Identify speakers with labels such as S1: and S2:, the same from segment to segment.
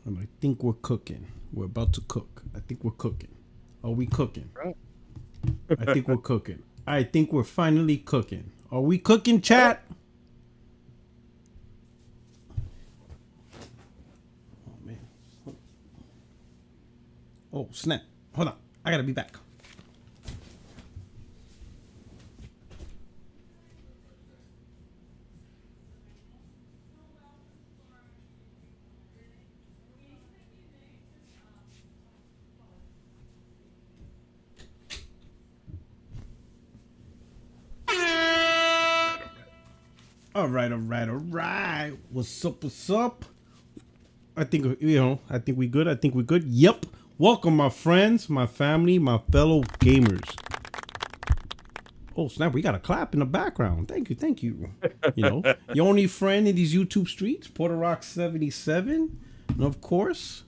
S1: And I think we're cooking. We're about to cook. I think we're cooking. Are we cooking? I think we're cooking. I think we're finally cooking. Are we cooking, chat? Oh, man. Oh, snap. Hold on. I gotta be back. All right. What's up? What's up? I think I think we good. I think we good. Yep. Welcome, my friends, my family, my fellow gamers. Oh snap! We got a clap in the background. Thank you. Your only friend in these YouTube streets, Puerto77, and of course,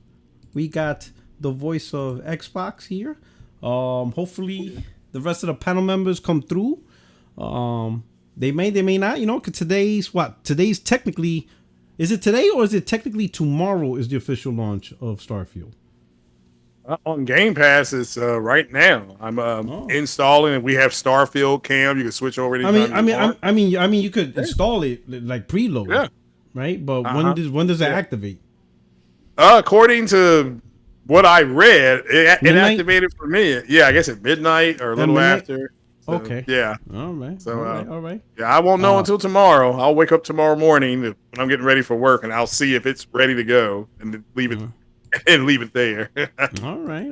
S1: we got the voice of Xbox here. Hopefully, the rest of the panel members come through. They may not. Cause today's technically. Is it today or is it technically tomorrow is the official launch of Starfield?
S2: On Game Pass, it's right now. I'm installing, and we have Starfield Cam. You can switch over.
S1: I mean, you could install it like preload, right? But when does it activate?
S2: According to what I read, it activated for me. Yeah, I guess at midnight or a little after. So,
S1: okay.
S2: Yeah.
S1: All right.
S2: So,
S1: all right.
S2: Yeah, I won't know until tomorrow. I'll wake up tomorrow morning when I'm getting ready for work, and I'll see if it's ready to go, and then leave it. And leave it there.
S1: All right.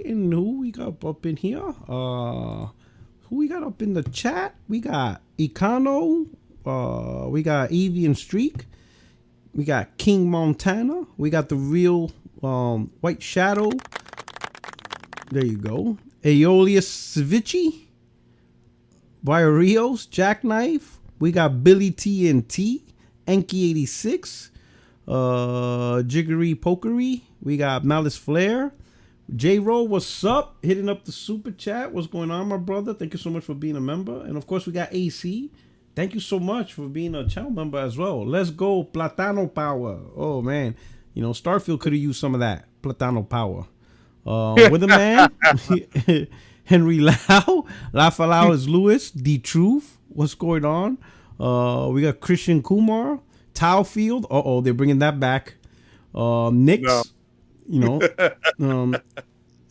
S1: And who we got up in here? Who we got up in the chat? We got Econo. We got Evian Streak. We got King Montana. We got the real White Shadow. There you go. Aeolius Ceviche. Rios, Jackknife. We got Billy TNT. Enki86. Jiggery Pokery. We got Malice Flair. J-Roll, what's up? Hitting up the super chat. What's going on, my brother? Thank you so much for being a member. And of course, we got AC. Thank you so much for being a channel member as well. Let's go, Platano Power. Oh, man. Starfield could have used some of that. Platano Power. With a man, Henry Lau. Lafalau is Lewis. The Truth. What's going on? We got Christian Kumar. Starfield. They're bringing that back. Nix.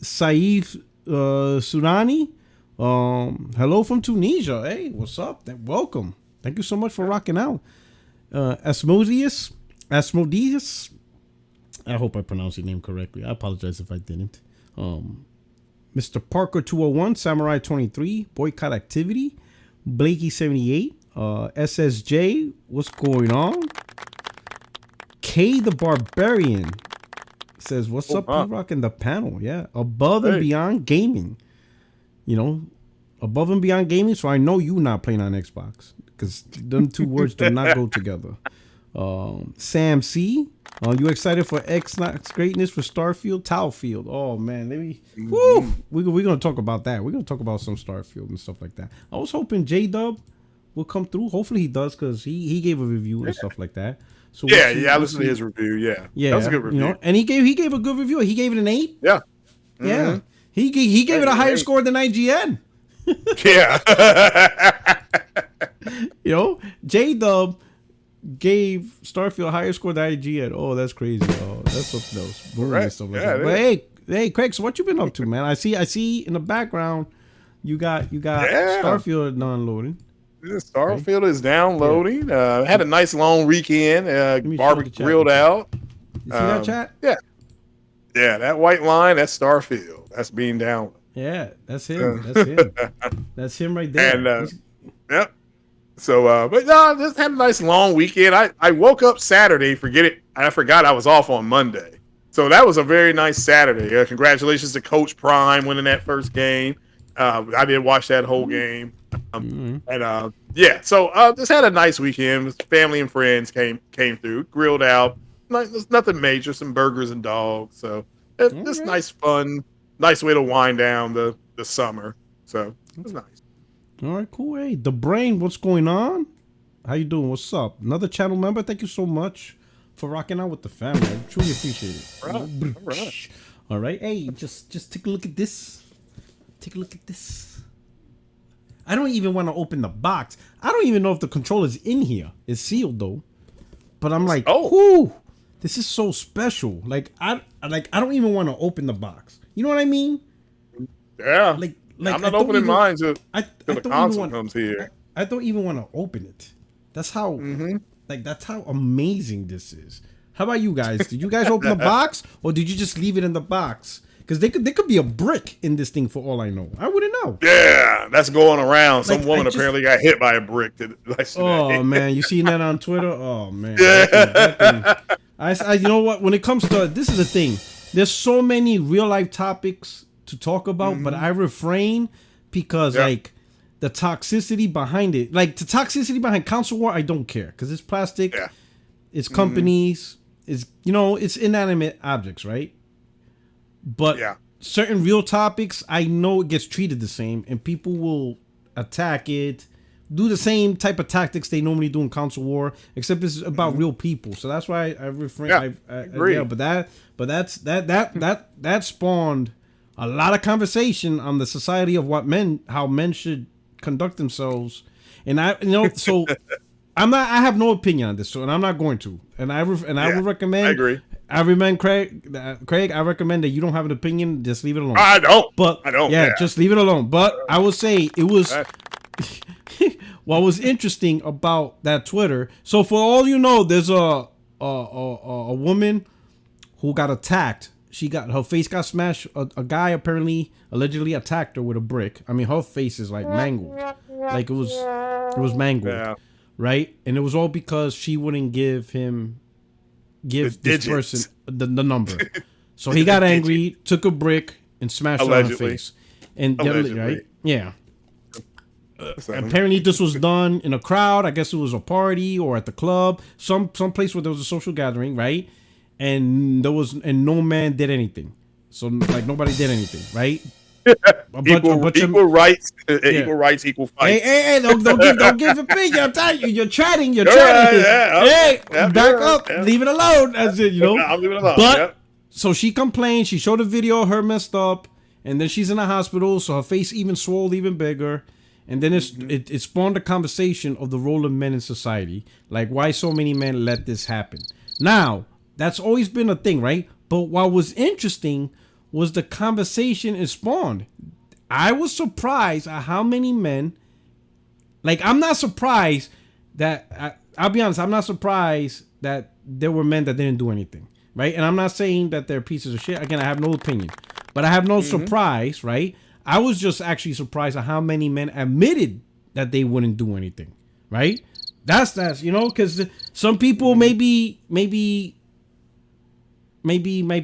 S1: Saif Surani. Hello from Tunisia. Hey, what's up? Welcome. Thank you so much for rocking out. Asmodeus. I hope I pronounced your name correctly. I apologize if I didn't. Mr. Parker 201, Samurai 23, Boycott Activity, Blakey 78, SSJ, what's going on? K the Barbarian says, what's up, P-Rock in the panel? Yeah, Above and Beyond Gaming. Above and Beyond Gaming, so I know you not playing on Xbox because them two words do not go together. Sam C, you excited for Xbox greatness for Starfield? Talfield. Oh man, we're gonna talk about that. We're gonna talk about some Starfield and stuff like that. I was hoping J-Dub will come through. Hopefully he does because he gave a review and stuff like that. So
S2: I listened to his review. Yeah, that was a good review.
S1: And he gave a good review. He gave it an 8.
S2: Yeah,
S1: yeah. He gave it a higher score than IGN.
S2: Yeah.
S1: J-Dub gave Starfield a higher score than IGN. Oh, that's crazy. Oh, that's something else.
S2: Right.
S1: Stuff like that. But hey, Craig, so what you been up to, man? I see in the background you got Starfield downloading.
S2: Starfield is downloading. Had a nice long weekend. Barbecue grilled out.
S1: You see that chat?
S2: Yeah, that white line, that's Starfield. That's being downloaded.
S1: Yeah, that's him. That's him right there.
S2: And yep. So, but no, just had a nice long weekend. I woke up Saturday, I forgot I was off on Monday. So that was a very nice Saturday. Congratulations to Coach Prime winning that first game. I did watch that whole game. And so just had a nice weekend. Family and friends came through, grilled out. Nothing major, some burgers and dogs. So just nice fun, nice way to wind down the summer. So it was nice.
S1: All right, cool. Hey, The Brain, what's going on? How you doing? What's up? Another channel member. Thank you so much for rocking out with the family. I truly appreciate it.
S2: All right.
S1: All right. Hey, just take a look at this. Take a look at this. I don't even want to open the box. I don't even know if the controller's in here. It's sealed though. But I'm like, whoo, this is so special. Like I don't even want to open the box. You know what I mean?
S2: Yeah.
S1: Like
S2: I'm not opening mine till the console
S1: want,
S2: comes here.
S1: I don't even want to open it. That's how that's how amazing this is. How about you guys? Did you guys open the box or did you just leave it in the box? Because there could be a brick in this thing for all I know. I wouldn't know.
S2: Yeah, that's going around. Some
S1: Like,
S2: woman apparently got hit by a brick.
S1: Oh man, you seen that on Twitter? Oh man. That thing. I you know what? When it comes to this is the thing. There's so many real life topics to talk about, but I refrain because like the toxicity behind it, like the toxicity behind console war, I don't care because it's plastic, it's companies, it's it's inanimate objects, right? But certain real topics, I know it gets treated the same, and people will attack it, do the same type of tactics they normally do in console war, except it's about real people. So that's why I refrain. I agree. But that spawned a lot of conversation on the society of how men should conduct themselves, and so I have no opinion on this, and I'm not going to, and I would recommend.
S2: I agree.
S1: I recommend Craig. I recommend that you don't have an opinion. Just leave it alone.
S2: I don't.
S1: But
S2: I don't.
S1: Yeah, just leave it alone. But I will say it was. What was interesting about that Twitter. So for all you know, there's a woman who got attacked. Her face got smashed. A guy allegedly attacked her with a brick. I mean, her face is like mangled. Like it was mangled, right? And it was all because she wouldn't give this person the number. So he got angry, took a brick, and smashed her on her face. And right? Yeah. Apparently this was done in a crowd. I guess it was a party or at the club, some place where there was a social gathering, right? And no man did anything. So like nobody did anything, right?
S2: Equal rights, equal fights.
S1: Hey, don't give opinion. I'm telling you, you're chatting. Back up. Leave it alone. That's it,
S2: I'll leave it alone.
S1: But so she complained. She showed a video of her messed up, and then she's in the hospital, so her face even swelled even bigger. And then it spawned a conversation of the role of men in society. Like, why so many men let this happen? Now, that's always been a thing, right? But what was interesting was the conversation it spawned. I was surprised at how many men... Like, I'm not surprised that... I'll be honest, I'm not surprised that there were men that didn't do anything, right? And I'm not saying that they're pieces of shit. Again, I have no opinion. But I have no surprise, right? I was just actually surprised at how many men admitted that they wouldn't do anything, right? That's because some people maybe might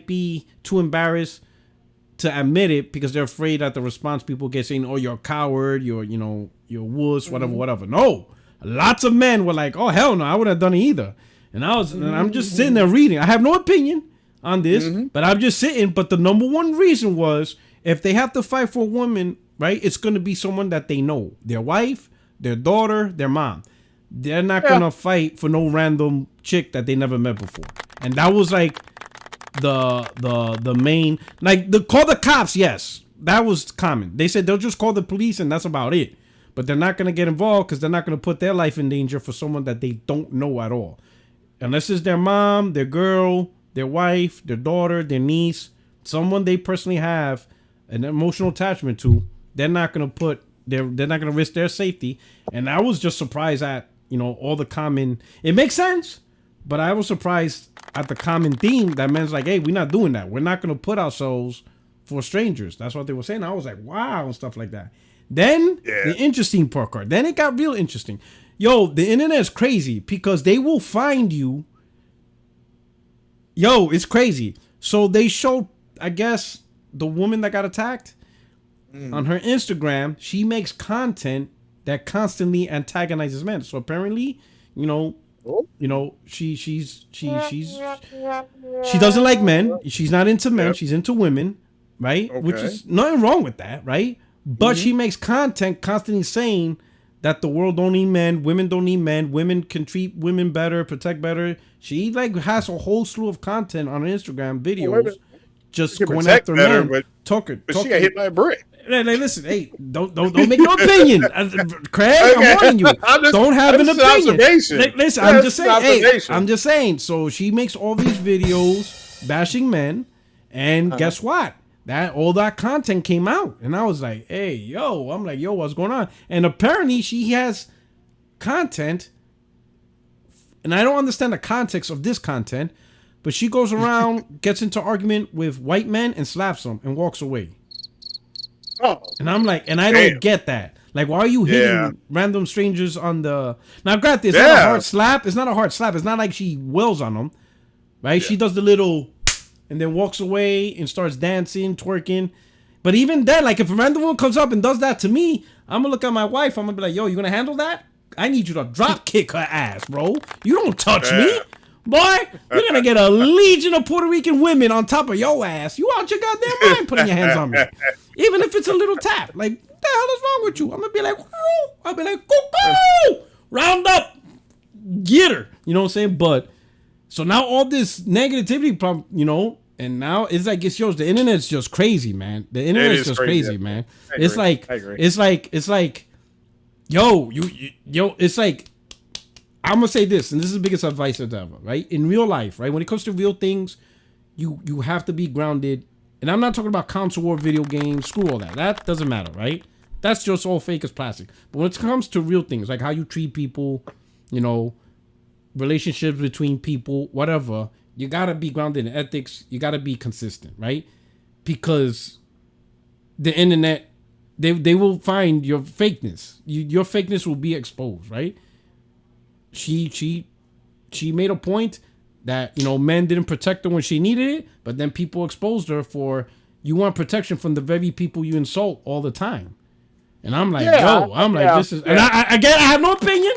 S1: be too embarrassed to admit it because they're afraid that the response people get saying, "Oh, you're a coward, you're a wuss, whatever." No, lots of men were like, "Oh hell no, I wouldn't have done it either." And I'm just sitting there reading. I have no opinion on this, but I'm just sitting. But the number one reason was, if they have to fight for a woman, right, it's going to be someone that they know. Their wife, their daughter, their mom. They're not going to fight for no random chick that they never met before. And that was like the main, like call the cops. Yes, that was common. They said they'll just call the police and that's about it. But they're not going to get involved because they're not going to put their life in danger for someone that they don't know at all. Unless it's their mom, their girl, their wife, their daughter, their niece, someone they personally have an emotional attachment to, they're not gonna risk their safety. And I was just surprised at all the common. It makes sense, but I was surprised at the common theme that men's like, hey, we're not doing that. We're not gonna put ourselves for strangers. That's what they were saying. I was like, wow, and stuff like that. Then the interesting part, then it got real interesting. Yo, the internet is crazy because they will find you. Yo, it's crazy. So they showed, I guess, the woman that got attacked on her Instagram. She makes content that constantly antagonizes men. So apparently, she doesn't like men. She's not into men. She's into women, right? Okay. Which is nothing wrong with that, right? But she makes content constantly saying that the world don't need men, women don't need men, women can treat women better, protect better. She like has a whole slew of content on her Instagram videos, just going after
S2: better,
S1: men. Talking.
S2: She got hit by a brick.
S1: Hey, listen, hey, don't make no opinion, Craig. Okay. I'm warning you. Don't have an opinion. Listen, I'm just saying. Hey, I'm just saying. So she makes all these videos bashing men, and guess what? All that content came out, and I was like, hey, yo, what's going on? And apparently she has content, and I don't understand the context of this content, but she goes around, gets into argument with white men and slaps them and walks away.
S2: Oh,
S1: and I'm like, and I don't get that. Like, why are you hitting random strangers on the? Now, granted, it's not a hard slap. It's not a hard slap. It's not like she wails on them, right? Yeah. She does the little, and then walks away and starts dancing, twerking. But even then, like, if a random one comes up and does that to me, I'm gonna look at my wife. I'm gonna be like, yo, you gonna handle that? I need you to drop kick her ass, bro. You don't touch me. Boy, you're gonna get a legion of Puerto Rican women on top of your ass. You out your goddamn mind putting your hands on me. Even if it's a little tap. Like, what the hell is wrong with you? I'm gonna be like, woo! I'll be like, cuckoo! Round up! Get her! You know what I'm saying? But, so now all this negativity, and now it's like, it shows the internet's just crazy, man. The internet's just crazy, man. It's like, yo, it's like, I'm gonna say this, and this is the biggest advice ever, right? In real life, right? When it comes to real things, you have to be grounded. And I'm not talking about console war video games. Screw all that. That doesn't matter, right? That's just all fake as plastic. But when it comes to real things, like how you treat people, relationships between people, whatever, you gotta be grounded in ethics. You gotta be consistent, right? Because the internet, they will find your fakeness. Your fakeness will be exposed, right? She made a point that, men didn't protect her when she needed it, but then people exposed her for, you want protection from the very people you insult all the time. And I'm like, this is, and I have no opinion.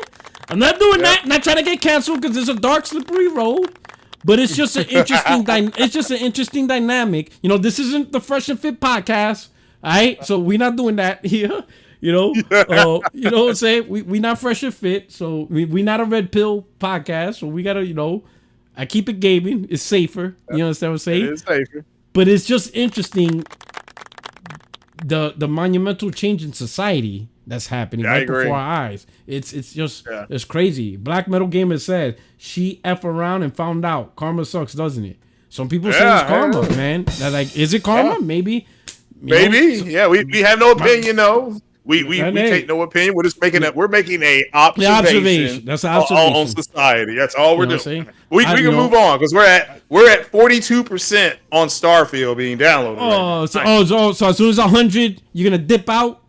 S1: I'm not doing that. I'm not trying to get canceled because it's a dark, slippery road. But it's just an interesting dynamic. This isn't the Fresh and Fit podcast. All right, so we're not doing that here. You know what I'm saying? We not Fresh and Fit, so we not a red pill podcast. So we gotta, I keep it gaming. It's safer. You understand what I'm saying?
S2: It is safer.
S1: But it's just interesting the monumental change in society that's happening right before our eyes. It's just it's crazy. Black Metal Gamer said she F around and found out. Karma sucks, doesn't it? Some people say it's karma, man. They're like, is it karma? Yeah. Maybe.
S2: Yeah. We have no opinion though. We take no opinion. We're just making we're making a observation.
S1: That's an observation
S2: on society. That's all we're doing. We can move on because we're at 42% on Starfield being downloaded.
S1: So as soon as 100, you're gonna dip out?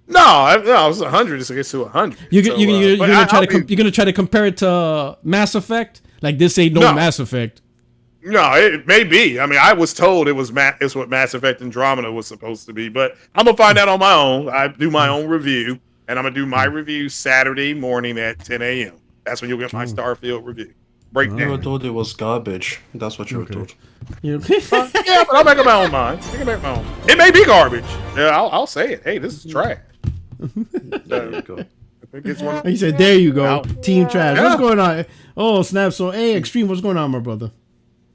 S2: No, it's 100. It gets to 100.
S1: You're gonna try to compare it to Mass Effect? Like this ain't no Mass Effect.
S2: No, it may be. I mean, I was told it's what Mass Effect Andromeda was supposed to be, but I'm gonna find out on my own. I do my own review, and I'm gonna do my review Saturday morning at 10 a.m. That's when you'll get my Starfield review. Breakdown.
S3: You were told it was garbage. That's what you were told.
S2: Yeah, but I'll make up my own mind. It may be garbage. Yeah, I'll say it. Hey, this is trash.
S3: There you go.
S1: He said, "There you go, team trash." What's going on? Oh, snap! So, hey, Extreme, what's going on, my brother?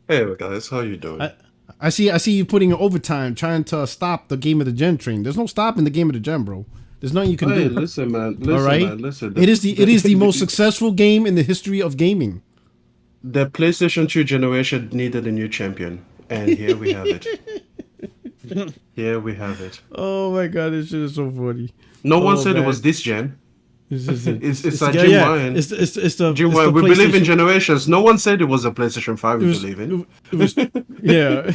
S3: Hey guys, how you doing?
S1: I see you putting in overtime trying to stop the Game of the Gen train. There's no stopping the Game of the Gen, bro. There's nothing you can do.
S3: Listen, man.
S1: All right? It is the most successful game in the history of gaming.
S3: The PlayStation 2 generation needed a new champion, and here we have it. Here we have it.
S1: Oh my god, this shit is so funny.
S3: No one said it was this gen. It's like Gen Y.
S1: It's the
S3: Gen Y. We believe in generations. No one said it was a PlayStation 5 we believe in.
S1: Yeah.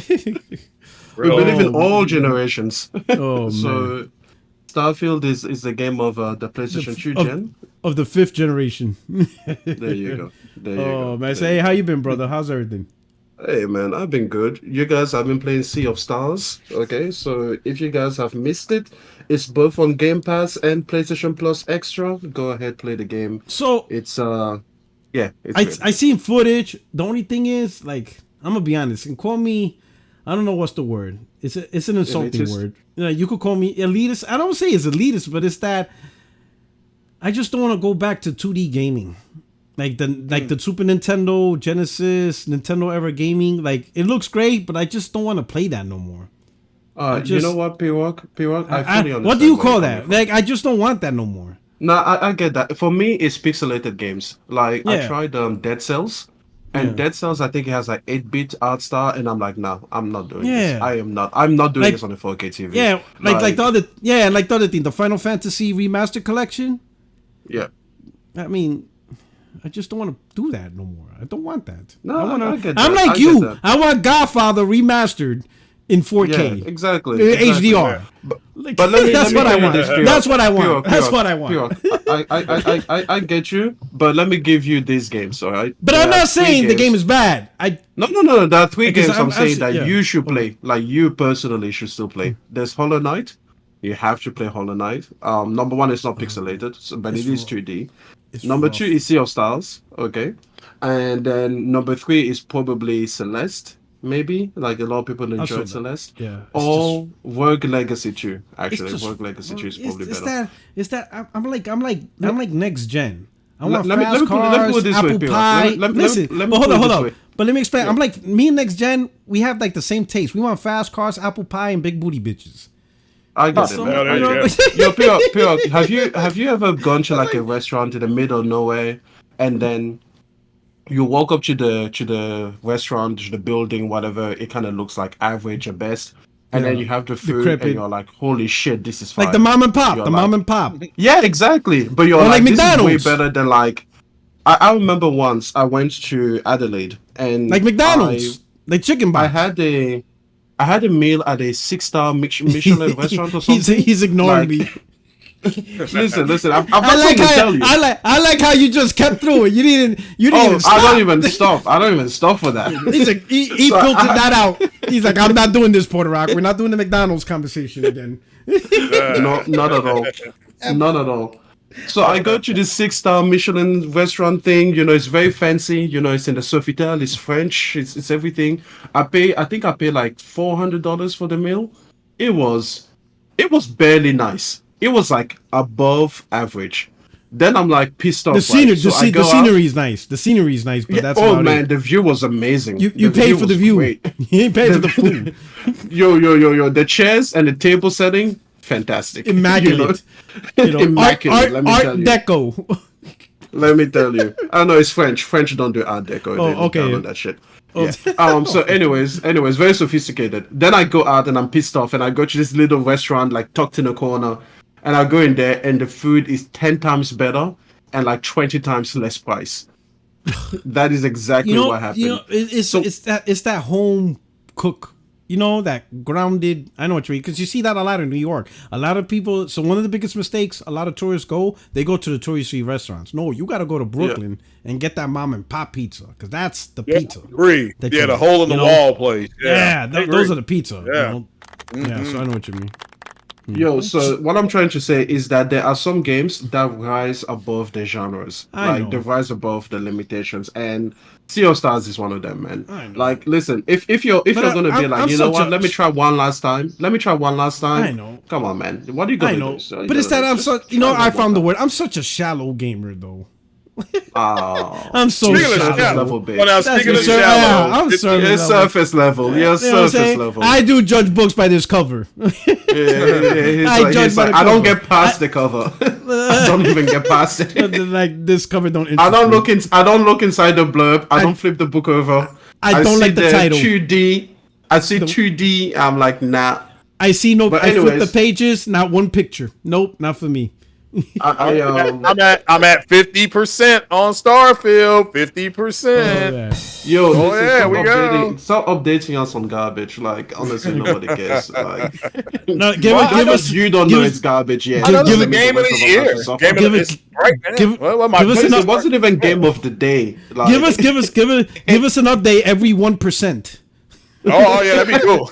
S3: We believe in all generations.
S1: Oh,
S3: so Starfield is a game of the PlayStation 2 gen.
S1: Of the 5th generation.
S3: There you go.
S1: Oh, man. Say, hey, how you been, brother? How's everything?
S3: Hey, man, I've been good. You guys have been playing Sea of Stars, okay? So if you guys have missed it, it's both on Game Pass and PlayStation Plus Extra. Go ahead, play the game.
S1: So
S3: it's it's
S1: I seen footage. The only thing is, like, I'm gonna be honest and call me, I don't know what's the word. It's an insulting word. You could call me elitist. I don't say it's elitist, but it's that I just don't want to go back to 2D gaming. Like the Super Nintendo, Genesis, Nintendo era gaming. Like, it looks great, but I just don't want to play that no more.
S3: You know what, P-Walk? I fully understand.
S1: What do you call
S3: you're
S1: that?
S3: coming
S1: Like, I just don't want that no more.
S3: from. No, I get that. For me, it's pixelated games. Like, I
S1: Yeah.
S3: tried Dead Cells. And Dead Cells, I think it has like 8-bit art style, and I'm like, no, I'm not doing this. I'm not doing
S1: Like-
S3: this on a 4K TV.
S1: Yeah, like the other thing, the Final Fantasy Remastered Collection.
S3: Yeah.
S1: I mean, I just don't want to do that no more. I don't want that.
S3: No, I get
S1: I'm
S3: that.
S1: like
S3: I get
S1: you.
S3: that.
S1: I want Godfather remastered in 4K.
S3: Yeah, exactly.
S1: HDR.
S3: But let me
S1: That's
S3: let me
S1: what I
S3: tell you
S1: want.
S3: this, P-Walk.
S1: That's what I want.
S3: P-Walk,
S1: That's
S3: P-Walk,
S1: what I want.
S3: P-Walk. I get you, but let me give you these games, all right?
S1: But
S3: There
S1: I'm
S3: are
S1: not
S3: 3
S1: saying the
S3: games.
S1: game is bad.
S3: No. There are 3
S1: Because
S3: games I'm saying that
S1: yeah.
S3: you should play, like you personally should still play. There's Hollow Knight. You have to play Hollow Knight. Number 1 is not pixelated, but it is 2D. Number 2 is Sea of Stars, okay, and then number 3 is probably Celeste. Maybe like a lot of people enjoyed Celeste.
S1: Yeah.
S3: Or Rogue Legacy 2. Actually,
S1: just-
S3: Rogue Legacy 2 is probably better.
S1: I'm like next gen. I want
S3: let me-
S1: fast
S3: let me put
S1: cars,
S3: it this way,
S1: Apple
S3: P-Walk.
S1: Pie.
S3: Let me-
S1: Listen,
S3: let me
S1: but hold
S3: put it
S1: on.
S3: this way.
S1: But let me explain. I'm like me and next gen. We have like the same taste. We want fast cars, Apple Pie, and big booty bitches.
S3: I get
S1: So,
S3: it. Man.
S2: there you go.
S3: Yo, P-Walk, have you ever gone to like a restaurant in the middle of nowhere, and then you walk up to the restaurant, to the building, whatever, it kind of looks like average at best, and then
S1: Yeah.
S3: you have the food,
S1: decrepit.
S3: and you're like, holy shit, this is fine.
S1: Like the mom and pop.
S3: You're
S1: The
S3: like-
S1: mom and pop.
S3: Yeah, exactly. But you're
S1: Or like
S3: like, this
S1: McDonald's.
S3: is way better than like. I remember once I went to Adelaide, and
S1: Like McDonald's. Like chicken box.
S3: I had a meal at a 6-star Michelin restaurant or something.
S1: He's ignoring
S3: Like-
S1: me.
S3: Listen. I've got something to tell you.
S1: I like how you just kept through it. You didn't
S3: Oh,
S1: even stop.
S3: I don't even stop. I don't even stop for that.
S1: He's like, he
S3: So
S1: filtered
S3: I-
S1: that out. He's like, I'm not doing this, Puerto Rock. We're not doing the McDonald's conversation again.
S3: No, not at all. Not at all. So I go to this 6-star Michelin restaurant thing. You know, it's very fancy. You know, it's in the Sofitel. It's French. It's everything. I think I pay like $400 for the meal. It was barely nice. It was like above average. Then I'm like pissed off.
S1: The scenery,
S3: right? So I
S1: the
S3: go out-
S1: scenery is nice. The scenery is nice, but
S3: Yeah,
S1: that's
S3: oh
S1: about
S3: man,
S1: it.
S3: the view was amazing.
S1: You
S3: The
S1: paid for the
S3: was
S1: view.
S3: great.
S1: You ain't paid for the food.
S3: Yo. The chairs and the table setting, fantastic.
S1: Immaculate.
S3: You know? Immaculate,
S1: Art
S3: let me tell you.
S1: Deco.
S3: Let me tell you. I know it's French. French don't do art deco.
S1: Oh,
S3: They look
S1: okay.
S3: down on that shit. Yeah. So anyways, very sophisticated. Then I go out and I'm pissed off and I go to this little restaurant like tucked in a corner, and I go in there and the food is 10 times better and like 20 times less price. That is exactly what happened.
S1: You know, it's that home cook. You know, that grounded. I know what you mean, because you see that a lot in New York. A lot of people. So one of the biggest mistakes a lot of tourists they go to the touristy restaurants. No, you got to go to Brooklyn and get that mom and pop pizza, because that's the pizza.
S2: Agree.
S1: that
S2: Yeah,
S1: you-
S2: the hole in the
S1: you know?
S2: wall place.
S1: Yeah,
S2: I
S1: those
S2: agree.
S1: are the pizza.
S2: Yeah.
S1: You know? Yeah, so I know what you mean.
S3: Yo, so what I'm trying to say is that there are some games that rise above the genres.
S1: I know.
S3: They rise above the limitations. And Sea of Stars is one of them, man.
S1: I know.
S3: Like, listen, if you're gonna be
S1: I'm
S3: like, you know
S1: such
S3: what,
S1: a-
S3: let me try one last time.
S1: I know.
S3: Come on, man. What are you gonna
S1: I know,
S3: do? So you
S1: but it's
S3: gotta
S1: that I'm
S3: just
S1: so. You
S3: try
S1: know,
S3: one
S1: I
S3: more
S1: found the
S3: time.
S1: word. I'm such a shallow gamer, though.
S3: Oh.
S1: I'm so
S2: Speaking of
S3: Surface
S1: shallow.
S3: level, bitch.
S2: Well, now,
S1: That's
S2: speaking
S1: for
S2: of
S1: sure.
S2: shallow,
S1: Yeah, I'm sorry.
S3: You're surface level. You're
S1: You know what I'm
S3: surface
S1: saying?
S3: level.
S1: I do judge books by this cover.
S3: Yeah, he's
S1: I
S3: like,
S1: judge
S3: he's
S1: by
S3: like,
S1: the
S3: I don't
S1: cover.
S3: get past the cover. I don't even get past it.
S1: Like this cover don't.
S3: I don't
S1: interest me.
S3: look inside the blurb. I don't flip the book over.
S1: I don't
S3: see
S1: like the title.
S3: 2D. I see 2D. I'm like, nah.
S1: I see no.
S3: But
S1: I flip
S3: anyways.
S1: the pages. Not one picture. Nope, not for me.
S3: I'm
S2: I'm at 50% on Starfield. 50%.
S3: yo.
S2: Oh,
S3: Listen,
S2: yeah,
S3: stop
S2: we go.
S3: Stop updating us on garbage. Like, honestly, nobody cares. Like,
S1: No,
S3: give
S1: give
S3: us
S1: us.
S3: you don't
S1: give
S3: know
S1: us-
S3: it's garbage yet.
S2: I know this is
S1: give
S2: the
S1: it-
S2: game of the year. Game
S1: Give
S2: of
S1: it-
S2: the right, man.
S1: give-
S2: Well, my
S1: give us
S2: place
S1: an
S2: is-
S3: It wasn't even game of the day. Like,
S1: Give us an update every 1%.
S2: Oh, yeah, that'd be cool.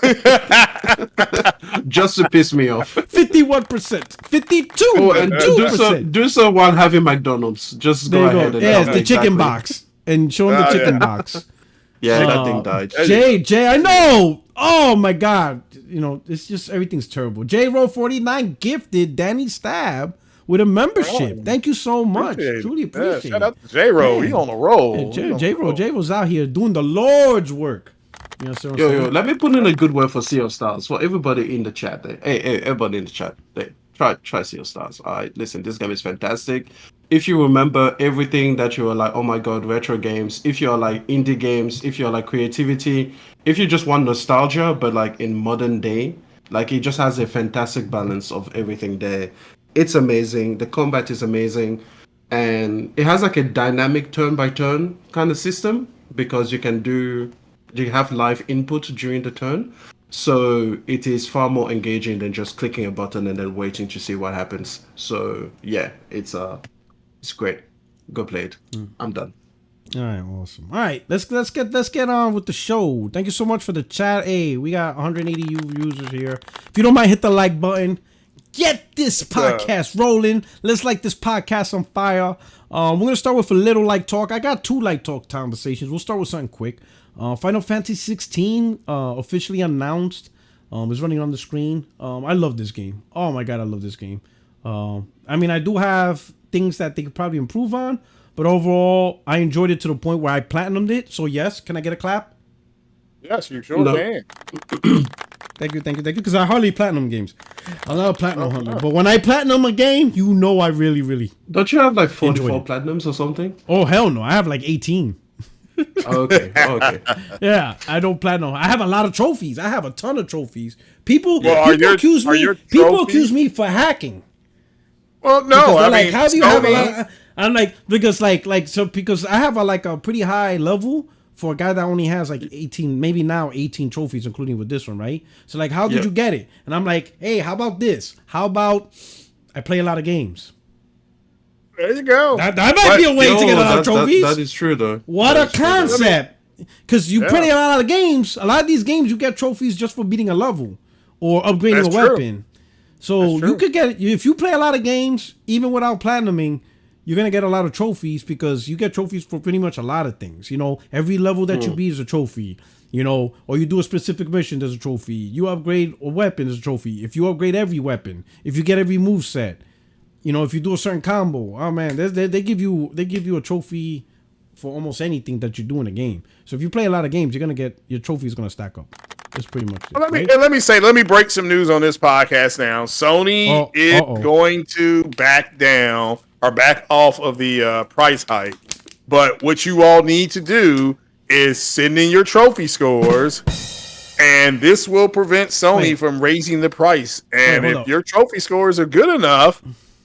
S3: just to piss me off.
S1: 51%, 52,
S3: Oh, and do
S1: 2%.
S3: so while having McDonald's. Just
S1: There
S3: go
S1: you go.
S3: ahead and
S1: Yeah, it's the
S3: exactly.
S1: chicken box, and show him the
S2: Oh,
S1: chicken
S2: yeah.
S1: box.
S3: Yeah, that thing died.
S1: Jay, I know. Oh my God, you know it's just everything's terrible. J Roll 49 gifted Danny Stab with a membership.
S2: Oh,
S1: Thank you so much.
S2: appreciate it.
S1: Truly appreciate
S2: Shout
S1: it.
S2: out to J-Ro. He
S1: Man.
S2: on a roll.
S1: J-Ro's out here doing the Lord's work. You know what I'm saying?
S3: Yo, let me put in a good word for Sea of Stars for everybody in the chat. There. Hey, everybody in the chat. There. Try Sea of Stars. All right, listen, this game is fantastic. If you remember everything that you were like, oh my god, retro games. If you're like indie games, if you're like creativity, if you just want nostalgia, but like in modern day, like it just has a fantastic balance of everything there. It's amazing. The combat is amazing, and it has like a dynamic turn-by-turn kind of system because you have live input during the turn. So it is far more engaging than just clicking a button and then waiting to see what happens. So yeah, it's great. Go play it. I'm done.
S1: All right, awesome. All right, let's get on with the show. Thank you so much for the chat. Hey, we got 180 users here. If you don't mind, hit the like button. Get this podcast rolling. Let's light this podcast on fire. We're gonna start with a little like talk. I got 2 like talk conversations. We'll start with something quick. Final Fantasy 16 officially announced. It's running on the screen. I love this game. Oh my god, I love this game. I mean, I do have things that they could probably improve on, but overall, I enjoyed it to the point where I platinumed it. So yes, can I get a clap?
S2: Yes, you sure can.
S1: Thank you. Because I hardly platinum games. I love platinum hunting, but when I platinum a game, you know I really.
S3: Don't you have like 44 platinums or something?
S1: Oh hell no, I have like 18.
S3: Okay.
S1: Yeah, I don't platinum. I have a lot of trophies. I have a ton of trophies. People accuse me for hacking.
S2: Well, no, I
S1: like,
S2: mean,
S1: how do you have a lot? I'm like, because because I have a pretty high level for a guy that only has like 18, maybe now 18 trophies, including with this one, right? So like, how did you get it? And I'm like, hey, how about this? How about I play a lot of games?
S2: There you go.
S1: That might be a way to get a lot of trophies.
S3: That is true, though.
S1: What a concept! Because you play a lot of games. A lot of these games, you get trophies just for beating a level or upgrading a weapon. So you could get, if you play a lot of games, even without platinuming, you're going to get a lot of trophies because you get trophies for pretty much a lot of things. You know, every level that you beat is a trophy, you know, or you do a specific mission, there's a trophy. You upgrade a weapon, there's a trophy. If you upgrade every weapon, if you get every move set, you know, if you do a certain combo, oh man, they give you a trophy for almost anything that you do in a game. So if you play a lot of games, you're going to get, your trophy is going to stack up. That's pretty much it.
S2: Let me break some news on this podcast now. Sony is going to back down or back off of the price hike. But what you all need to do is send in your trophy scores, and this will prevent Sony from raising the price. And if your trophy scores are good enough,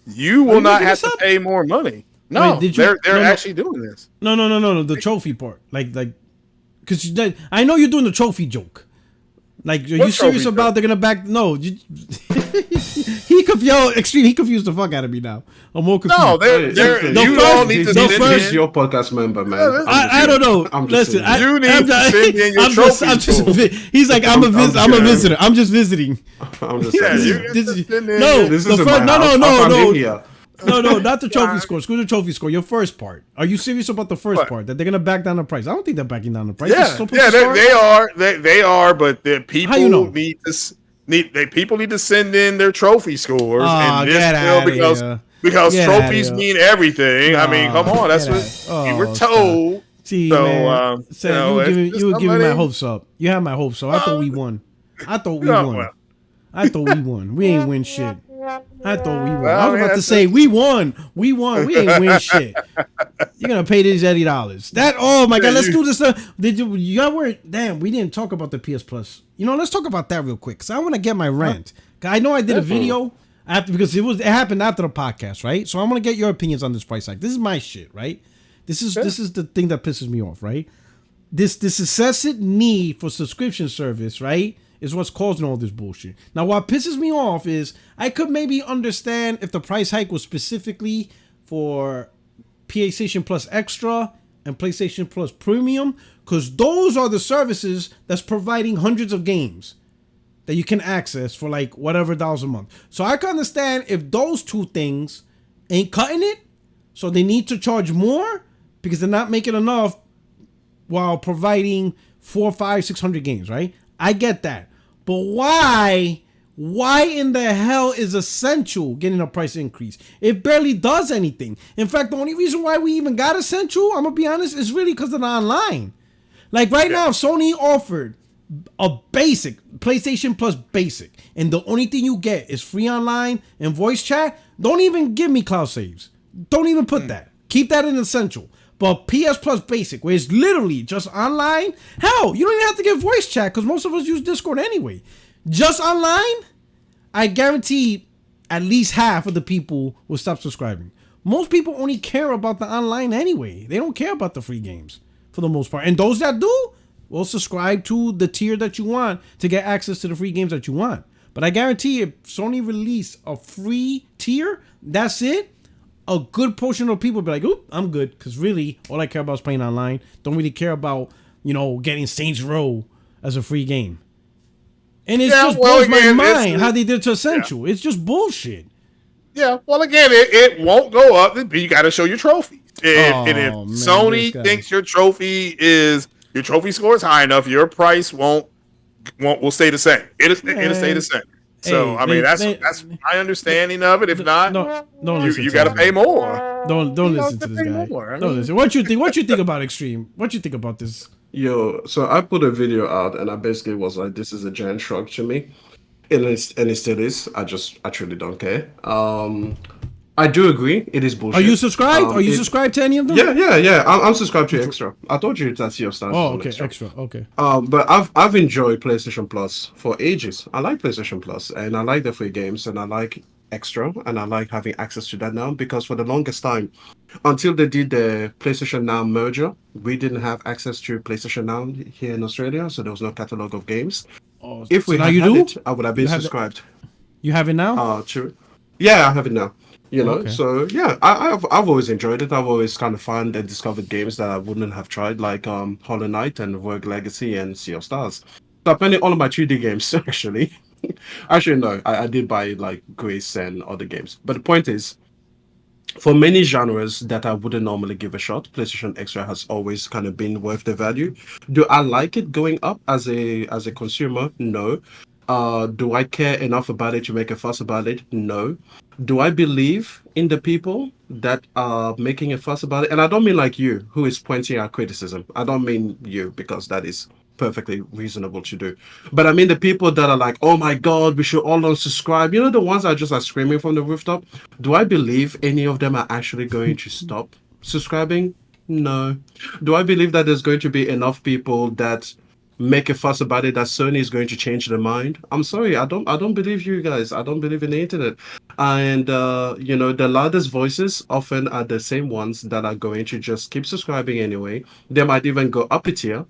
S2: you will not have to pay more money. No, they're actually doing this.
S1: No, the trophy part. Like, because I know you're doing the trophy joke. Like, are you serious about they're gonna back? No, he confused the fuck out of me now. I'm more confused.
S2: No, you all need to
S3: he's your podcast member, man.
S1: I don't know. Listen,
S2: you need to send in your trophy.
S1: He's like, I'm a visitor. I'm just visiting.
S3: I'm just saying.
S1: No, not the trophy score. Screw the trophy score. Your first part. Are you serious about the first part? That they're gonna back down the price? I don't think they're backing down the price.
S2: They are. They are. But the people people need to send in their trophy scores, and this because trophies mean everything. I mean, come on, that's what you were told.
S1: See, man, you were giving my hopes up. You had my hopes up. I thought we won. We ain't win shit. I thought we won. I was about to say we won. We ain't win shit. You're gonna pay these $80. Oh my god, let's do this. Damn, we didn't talk about the PS Plus. You know, let's talk about that real quick. Cause I want to get my rant. I know I did a video after because it happened after the podcast, right? So I'm gonna get your opinions on this price hike. This is my shit, right? This is the thing that pisses me off, right? This incessant need for subscription service, right, is what's causing all this bullshit. Now, what pisses me off is I could maybe understand if the price hike was specifically for PlayStation Plus Extra and PlayStation Plus Premium, because those are the services that's providing hundreds of games that you can access for like whatever dollars a month. So I can understand if those two things ain't cutting it, so they need to charge more because they're not making enough while providing 400, 500, 600 games, right? I get that. But why Why in the hell is Essential getting a price increase? It barely does anything. In fact, the only reason why we even got Essential, I'm gonna be honest, is really because of the online. Like right now, if Sony offered a basic PlayStation Plus basic, and the only thing you get is free online and voice chat, don't even give me cloud saves. Don't even put that. Keep that in Essential. But PS Plus basic, where it's literally just online, hell, you don't even have to get voice chat because most of us use Discord anyway. Just online, I guarantee at least half of the people will stop subscribing. Most people only care about the online anyway. They don't care about the free games for the most part. And those that do will subscribe to the tier that you want to get access to the free games that you want. But I guarantee if Sony released a free tier, that's it. A good portion of people will be like, oop, I'm good. Because really, all I care about is playing online. Don't really care about, getting Saints Row as a free game. And it just blows my mind how they did to Essential. Yeah. It's just bullshit.
S2: Yeah, well, again, it won't go up. You got to show your trophies. And if Sony thinks your trophy score is high enough, your price will stay the same. It'll stay the same. So that's my understanding of it. If not, you got to pay more.
S1: Don't listen to this guy. Don't listen. What you think about Extreme? What you think about this?
S3: Yo, so I put a video out and I basically was like, this is a giant shrug to me. And it still is. I truly don't care. I do agree. It is bullshit.
S1: Are you subscribed? Are you subscribed to any of them?
S3: Yeah. I'm subscribed to Extra. I told you that's your stance.
S1: Oh, okay, Extra. Okay.
S3: But I've enjoyed PlayStation Plus for ages. I like PlayStation Plus, and I like the free games, and I like Extra, and I like having access to that now because for the longest time, until they did the PlayStation Now merger, we didn't have access to PlayStation Now here in Australia, so there was no catalog of games.
S1: Oh,
S3: if we had it, I would have been subscribed.
S1: You have it now?
S3: True. Yeah, I have it now. Okay. So yeah, I've always enjoyed it. I've always kind of found and discovered games that I wouldn't have tried, like Hollow Knight and Rogue Legacy and Sea of Stars. So I'm playing all of my 3D games actually. Actually, no, I did buy like Grace and other games. But the point is, for many genres that I wouldn't normally give a shot, PlayStation Extra has always kind of been worth the value. Do I like it going up as a consumer? No. Do I care enough about it to make a fuss about it? No. Do I believe in the people that are making a fuss about it? And I don't mean like you, who is pointing out criticism. I don't mean you, because that is perfectly reasonable to do. But I mean the people that are like, oh my God, we should all unsubscribe. You know, the ones that just are screaming from the rooftop. Do I believe any of them are actually going to stop subscribing? No. Do I believe that there's going to be enough people that make a fuss about it that Sony is going to change their mind? I'm sorry, I don't believe you guys. I don't believe in the internet. And the loudest voices often are the same ones that are going to just keep subscribing anyway. They might even go up a tier,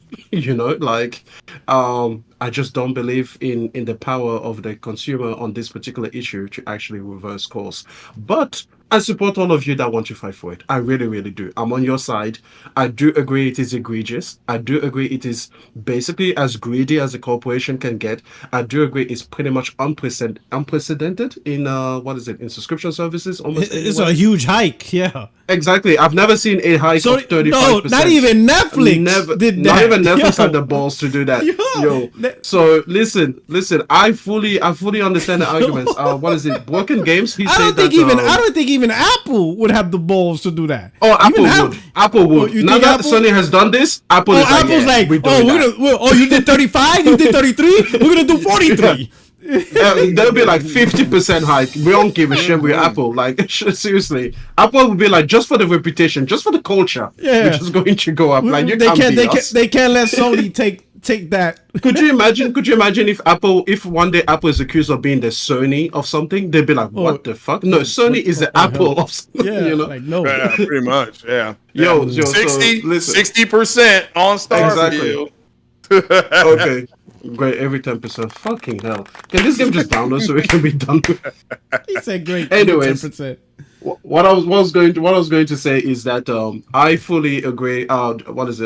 S3: I just don't believe in the power of the consumer on this particular issue to actually reverse course. But I support all of you that want to fight for it. I really, really do. I'm on your side. I do agree it is egregious. I do agree it is basically as greedy as a corporation can get. I do agree it's pretty much unprecedented in in subscription services. Almost
S1: it's a huge hike. Yeah.
S3: Exactly. I've never seen a hike of 35%.
S1: No, not even Netflix did that.
S3: Not even Netflix had the balls to do that. Yo. So listen. I fully understand the arguments. Broken Games? I
S1: don't think even Apple would have the balls to do that.
S3: Oh, Apple would. Now that Sony has done this, Apple's like,
S1: you did 35? You did 33? We're gonna do 43.
S3: There'll be like 50% hike. We don't give a shit with Apple. Like, seriously, Apple would be like, just for the reputation, just for the culture, we're just going to go up. Like, they
S1: can't let Sony take that.
S3: Could you imagine if one day Apple is accused of being the Sony of something? They'd be like, what the fuck? No, Sony is the Apple of something.
S1: Yeah, like no.
S2: Yeah, pretty much. Yeah.
S3: Yo,
S2: 60% on Starfield.
S3: Exactly. Okay. Great, every 10%. Fucking hell. Can this game just download so we can be done with it?
S1: He said great.
S3: Anyways,
S1: 10%.
S3: What I was going to say is that I fully agree. What was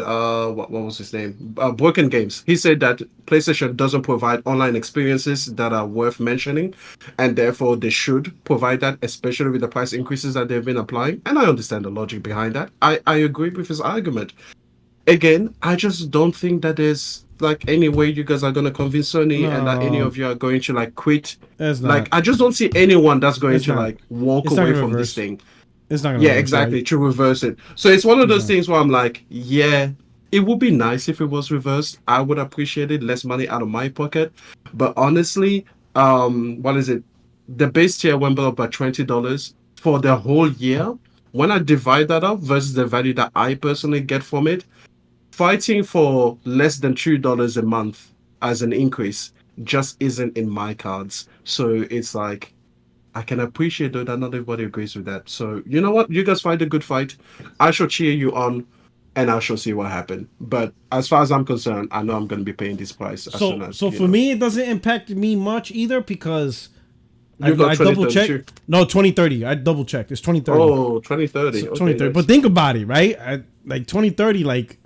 S3: his name? Broken Games. He said that PlayStation doesn't provide online experiences that are worth mentioning, and therefore they should provide that, especially with the price increases that they've been applying. And I understand the logic behind that. I agree with his argument. again, I just don't think that there's like any way you guys are gonna convince Sony and that any
S1: No,
S3: of you are going to like quit.
S1: it's
S3: Like,
S1: not.
S3: I just don't see anyone that's going
S1: It's
S3: to
S1: not.
S3: like walk
S1: It's not
S3: away
S1: gonna
S3: from this
S1: reverse.
S3: thing.
S1: It's not gonna
S3: Yeah,
S1: reverse,
S3: exactly.
S1: right?
S3: To reverse it. So it's one of those
S1: No.
S3: things where I'm like, yeah, it would be nice if it was reversed. I would appreciate it, less money out of my pocket. But honestly, what is it? The base tier went up by $20 for the whole year. When I divide that up versus the value that I personally get from it, fighting for less than $2 a month as an increase just isn't in my cards. So it's like I can appreciate though that not everybody agrees with that. So you know what? You guys fight a good fight. I shall cheer you on and I shall see what happens. But as far as I'm concerned, I know I'm gonna be paying this price as soon as
S1: So
S3: you
S1: for
S3: know.
S1: me, it doesn't impact me much either because
S3: You got
S1: I double
S3: 2032.
S1: checked. No, 2030. I double checked. It's 2030.
S3: Oh, 2030.
S1: So
S3: Okay,
S1: 2030.
S3: nice.
S1: But think about it, right? Like 2030, like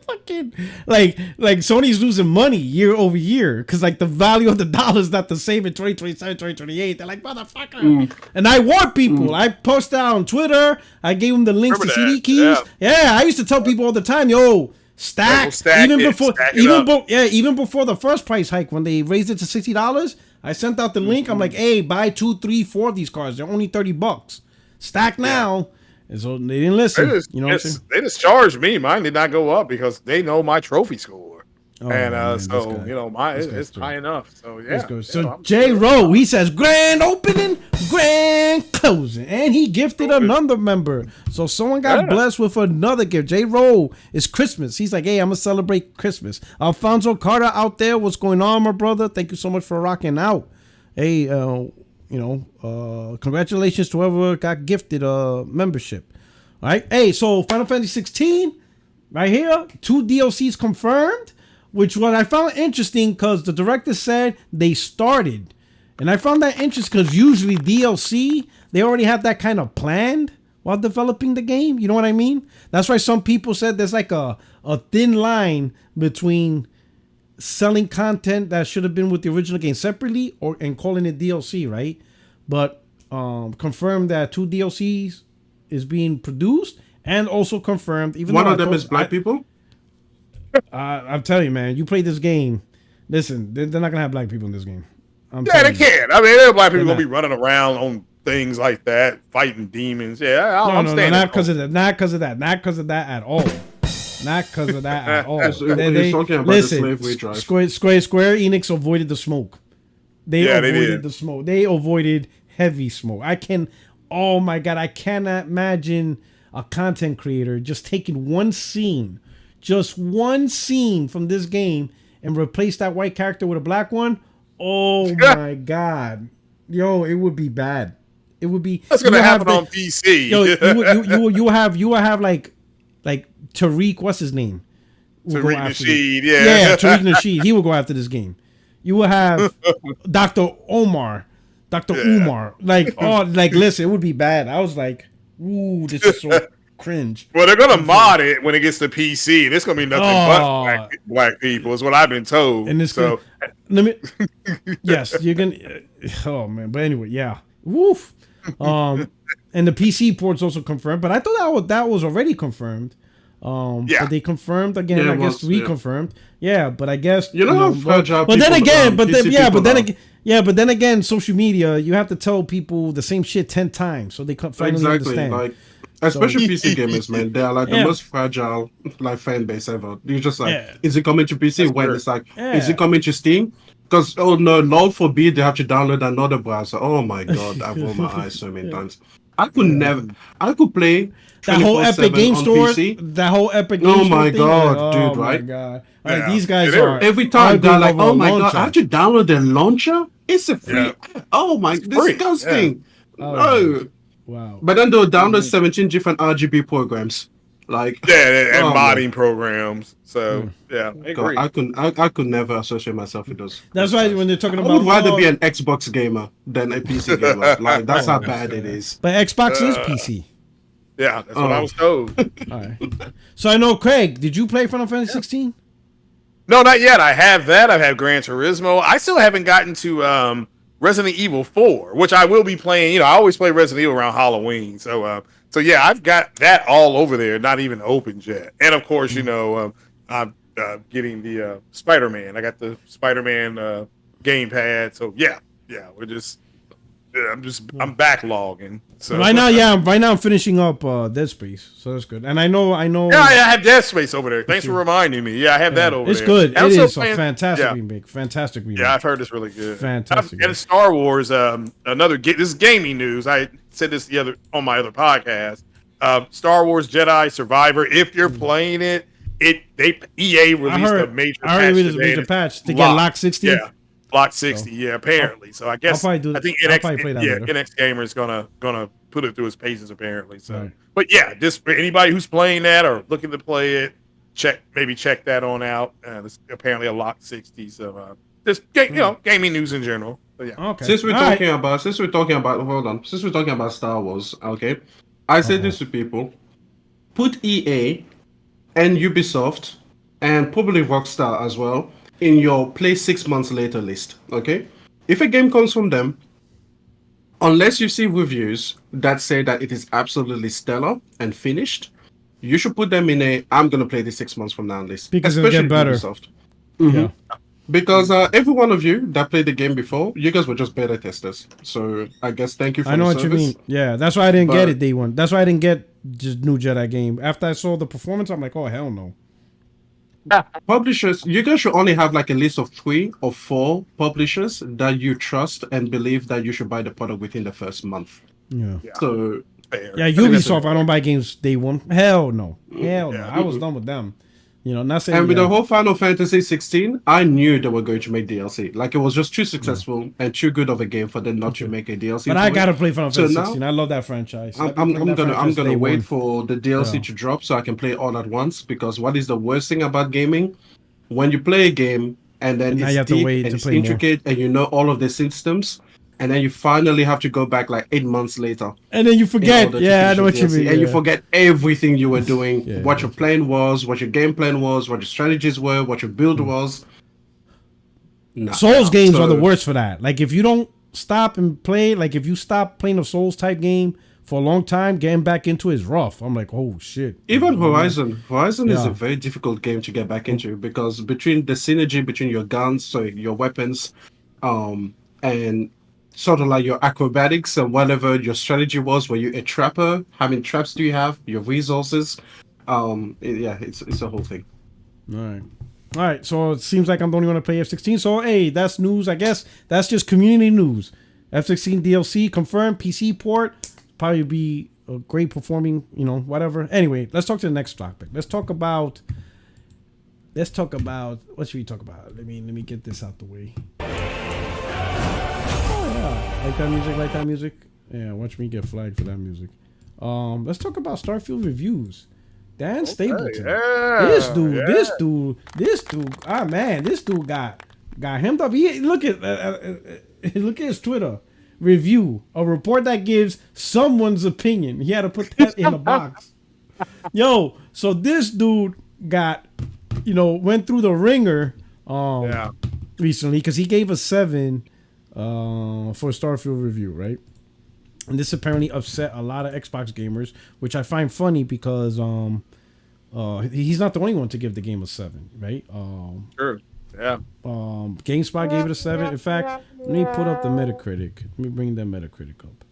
S1: fucking like Sony's losing money year over year because like the value of the dollar is not the same in 2027, 2028. They're like, motherfucker. And I warn people. I post that on Twitter. I gave them the links
S2: Remember
S1: to CD
S2: that,
S1: keys.
S2: yeah.
S1: Yeah, I used to tell people all the time, yo, stack.
S2: we'll stack
S1: even
S2: it,
S1: before
S2: stack it up.
S1: even before the first price hike when they raised it to $60, I sent out the link. I'm like, hey, buy 2, 3, 4 of these cars. They're only $30. Stack now. And so they didn't listen. You know what I'm saying?
S2: They just charged me. Mine did not go up because they know my trophy score.
S1: Oh,
S2: And
S1: man, this
S2: so,
S1: guy.
S2: you know, my
S1: This guy's
S2: it's high enough. So, yeah.
S1: Let's go.
S2: Yeah,
S1: So
S2: I'm
S1: J
S2: sure.
S1: Rowe, he says grand opening, grand closing, and he gifted another member. So someone got
S2: Yeah.
S1: blessed with another gift. J Rowe, it's Christmas. He's like, hey, I'm gonna celebrate Christmas. Alfonso Carter out there, what's going on, my brother? Thank you so much for rocking out. Hey, congratulations to whoever got gifted membership. All right. Hey, so Final Fantasy 16, right here, 2 DLCs confirmed. Which what I found interesting because the director said they started. And I found that interesting because usually DLC, they already have that kind of planned while developing the game. You know what I mean? That's why some people said there's like a thin line between selling content that should have been with the original game separately and calling it DLC, right? But confirmed that 2 DLCs is being produced and also confirmed. Even
S3: One
S1: though
S3: of them is black people.
S1: I'm telling you, man, you play this game. Listen, they're not gonna have black people in this game.
S2: Yeah, they can. I mean, there are black people
S1: They're
S2: going to be running around on things like that, fighting demons. Yeah, I'm
S1: No,
S2: standing.
S1: not because of that. Not because of that. Not because of that at all. Not because of that at all.
S3: He's talking about the slavery drive.
S1: Square Enix avoided the smoke. They avoided the smoke. They avoided heavy smoke. Oh my god, I cannot imagine a content creator just taking just one scene from this game and replace that white character with a black one. Oh my god, yo, it would be bad. It would be.
S2: That's gonna happen on PC.
S1: Yo, you will have like Tariq. What's his name?
S2: Tariq Nasheed. Yeah,
S1: Tariq Nasheed. He will go after this game. You will have Dr. Umar. Listen, it would be bad. I was like, ooh, this is so cringe.
S2: Well, they're gonna mod it when it gets to PC. And it's gonna be nothing but black people, is what I've been told.
S1: And this
S2: so
S1: yes, you're gonna. Oh man, but anyway, yeah. Woof. And the PC port's also confirmed, but I thought that was already confirmed. But they confirmed again. I guess reconfirmed. Yeah, but I guess
S3: how fragile.
S1: But then again, but then
S3: again,
S1: again, social media, you have to tell people the same shit 10 times so they finally understand.
S3: Like, especially PC gamers, man, they are like the most fragile like fan base ever. You're just like, is it coming to PC? It's like, is it coming to Steam? Because oh no, Lord forbid they have to download another browser. Oh my god, I've rolled my eyes so many times. I could play
S1: that whole Epic Game Store.
S3: PC.
S1: That whole Epic Game
S3: Oh
S1: Store
S3: my
S1: thing,
S3: god, dude!
S1: Oh
S3: Right?
S1: my god! Like, these guys
S2: Yeah,
S1: are
S3: every time they're like,
S1: arguing
S3: "Oh my
S1: over a
S3: god, I have to download the launcher. It's a free."
S2: Yeah.
S3: Oh my,
S2: free.
S3: disgusting!
S1: Oh,
S3: No.
S1: wow.
S3: But then they'll download 17 different RGB programs. Like
S2: and
S3: oh,
S2: modding programs. So I agree.
S3: God, I could never associate myself with those.
S1: That's why when they're talking
S3: I
S1: about,
S3: would rather be an Xbox gamer than a PC gamer. Like that's how bad it is.
S1: but Xbox is PC.
S2: Yeah, that's what I was told.
S1: All right. So I know, Craig, did you play Final Fantasy 16?
S2: No, not yet. I have that. I've had Gran Turismo. I still haven't gotten to Resident Evil 4, which I will be playing. I always play Resident Evil around Halloween. So yeah, I've got that all over there, not even opened yet. And of course, I'm getting the Spider-Man. I got the Spider-Man gamepad. So yeah, I'm backlogging. So
S1: right now, I'm finishing up Dead Space, so that's good. And I know.
S2: Yeah, I have Dead Space over there. Thanks for reminding me. Yeah, I have that over there.
S1: It's good.
S2: And
S1: it is a fantastic remake. Fantastic remake.
S2: Yeah, I've heard it's really good.
S1: Fantastic.
S2: And Star Wars, this is gaming news. I said this on my other podcast. Star Wars Jedi Survivor. If you're playing it, EA released a major patch.
S1: I already released a major patch to get Lock 60.
S2: Yeah. Block 60, apparently. So I guess I think NX Gamer is gonna put it through his paces apparently. So, right. But yeah, just for anybody who's playing that or looking to play it, check that on out. There's apparently a Lock 60. So just gaming news in general. So, yeah.
S3: Okay. Since we're talking about Star Wars, okay, I say this to people: put EA and Ubisoft and probably Rockstar as well in your play 6 months later list, okay? If a game comes from them, unless you see reviews that say that it is absolutely stellar and finished, you should put them in I'm going to play this 6 months from now list.
S1: Because it'll get better.
S3: Ubisoft. Mm-hmm. Yeah. Because every one of you that played the game before, you guys were just beta testers. So I guess thank you for the service. I know what you mean.
S1: Yeah, that's why I didn't get it day one. That's why I didn't get just new Jedi game. After I saw the performance, I'm like, oh, hell no.
S3: Publishers, you guys should only have like a list of 3 or 4 publishers that you trust and believe that you should buy the product within the first month.
S1: Yeah.
S3: So
S1: Ubisoft, I don't buy games day one. Hell no. Hell no. I was done with them. Not saying.
S3: And with the whole Final Fantasy 16, I knew they were going to make DLC. Like it was just too successful and too good of a game for them not to make a DLC.
S1: But I gotta play Final Fantasy 16. I love that franchise.
S3: I'm gonna wait for the DLC to drop so I can play all at once. Because what is the worst thing about gaming? When you play a game and then it's deep and it's intricate and you know all of the systems, and then you finally have to go back like 8 months later.
S1: And then you forget. Yeah, I know what you mean.
S3: And you forget everything you were doing, what your plan was, what your game plan was, what your strategies were, what your build was.
S1: Souls games are the worst for that. Like if you don't stop and play, like if you stop playing a Souls type game for a long time, getting back into it is rough. I'm like, oh shit.
S3: Even Horizon is a very difficult game to get back into because between the synergy between your guns, so your weapons, and sort of like your acrobatics and whatever your strategy was. Were you a trapper? How many traps do you have? Your resources. It's a whole thing.
S1: All right. So it seems like I'm the only one to play F16. So hey, that's news. I guess that's just community news. F16 DLC confirmed. PC port. Probably be a great performing. Whatever. Anyway, let's talk to the next topic. Let's talk about. What should we talk about? Let me get this out the way. Like that music. Yeah, watch me get flagged for that music. Let's talk about Starfield reviews. Dan Stapleton.
S2: Yeah,
S1: this dude. Ah man, this dude got hemmed up. Look at his Twitter review. A report that gives someone's opinion. He had to put that in a box. Yo, so this dude got, went through the ringer recently because he gave a 7 for a Starfield review, right? And this apparently upset a lot of Xbox gamers, which I find funny because he's not the only one to give the game a 7, right?
S2: Sure. Yeah.
S1: GameSpot gave it a 7. In fact, let me put up the Metacritic. Let me bring that Metacritic up.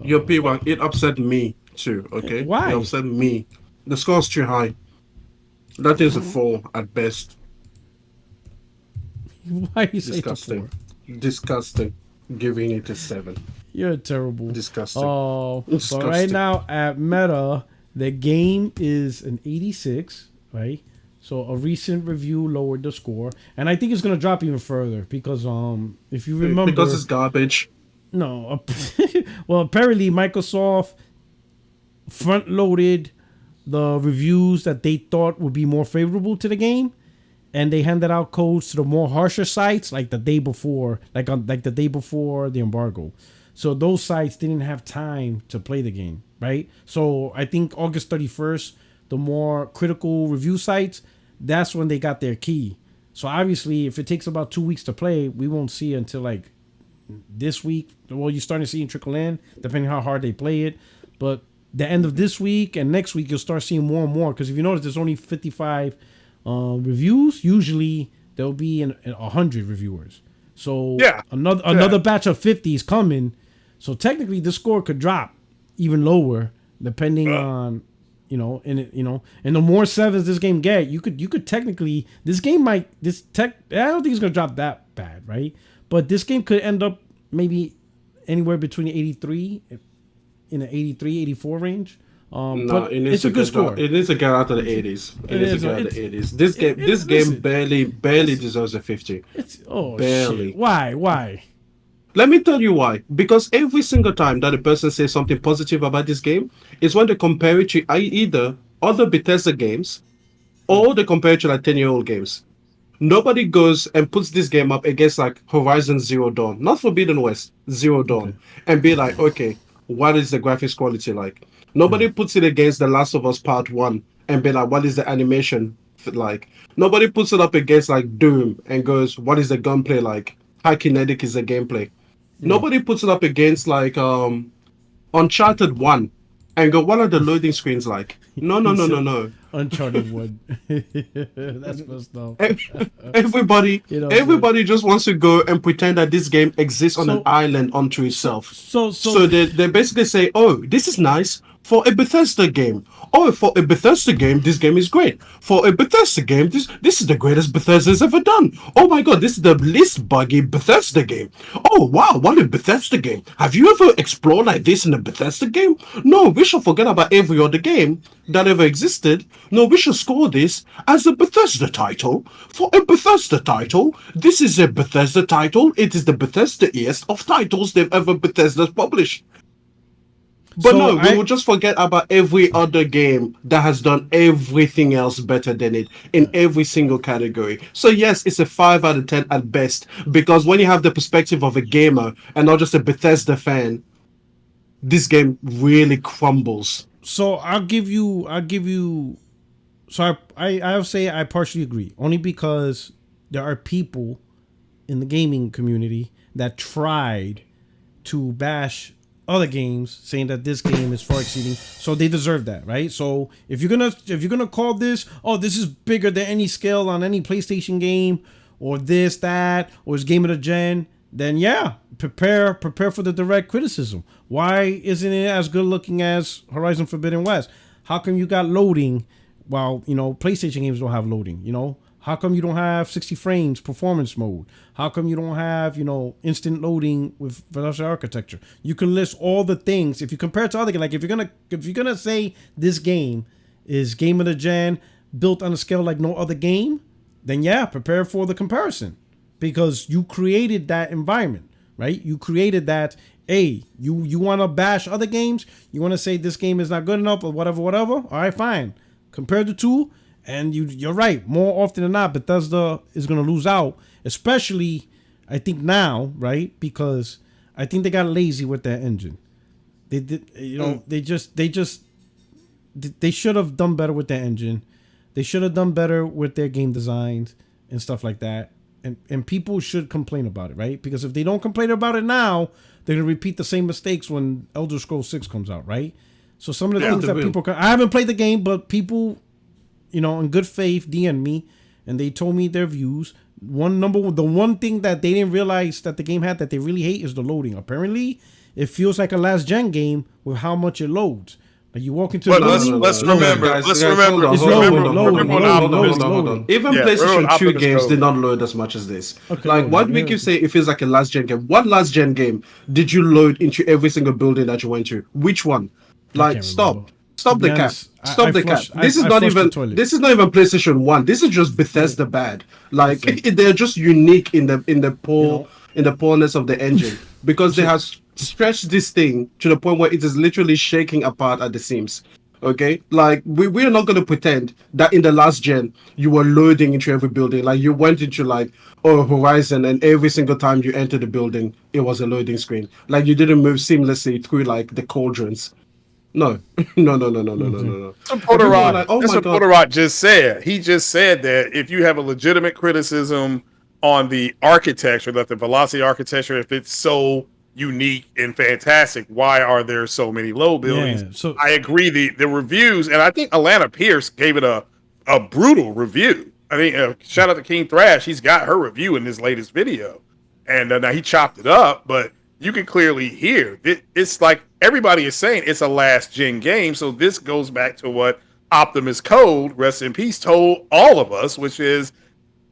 S3: Your P1, it upset me too, okay?
S1: Why?
S3: It upset me. The score's too high. That is a 4 at best.
S1: Why you say
S3: disgusting? Disgusting. Giving it a 7.
S1: You're terrible.
S3: Disgusting.
S1: Oh, so right now at Meta, the game is an 86, right? So a recent review lowered the score, and I think it's gonna drop even further because if you remember,
S3: because it's garbage.
S1: No, well apparently Microsoft front loaded the reviews that they thought would be more favorable to the game, and they handed out codes to the more harsher sites like the day before, like the day before the embargo. So those sites didn't have time to play the game, right? So I think August 31st, the more critical review sites, that's when they got their key. So obviously, if it takes about 2 weeks to play, we won't see it until like this week. Well, you're starting to see it trickle in, depending how hard they play it. But the end of this week and next week, you'll start seeing more and more. Because if you notice, there's only 55 reviews. Usually, there'll be 100 reviewers. So another batch of 50 is coming. So technically, the score could drop even lower, depending on and the more sevens this game get, you could technically I don't think it's gonna drop that bad, right? But this game could end up maybe anywhere between 83 in the 83, 84 range. But it's a good score.
S3: It needs to get out of the 80s. It needs to get out of the 80s. This game barely deserves a 50. Barely.
S1: Shit. Why?
S3: Let me tell you why. Because every single time that a person says something positive about this game is when they compare it to either other Bethesda games or they compare it to like 10-year-old games. Nobody goes and puts this game up against like Horizon Zero Dawn, not Forbidden West, Zero Dawn, and be like, okay, what is the graphics quality like? Nobody puts it against The Last of Us Part 1 and be like, what is the animation like? Nobody puts it up against like Doom and goes, what is the gunplay like? How kinetic is the gameplay? Nobody puts it up against like Uncharted 1 and go, what are the loading screens like? No.
S1: Uncharted 1. That's messed up.
S3: Everybody just wants to go and pretend that this game exists on an island unto itself. So they basically say, oh, this is nice for a Bethesda game. Oh, for a Bethesda game, this game is great. For a Bethesda game, this is the greatest Bethesda's ever done. Oh my god, this is the least buggy Bethesda game. Oh wow, what a Bethesda game. Have you ever explored like this in a Bethesda game? No, we should forget about every other game that ever existed. No, we should score this as a Bethesda title. For a Bethesda title, this is a Bethesda title. It is the Bethesda-iest of titles Bethesda's published. But we will just forget about every other game that has done everything else better than it in every single category. So yes, it's a 5 out of 10 at best, because when you have the perspective of a gamer and not just a Bethesda fan, this game really crumbles.
S1: So I'll give you. So I'll say I partially agree, only because there are people in the gaming community that tried to bash other games, saying that this game is far exceeding, so they deserve that, right? So if you're gonna call this, oh, this is bigger than any scale on any PlayStation game, or this, that, or it's game of the gen, then yeah, prepare for the direct criticism. Why isn't it as good looking as Horizon Forbidden West? How come you got loading while PlayStation games don't have loading? How come you don't have 60 frames performance mode? How come you don't have, instant loading with velocity architecture? You can list all the things. If you compare it to other games, like if you're gonna say this game is game of the gen, built on a scale like no other game, then yeah, prepare for the comparison, because you created that environment, right? You created that. Hey, you want to bash other games? You want to say this game is not good enough or whatever? All right, fine. Compare the two. And you're right. More often than not, Bethesda is going to lose out, especially, I think now, right? Because I think they got lazy with their engine. They did, they should have done better with their engine. They should have done better with their game designs and stuff like that. And people should complain about it, right? Because if they don't complain about it now, they're going to repeat the same mistakes when Elder Scrolls 6 comes out, right? So some of the things that people I haven't played the game, but people, in good faith, DM'd me, and they told me their views. The one thing that they didn't realize that the game had that they really hate is the loading. Apparently, it feels like a last gen game with how much it loads. Like you walk into.
S2: But let's remember.
S3: Hold on. Even PlayStation 2 games did not load as much as this. Okay, why do we keep saying it feels like a last gen game? What last gen game did you load into every single building that you went to? Which one? Stop. Stop the cap. Stop the cap. This is not even PlayStation 1. This is just Bethesda bad. They're just unique in the poorness of the engine, because they have stretched this thing to the point where it is literally shaking apart at the seams. Okay? We are not going to pretend that in the last gen you were loading into every building. You went into Horizon, and every single time you entered the building it was a loading screen. You didn't move seamlessly through the cauldrons. No.
S2: That's what Porter just said. He just said that if you have a legitimate criticism on the architecture, that the Velocity architecture, if it's so unique and fantastic, why are there so many low buildings?
S1: Yeah, so
S2: I agree. The reviews, and I think Alana Pierce gave it a brutal review. I think shout out to King Thrash. He's got her review in his latest video, and now he chopped it up, but you can clearly hear it's like everybody is saying it's a last gen game. So this goes back to what Optimus Code, rest in peace, told all of us, which is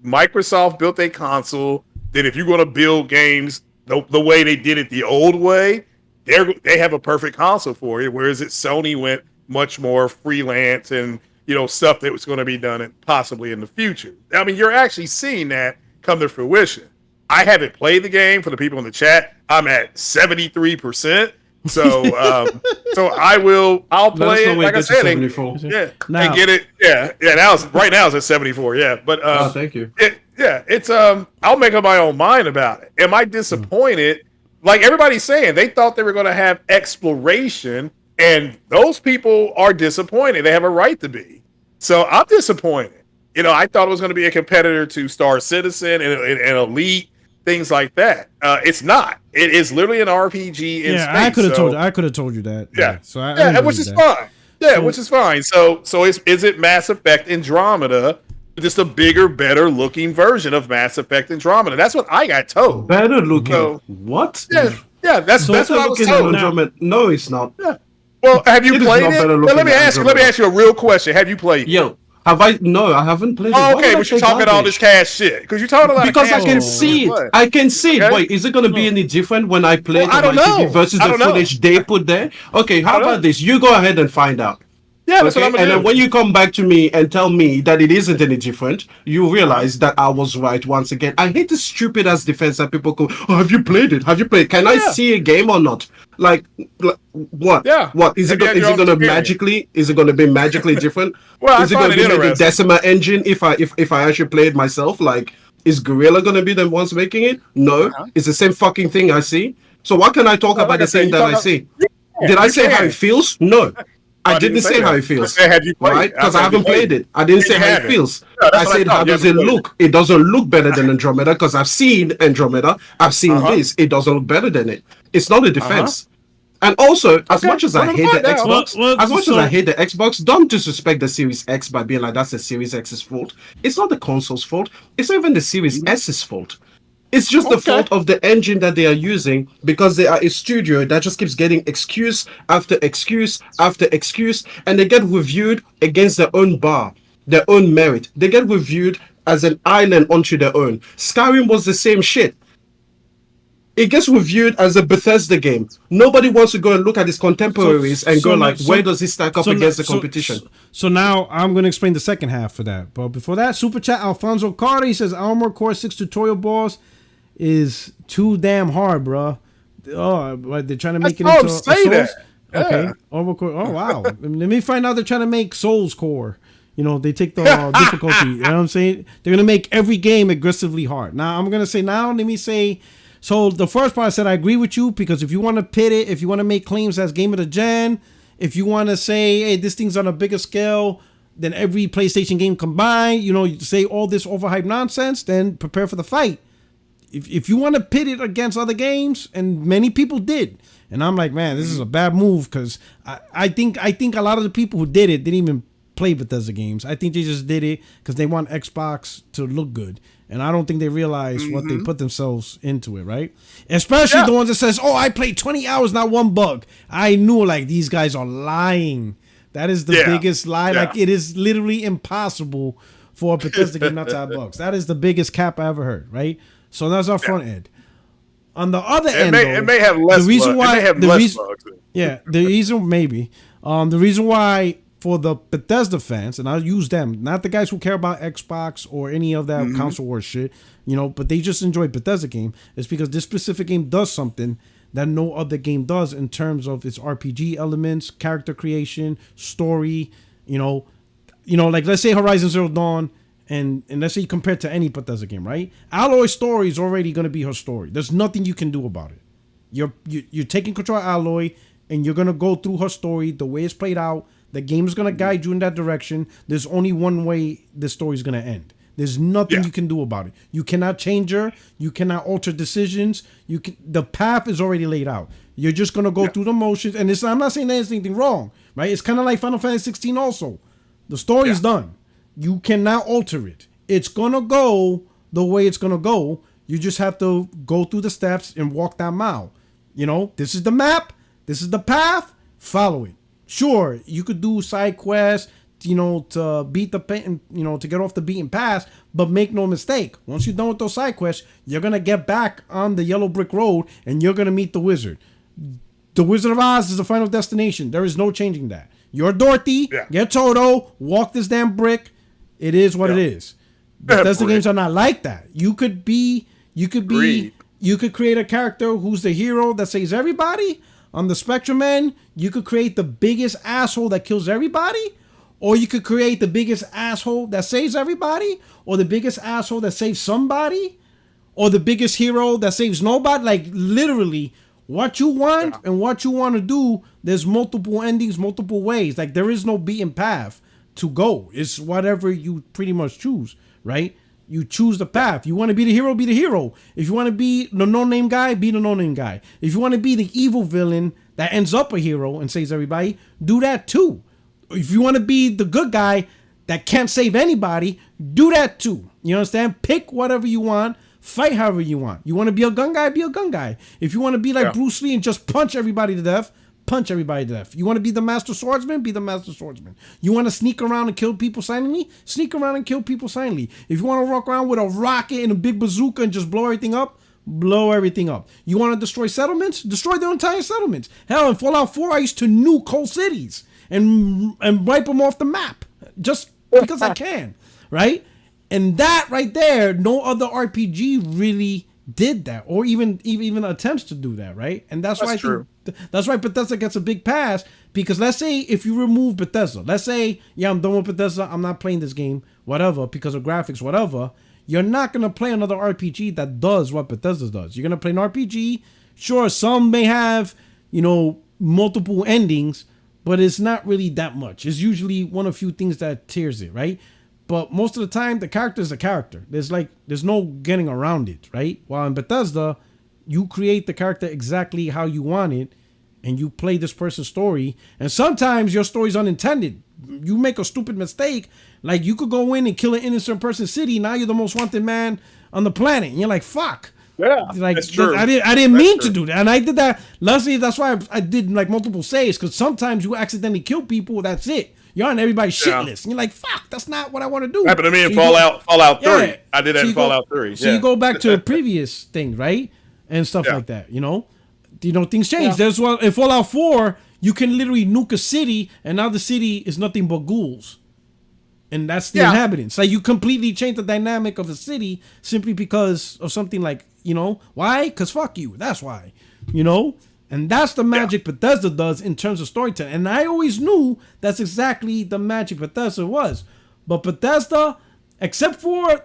S2: Microsoft built a console that if you're going to build games the way they did it the old way, they have a perfect console for it. Whereas Sony went much more freelance and stuff that was going to be done possibly in the future. I mean, you're actually seeing that come to fruition. I haven't played the game. For the people in the chat, I'm at 73%. So so I'll play it, like I said, and get it. Right now it's at 74. Yeah, but
S3: thank you.
S2: It's I'll make up my own mind about it. Am I disappointed? Like everybody's saying, they thought they were going to have exploration, and those people are disappointed. They have a right to be. So I'm disappointed. I thought it was going to be a competitor to Star Citizen and Elite, things like that. It's not. It is literally an RPG in space.
S1: I could have told you that.
S2: Yeah.
S1: So I
S2: which is fine. Yeah, which is fine. So is it Mass Effect Andromeda? Just a bigger, better looking version of Mass Effect Andromeda. That's what I got told.
S3: Better looking. So, what?
S2: Yeah. That's what I was told.
S3: No, it's not.
S2: Yeah. Well, have you played it? Let me ask you a real question. Have you played it?
S3: Yo, have I? No, I haven't played it.
S2: Oh, okay, but you're talking all this cash shit because you're talking a lot of cash.
S3: Because I can see it. I can see it. Wait, is it going to be any different when I play it on my TV versus the footage they put there? Okay, how about this? You go ahead and find out.
S2: Yeah, that's what I'm gonna do.
S3: And then when you come back to me and tell me that it isn't any different, you realize that I was right once again. I hate the stupid ass defense that people go, "Oh, have you played it? Have you played? Can I see a game or not?" Like what?
S2: Yeah.
S3: What is it? Is it going to magically? Is it going to be magically different?
S2: Well,
S3: is it going to be like the Decima engine? If I actually play it myself, like is Guerrilla going to be the ones making it? No, it's the same fucking thing I see. So what can I talk about the same that I see? Did I say how it feels? No. I didn't say how it feels, right? Because I haven't played it. I didn't say how it feels. I said, how does it look? It doesn't look better than Andromeda because I've seen Andromeda. I've seen this. It doesn't look better than it. It's not a defense. And also, as much as I hate the Xbox, I hate the Xbox, don't disrespect the Series X by being like, that's the Series X's fault. It's not the console's fault. It's not even the Series S's fault. It's just the fault of the engine that they are using because they are a studio that just keeps getting excuse after excuse after excuse, and they get reviewed against their own bar, their own merit. They get reviewed as an island unto their own. Skyrim was the same shit. It gets reviewed as a Bethesda game. Nobody wants to go and look at its contemporaries where does it stack up against the competition?
S1: So now I'm going to explain the second half of that. But before that, Super Chat Alfonso Carter, he says, Armor Core 6 tutorial boss is too damn hard, bro. Oh, they're trying to make it into Souls? Okay. Armor Core. Oh, wow. Let me find out they're trying to make Souls Core. They take the difficulty. You know what I'm saying? They're going to make every game aggressively hard. Now, I'm going to say, let me say, so the first part I said I agree with you because if you want to pit it, if you want to make claims as game of the gen, if you want to say, hey, this thing's on a bigger scale than every PlayStation game combined, you say all this overhyped nonsense, then prepare for the fight. If you want to pit it against other games, and many people did, and I'm like, man, this is a bad move because I think a lot of the people who did it didn't even play Bethesda games. I think they just did it because they want Xbox to look good, and I don't think they realize what they put themselves into it, right? Especially the ones that says, "Oh, I played 20 hours, not one bug." I knew like these guys are lying. That is the biggest lie. Yeah. Like it is literally impossible for a Bethesda game not to have bugs. That is the biggest cap I ever heard, right? So that's our front end. On the other end,
S2: it may have less. The reason why, bugs.
S1: Yeah, the reason maybe, the reason why for the Bethesda fans, and I'll use them, not the guys who care about Xbox or any of that console war shit, but they just enjoy Bethesda game, is because this specific game does something that no other game does in terms of its RPG elements, character creation, story. Like let's say Horizon Zero Dawn. And let's say you compare it to any Bethesda game, right? Aloy's story is already going to be her story. There's nothing you can do about it. You're taking control of Aloy, and you're going to go through her story, the way it's played out. The game is going to guide you in that direction. There's only one way this story is going to end. There's nothing
S2: Yeah.
S1: you can do about it. You cannot change her. You cannot alter decisions. The path is already laid out. You're just gonna go through the motions, and I'm not saying there's anything wrong, right? It's kind of like Final Fantasy 16 also. The story's done. You cannot alter it. It's gonna go the way it's gonna go. You just have to go through the steps and walk that mile. You know, this is the map. This is the path. Follow it. Sure, you could do side quests, you know, to beat the to get off the beaten path. But make no mistake, once you're done with those side quests, you're gonna get back on the yellow brick road and you're gonna meet the wizard. The Wizard of Oz is the final destination. There is no changing that. You're Dorothy.
S2: Yeah.
S1: You're Toto. Walk this damn brick. It is what it is. Bethesda games are not like that. You could create a character who's the hero that saves everybody. On the spectrum end, you could create the biggest asshole that kills everybody, or you could create the biggest asshole that saves everybody, or the biggest asshole that saves somebody, or the biggest hero that saves nobody. Like literally, what you want and what you want to do, there's multiple endings, multiple ways. Like there is no beaten path to go. It's whatever you pretty much choose, right? You choose the path. You want to be the hero, be the hero. If you want to be the no-name guy, be the no-name guy. If you want to be the evil villain that ends up a hero and saves everybody, do that too. If you want to be the good guy that can't save anybody, do that too. You understand? Pick whatever you want. Fight however you want. You want to be a gun guy, be a gun guy. If you want to be like Bruce Lee and just punch everybody to death, punch everybody to death. You want to be the master swordsman? Be the master swordsman. You want to sneak around and kill people silently? Sneak around and kill people silently. If you want to walk around with a rocket and a big bazooka and just blow everything up, blow everything up. You want to destroy settlements? Destroy the entire settlements. Hell, in Fallout 4, I used to nuke whole cities and wipe them off the map just because I can, right? And that right there, no other RPG really did that, or even attempts to do that, right? And that's why I think that's why Bethesda gets a big pass, because let's say if you remove Bethesda, let's say, I'm done with Bethesda, I'm not playing this game, whatever, because of graphics, whatever, you're not going to play another RPG that does what Bethesda does. You're going to play an RPG, sure, some may have, multiple endings, but it's not really that much. It's usually one of few things that tears it, right? But most of the time, the character is a character. There's no getting around it, right? While in Bethesda, you create the character exactly how you want it, and you play this person's story. And sometimes your story's unintended. You make a stupid mistake, like you could go in and kill an innocent person's city. Now you're the most wanted man on the planet, and you're like, "Fuck."
S2: Yeah,
S1: like
S2: that's true.
S1: I didn't mean to do that, and I did that. Luckily, that's why I did like multiple saves, because sometimes you accidentally kill people. That's it. You're on everybody's shit list. And you're like, fuck, that's not what I want to do.
S2: Happened to me in Fallout 3. I did that in Fallout 3.
S1: So you go back to the previous thing, right? And stuff like that, things change.
S2: Yeah.
S1: There's one in Fallout 4, you can literally nuke a city, and now the city is nothing but ghouls. And that's the inhabitants. Like you completely change the dynamic of a city simply because of something like, why? Because fuck you. That's why. And that's the magic Bethesda does in terms of storytelling. And I always knew that's exactly the magic Bethesda was. But Bethesda, except for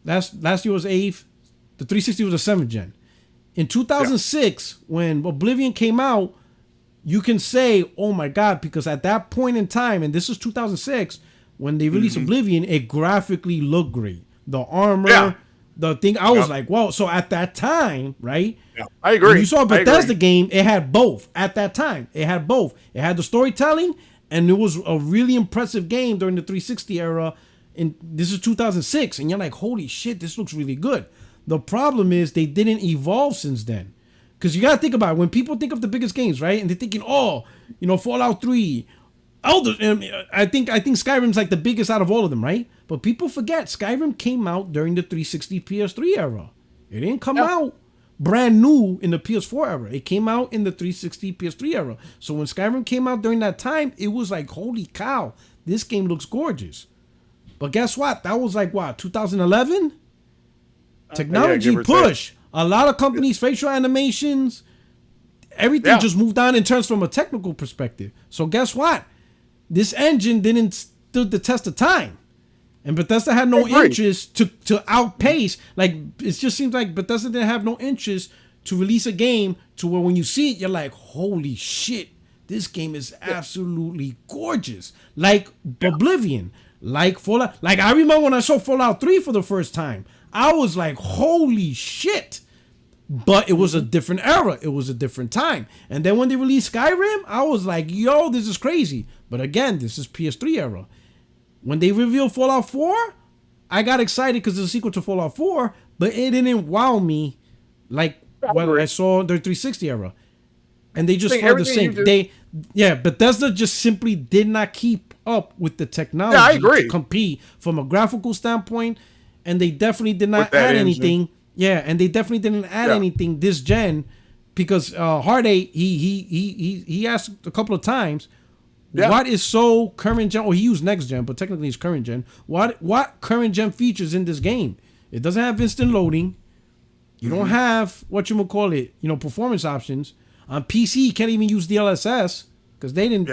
S1: last year was 8th, the 360 was a 7th gen. In 2006, when Oblivion came out, you can say, oh my God, because at that point in time, and this is 2006, when they released Oblivion, it graphically looked great. The armor, the thing, I was like, whoa. So at that time, right?
S2: Yeah, I agree.
S1: When you saw a Bethesda game, it had both. At that time, it had both. It had the storytelling, and it was a really impressive game during the 360 era. And this is 2006, and you're like, holy shit, this looks really good. The problem is they didn't evolve since then. Because you got to think about it. When people think of the biggest games, right? And they're thinking, Fallout 3, Elder. I think Skyrim's like the biggest out of all of them, right? But people forget Skyrim came out during the 360 PS3 era. It didn't come out brand new in the PS4 era. It came out in the 360 PS3 era. So when Skyrim came out during that time, it was like, holy cow, this game looks gorgeous. But guess what? That was like, 2011? Technology push. A lot of companies, facial animations, everything just moved on in terms from a technical perspective. So guess what? This engine didn't stood the test of time. And Bethesda had no interest to outpace. Like, it just seems like Bethesda didn't have no interest to release a game to where when you see it, you're like, holy shit, this game is absolutely gorgeous. Like Oblivion. like Fallout. Like I remember when I saw Fallout 3 for the first time, I was like, holy shit. But it was a different era. It was a different time. And then when they released Skyrim, I was like, yo, this is crazy. But again, this is PS3 era. When they revealed Fallout 4, I got excited because it's a sequel to Fallout 4, but it didn't wow me like what I saw in the 360 era. And they just felt the same. Bethesda just simply did not keep up with the technology
S2: I agree.
S1: to compete from a graphical standpoint, and they definitely did not add anything. Yeah, and they definitely didn't add anything this gen because Hard 8, he asked a couple of times, what is so current gen? Or he used next gen, but technically it's current gen. What current gen features in this game? It doesn't have instant loading. You don't have performance options. On PC, you can't even use DLSS because they didn't,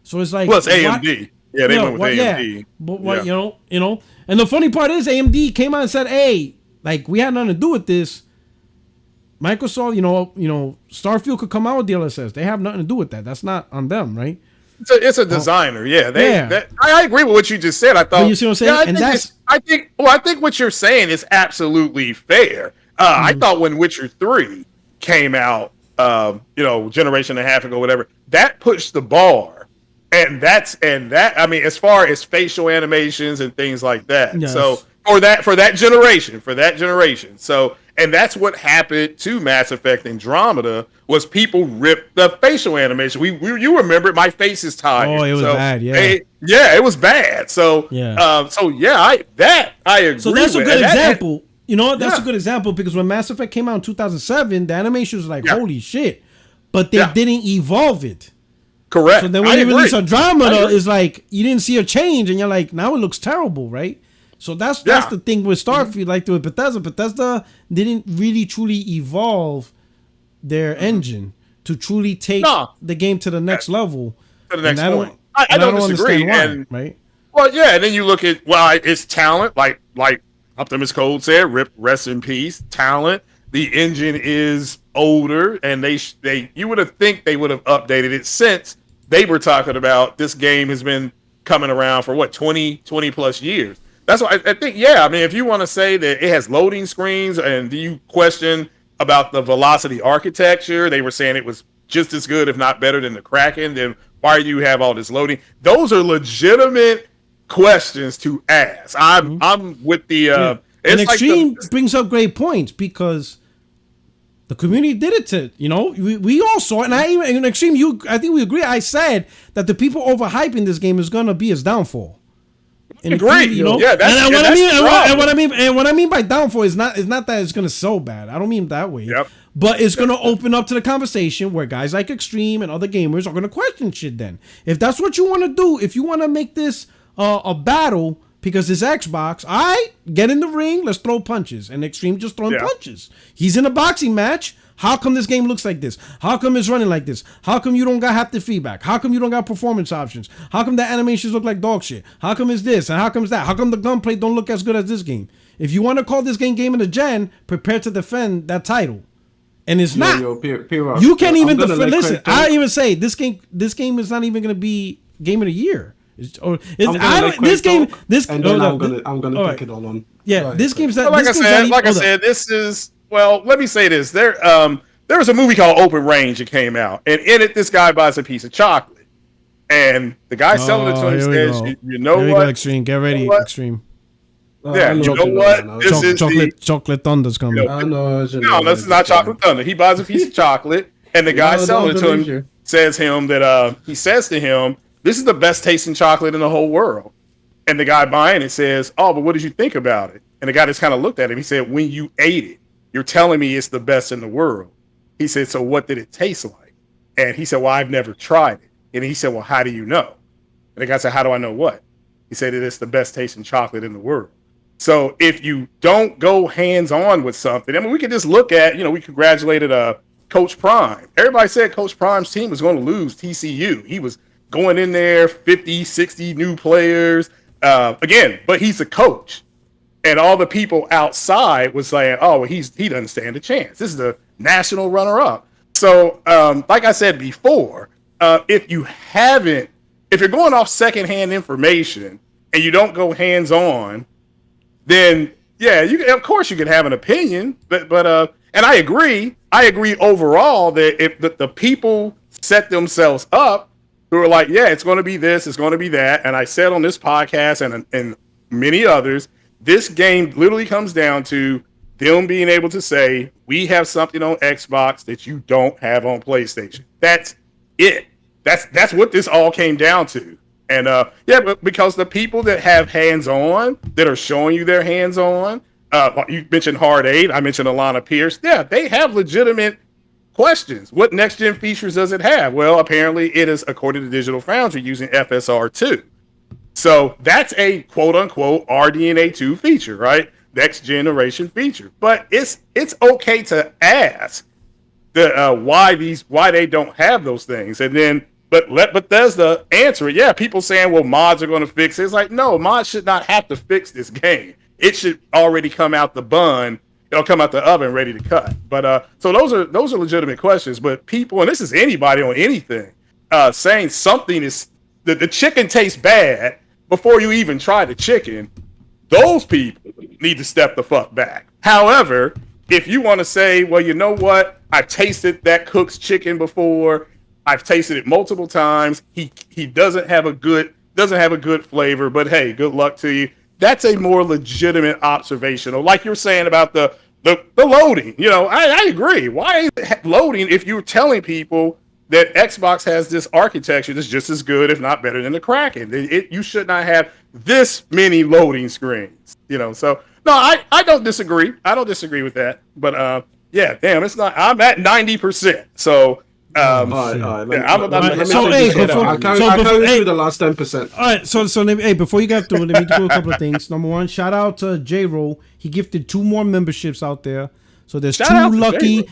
S1: So it's like,
S2: plus AMD. Yeah, they went with AMD.
S1: Yeah. But what and the funny part is AMD came out and said, "Hey, like we had nothing to do with this. Microsoft, Starfield could come out with DLSS. They have nothing to do with that. That's not on them, right?"
S2: It's a designer, I agree with what you just said. I thought,
S1: but you see what I'm saying?
S2: I think what you're saying is absolutely fair. I thought when Witcher 3 came out, generation and a half ago, whatever, that pushed the bar, and that. I mean, as far as facial animations and things like that. Yes. So for that generation, so. And that's what happened to Mass Effect Andromeda was people ripped the facial animation. You remember it, my face is tired.
S1: Oh, it was bad, yeah.
S2: It was bad. So I agree. So
S1: that's a good example. That's a good example because when Mass Effect came out in 2007, the animation was like, holy shit. But they didn't evolve it.
S2: Correct.
S1: So then when they released Andromeda, it's like you didn't see a change and you're like, now it looks terrible, right? So that's the thing with Starfield, like with Bethesda. Bethesda didn't really truly evolve their engine to truly take the game to the next level.
S2: To the next point. I don't disagree.
S1: Why, right?
S2: Well, yeah, and then you look at it's talent, like Optimus Code said, rest in peace, talent. The engine is older, and you would have think they would have updated it since they were talking about this game has been coming around for 20 plus years. That's why I think, I mean, if you want to say that it has loading screens and you question about the velocity architecture, they were saying it was just as good, if not better than the Kraken, then why do you have all this loading? Those are legitimate questions to ask. I'm with the...
S1: and Extreme brings up great points because the community did it to, we all saw it. And in Extreme, I think we agree. I said that the people overhyping this game is going to be its downfall.
S2: Great, what
S1: I mean by downfall is not that it's gonna sell bad. I don't mean that way.
S2: Yep.
S1: But it's gonna open up to the conversation where guys like Extreme and other gamers are gonna question shit. Then, if that's what you want to do, if you want to make this a battle because it's Xbox, get in the ring, let's throw punches. And Extreme just throwing punches. He's in a boxing match. How come this game looks like this? How come it's running like this? How come you don't got haptic feedback? How come you don't got performance options? How come the animations look like dog shit? How come it's this and how come it's that? How come the gunplay don't look as good as this game? If you want to call this game of the gen, prepare to defend that title. And it's not. You can't even defend. Listen, I even say this game is not even going to be game of the year. I'm gonna
S3: pick it all on.
S1: Yeah, this game's not.
S2: Like I said, this is. Well, let me say this. There was a movie called Open Range that came out, and in it, this guy buys a piece of chocolate, and the guy selling it to him says, "You know what?
S1: Extreme, get ready, Extreme."
S2: Yeah, you know what? This is
S1: chocolate Thunder's coming.
S2: No, this is not Chocolate Thunder. He buys a piece of chocolate, and the guy selling it to him says to him, "This is the best tasting chocolate in the whole world." And the guy buying it says, "Oh, but what did you think about it?" And the guy just kind of looked at him. He said, "When you ate it, you're telling me it's the best in the world." He said, "So what did it taste like?" And he said, "Well, I've never tried it." And he said, "Well, how do you know?" And the guy said, "How do I know what?" He said, "It's the best tasting chocolate in the world." So if you don't go hands-on with something, I mean, we could just look at, we congratulated Coach Prime. Everybody said Coach Prime's team was going to lose TCU. He was going in there, 50, 60 new players. Again, but he's a coach. And all the people outside was saying, "Oh, well, he doesn't stand a chance. This is the national runner-up." So, like I said before, if you're going off secondhand information and you don't go hands on, then yeah, of course you can have an opinion, but and I agree overall that if the people set themselves up who are like, yeah, it's going to be this, it's going to be that, and I said on this podcast and many others, this game literally comes down to them being able to say, we have something on Xbox that you don't have on PlayStation. That's it. That's what this all came down to. And yeah, but because the people that have hands-on, that are showing you their hands-on, you mentioned Hard 8, I mentioned Alana Pierce. Yeah, they have legitimate questions. What next-gen features does it have? Well, apparently it is, according to Digital Foundry, using FSR2. So that's a quote-unquote RDNA2 feature, right? Next generation feature. But it's okay to ask why they don't have those things, and then but let Bethesda answer it. Yeah, people saying, well, mods are going to fix it. It's like, no, mods should not have to fix this game. It should already come out the bun. It'll come out the oven ready to cut. But so those are legitimate questions. But people, and this is anybody on anything, saying something is the chicken tastes bad before you even try the chicken. Those people need to step the fuck back. However, if you want to say, well, you know what? I've tasted that cook's chicken before. I've tasted it multiple times. He doesn't have a good flavor, but hey, good luck to you. That's a more legitimate observation. Or like you're saying about the loading. You know, I agree. Why is it loading if you're telling people that Xbox has this architecture that's just as good, if not better, than the Kraken? You should not have this many loading screens. You know, so no, I don't disagree. I don't disagree with that. But yeah, damn, it's not. I'm at 90%. So.
S3: Let me the last 10%.
S1: All right, so before you get through, let me do a couple of things. Number one, shout out to J-Roll. He gifted 2 more memberships out there. So there's two lucky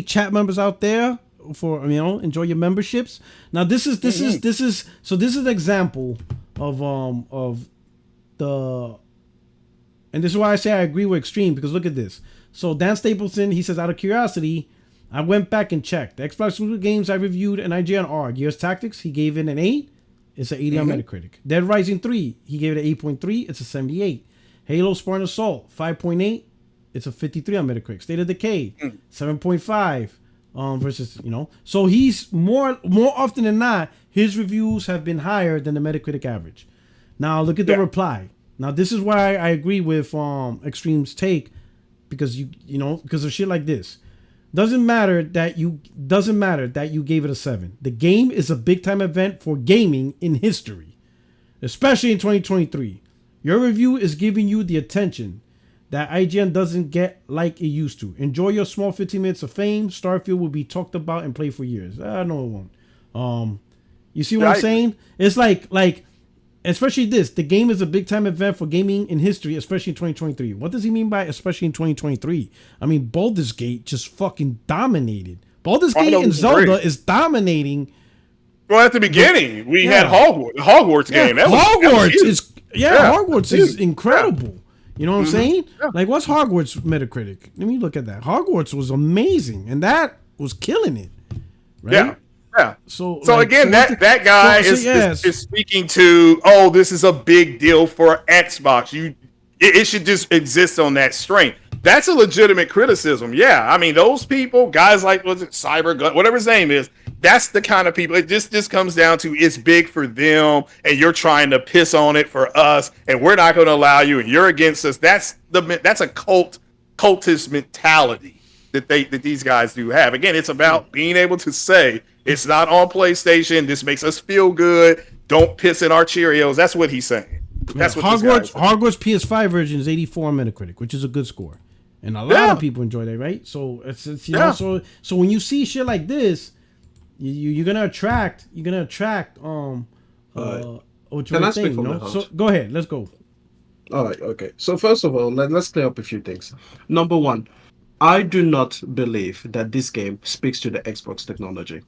S1: chat members out there for enjoy your memberships. Now this is an example of the, and this is why I say I agree with Extreme, because look at this. So Dan Stapleton, he says, out of curiosity, I went back and checked. The Xbox exclusive games I reviewed in IGN are Gears Tactics, he gave it an 8. It's an 80 on Metacritic. Dead Rising 3, he gave it an 8.3. It's a 78. Halo Spartan Assault, 5.8. It's a 53 on Metacritic. State of Decay, 7.5. Versus, So he's more often than not, his reviews have been higher than the Metacritic average. Now look at the reply. Now this is why I agree with Extreme's take, because because of shit like this. Doesn't matter that you gave it a 7. The game is a big time event for gaming in history, especially in 2023. Your review is giving you the attention that IGN doesn't get like it used to. Enjoy your small 15 minutes of fame. Starfield will be talked about and played for years. No, it won't. You see what I'm saying? It's like especially this. The game is a big time event for gaming in history, especially in 2023. What does he mean by especially in 2023? I mean, Baldur's Gate just fucking dominated. Baldur's Gate and Zelda is dominating.
S2: Well, at the beginning, we had Hogwarts. The Hogwarts game.
S1: Hogwarts is incredible. You know what I'm saying? Yeah. Like, what's Hogwarts Metacritic? Let me look at that. Hogwarts was amazing, and that was killing it. Right?
S2: Yeah. Yeah. So again, that guy is speaking to, this is a big deal for Xbox. It should just exist on that strength. That's a legitimate criticism. Yeah. I mean, those people, guys like, Cybergun, whatever his name is, that's the kind of people. It just comes down to, it's big for them, and you're trying to piss on it for us, and we're not going to allow you, and you're against us. That's a cultist mentality that these guys do have. Again, it's about being able to say, it's not on PlayStation. This makes us feel good. Don't piss in our Cheerios. That's what he's saying. That's what
S1: Hogwarts PS5 version is 84 on Metacritic, which is a good score, and a lot of people enjoy that, right? So it's so when you see shit like this, you're gonna attract what you're saying. So go ahead, let's go.
S3: All right, okay. So first of all, let's clear up a few things. Number one, I do not believe that this game speaks to the Xbox technology.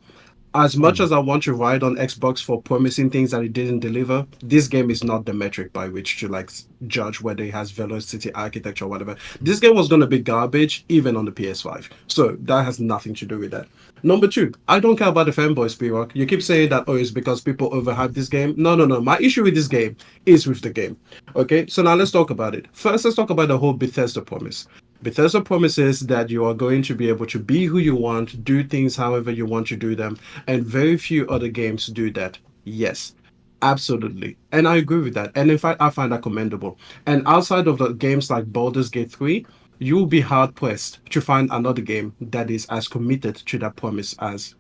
S3: As much as I want to ride on Xbox for promising things that it didn't deliver, this game is not the metric by which to like judge whether it has velocity architecture or whatever. This game was going to be garbage even on the PS5. So that has nothing to do with that. Number two, I don't care about the fanboys, P-Rock. You keep saying that, oh, it's because people overhype this game. No, no, no. My issue with this game is with the game. Okay, so now let's talk about it. First, let's talk about the whole Bethesda promise. Bethesda promises that you are going to be able to be who you want, do things however you want to do them, and very few other games do that. Yes, absolutely. And I agree with that. And in fact, I find that commendable. And outside of the games like Baldur's Gate 3, you'll be hard pressed to find another game that is as committed to that promise as,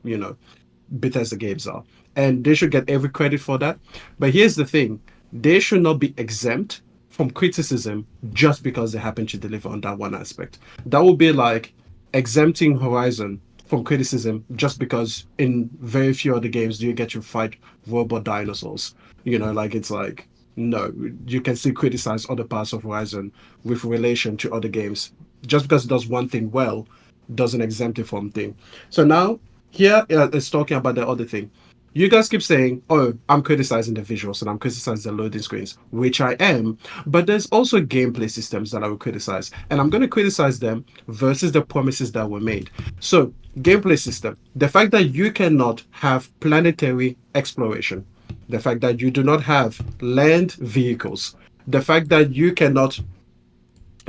S3: Bethesda games are. And they should get every credit for that. But here's the thing, they should not be exempt from criticism just because they happen to deliver on that one aspect. That would be like exempting Horizon from criticism just because in very few other games do you get to fight robot dinosaurs. It's like, no, you can still criticize other parts of Horizon with relation to other games. Just because it does one thing well doesn't exempt it from thing. So now here it's talking about the other thing. You guys keep saying, oh, I'm criticizing the visuals and I'm criticizing the loading screens, which I am, but there's also gameplay systems that I will criticize, and I'm going to criticize them versus the promises that were made. So, gameplay system, the fact that you cannot have planetary exploration, the fact that you do not have land vehicles, the fact that you cannot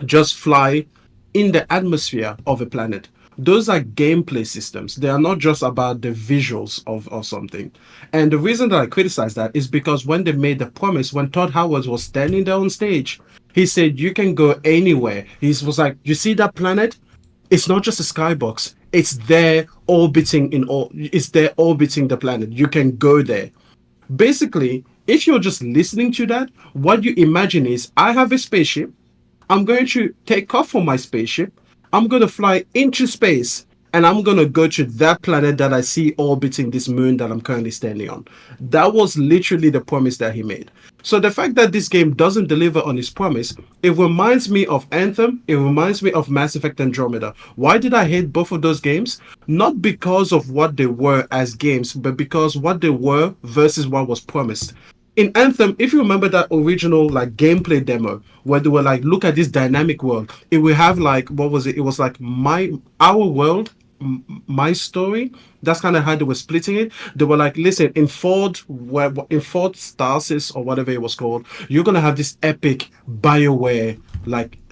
S3: just fly in the atmosphere of a planet. Those are gameplay systems. They are not just about the visuals of something. And the reason that I criticize that is because when they made the promise, when Todd Howard was standing there on stage, he said, you can go anywhere. He was like, you see that planet? It's not just a skybox. It's there orbiting the planet. You can go there. Basically, if you're just listening to that, what you imagine is, I have a spaceship. I'm going to take off from my spaceship. I'm going to fly into space and I'm going to go to that planet that I see orbiting this moon that I'm currently standing on. That was literally the promise that he made. So the fact that this game doesn't deliver on his promise, it reminds me of Anthem. It reminds me of Mass Effect Andromeda. Why did I hate both of those games? Not because of what they were as games, but because what they were versus what was promised. In Anthem, if you remember that original gameplay demo where they were like, look at this dynamic world, it will have what was it? It was like our world, my story. That's kind of how they were splitting it. They were like, listen, in Ford Stasis or whatever it was called, you're gonna have this epic BioWare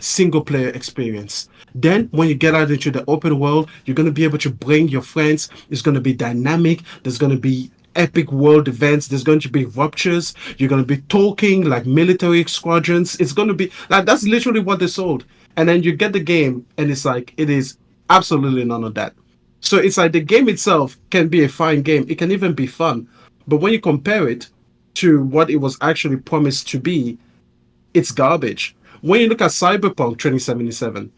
S3: single player experience. Then when you get out into the open world, you're gonna be able to bring your friends. It's gonna be dynamic. There's gonna be epic world events. There's going to be ruptures. You're going to be talking like military squadrons. It's going to be that's literally what they sold. And then you get the game and it's like, it is absolutely none of that. So it's like the game itself can be a fine game. It can even be fun. But when you compare it to what it was actually promised to be, it's garbage. When you look at Cyberpunk 2077,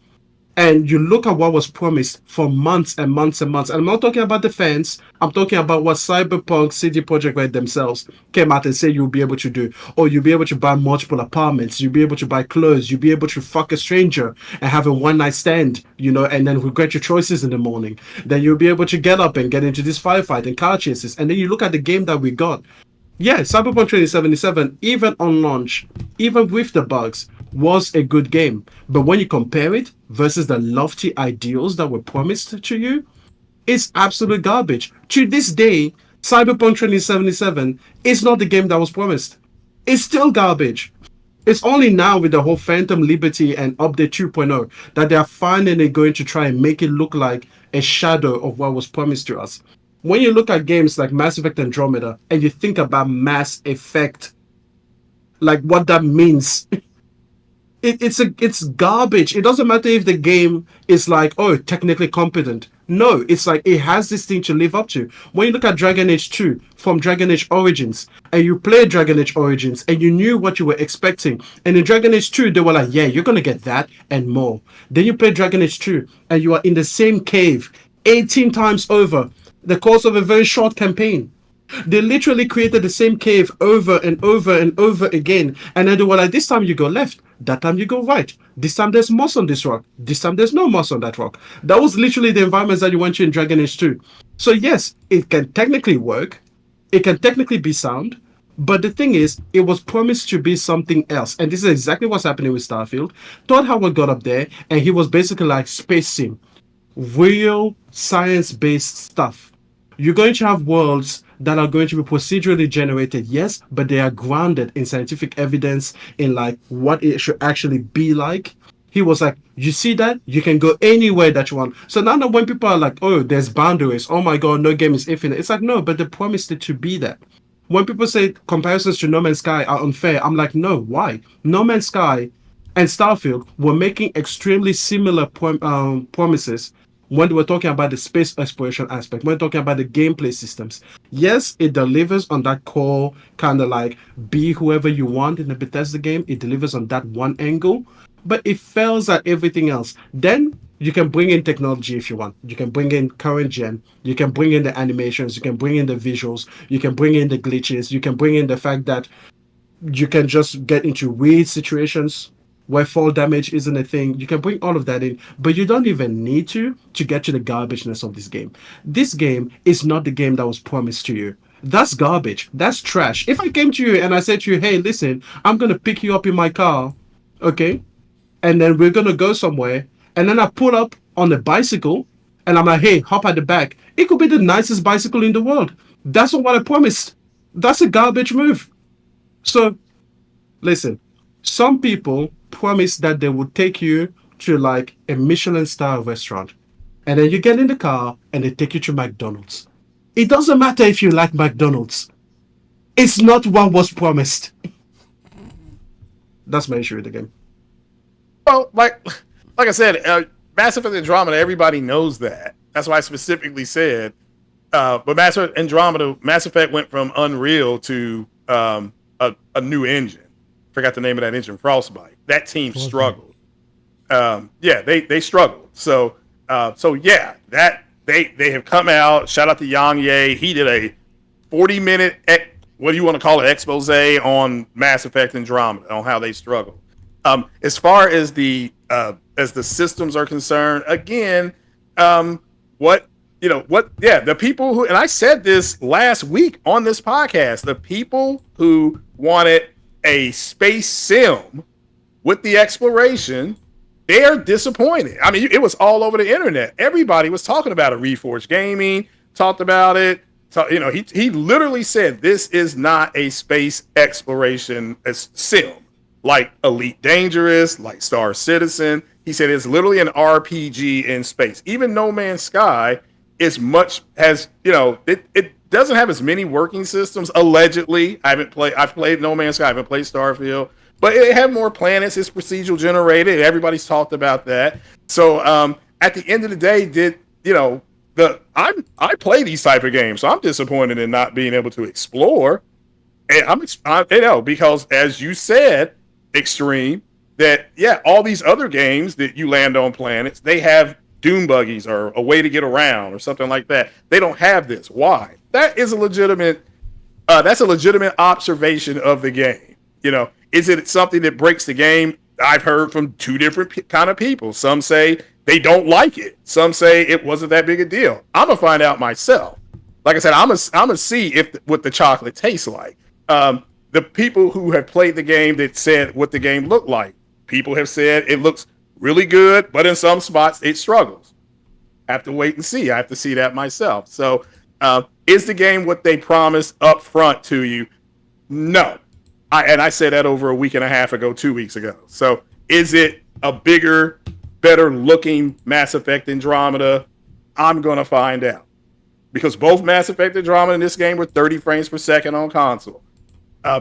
S3: and you look at what was promised for months and months and months. And I'm not talking about the fans. I'm talking about what Cyberpunk CD Projekt Red themselves came out and said you'll be able to do. Or you'll be able to buy multiple apartments. You'll be able to buy clothes. You'll be able to fuck a stranger and have a one-night stand, and then regret your choices in the morning. Then you'll be able to get up and get into this firefight and car chases. And then you look at the game that we got. Yeah, Cyberpunk 2077, even on launch, even with the bugs, was a good game. But when you compare it versus the lofty ideals that were promised to you, it's absolute garbage. To this day, Cyberpunk 2077 is not the game that was promised. It's still garbage. It's only now with the whole Phantom Liberty and Update 2.0 that they are finally going to try and make it look like a shadow of what was promised to us. When you look at games like Mass Effect Andromeda and you think about Mass Effect, what that means, it's garbage. It doesn't matter if the game is technically competent. No, it's like it has this thing to live up to. When you look at Dragon Age 2 from Dragon Age Origins, and you play Dragon Age Origins, and you knew what you were expecting, and in Dragon Age 2, they were like, yeah, you're gonna get that and more. Then you play Dragon Age 2, and you are in the same cave 18 times over the course of a very short campaign. They literally created the same cave over and over and over again. And then they were like, this time you go left, That time you go right. This time there's moss on this rock. This time there's no moss on that rock. That was literally the environments that you went to in Dragon Age 2. So yes, it can technically work. It can technically be sound. But the thing is, it was promised to be something else. And this is exactly what's happening with Starfield. Todd Howard got up there and he was basically like Space Sim. Real science-based stuff. You're going to have worlds that are going to be procedurally generated, yes, but they are grounded in scientific evidence in like what it should actually be like. He was like, you see that? You can go anywhere that you want. So now that when people are like, oh, there's boundaries, oh my god, no game is infinite. It's like, no, but they promised it to be that. When people say comparisons to No Man's Sky are unfair, I'm like, no, why? No Man's Sky and Starfield were making extremely similar promises when we're talking about the space exploration aspect, when we're talking about the gameplay systems. Yes, it delivers on that core kind of like be whoever you want in the Bethesda game. It delivers on that one angle, but it fails at everything else. Then you can bring in technology if you want. You can bring in current gen. You can bring in the animations. You can bring in the visuals. You can bring in the glitches. You can bring in the fact that you can just get into weird situations where fall damage isn't a thing. You can bring all of that in, but you don't even need to get to the garbageness of this game. This game is not the game that was promised to you. That's garbage. That's trash. If I came to you and I said to you, hey, listen, I'm going to pick you up in my car, okay? And then we're going to go somewhere. And then I pull up on a bicycle and I'm like, hey, hop at the back. It could be the nicest bicycle in the world. That's not what I promised. That's a garbage move. So, listen, some people promise that they will take you to like a Michelin star restaurant. And then you get in the car and they take you to McDonald's. It doesn't matter if you like McDonald's. It's not what was promised. That's my issue with the game.
S2: Well, like I said, Mass Effect Andromeda, everybody knows that. That's why I specifically said. But Mass Effect went from Unreal to a new engine. Forgot the name of that engine, Frostbite. That team struggled. They struggled. So yeah, that they have come out. Shout out to Yang Ye. He did a 40-minute what do you want to call it, expose on Mass Effect Andromeda, on how they struggled. As far as the systems are concerned, again, the people who, and I said this last week on this podcast, the people who wanted a space sim with the exploration, they're disappointed. I mean, it was all over the internet. Everybody was talking about it. Reforged Gaming talked about it. He literally said this is not a space exploration sim like Elite Dangerous, like Star Citizen. He said it's literally an RPG in space. Even No Man's Sky is it doesn't have as many working systems, allegedly. I've played No Man's Sky, I haven't played Starfield, but it had more planets, it's procedural generated, everybody's talked about that. So at the end of the day, I play these type of games, so I'm disappointed in not being able to explore. And because as you said, Extreme, that all these other games that you land on planets, they have dune buggies or a way to get around or something like that. They don't have this. Why? That is a legitimate observation of the game. Is it something that breaks the game? I've heard from two different kind of people. Some say they don't like it. Some say it wasn't that big a deal. I'm gonna find out myself. Like I said, I'm gonna see what the chocolate tastes like. The people who have played the game that said what the game looked like, people have said it looks really good, but in some spots it struggles. I have to wait and see. I have to see that myself. So, is the game what they promised up front to you? No. I said that over a week and a half ago, 2 weeks ago. So, is it a bigger, better looking Mass Effect Andromeda? I'm going to find out. Because both Mass Effect Andromeda and this game were 30 frames per second on console.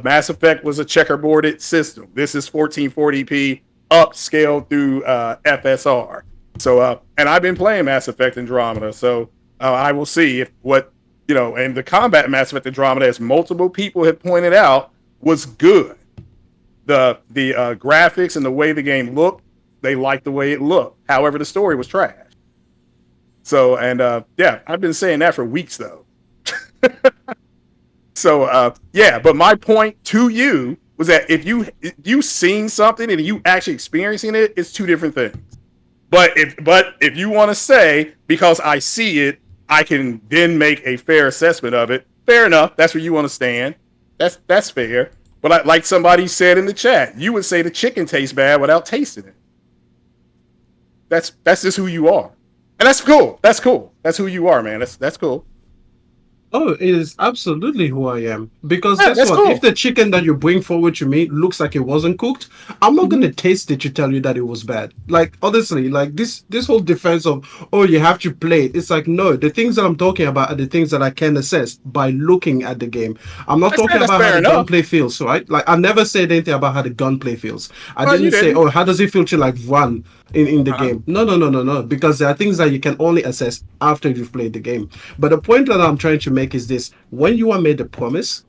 S2: Mass Effect was a checkerboarded system. This is 1440p upscaled through FSR. So, and I've been playing Mass Effect Andromeda, so I will see and the combat Mass Effect Andromeda, as multiple people have pointed out, was good. The graphics and the way the game looked, they liked the way it looked. However, the story was trash. So, and I've been saying that for weeks though. So, but my point to you was that if you seen something and you actually experiencing it, it's two different things. But if you want to say because I see it, I can then make a fair assessment of it. Fair enough. That's where you want to stand. That's fair. But like somebody said in the chat, you would say the chicken tastes bad without tasting it. That's just who you are, and that's cool. That's cool. That's who you are, man. That's cool.
S3: Oh, it is absolutely who I am. Because
S2: Yeah,
S3: guess
S2: that's
S3: what?
S2: cool.
S3: If the chicken that you bring forward to me looks like it wasn't cooked, I'm not gonna taste it to tell you that it was bad. Like honestly, like this whole defense of oh you have to play it. It's like no, the things that I'm talking about are the things that I can assess by looking at the game. I'm not talking
S2: That's
S3: about how
S2: fair
S3: the
S2: enough.
S3: gunplay feels, right? Like I never said anything about how the gunplay feels. I
S2: Well, you
S3: didn't say
S2: didn't.
S3: oh how does it feel to like run in the
S2: Uh-huh.
S3: game. No. Because there are things that you can only assess after you've played the game. But the point that I'm trying to make is this: when you are made a promise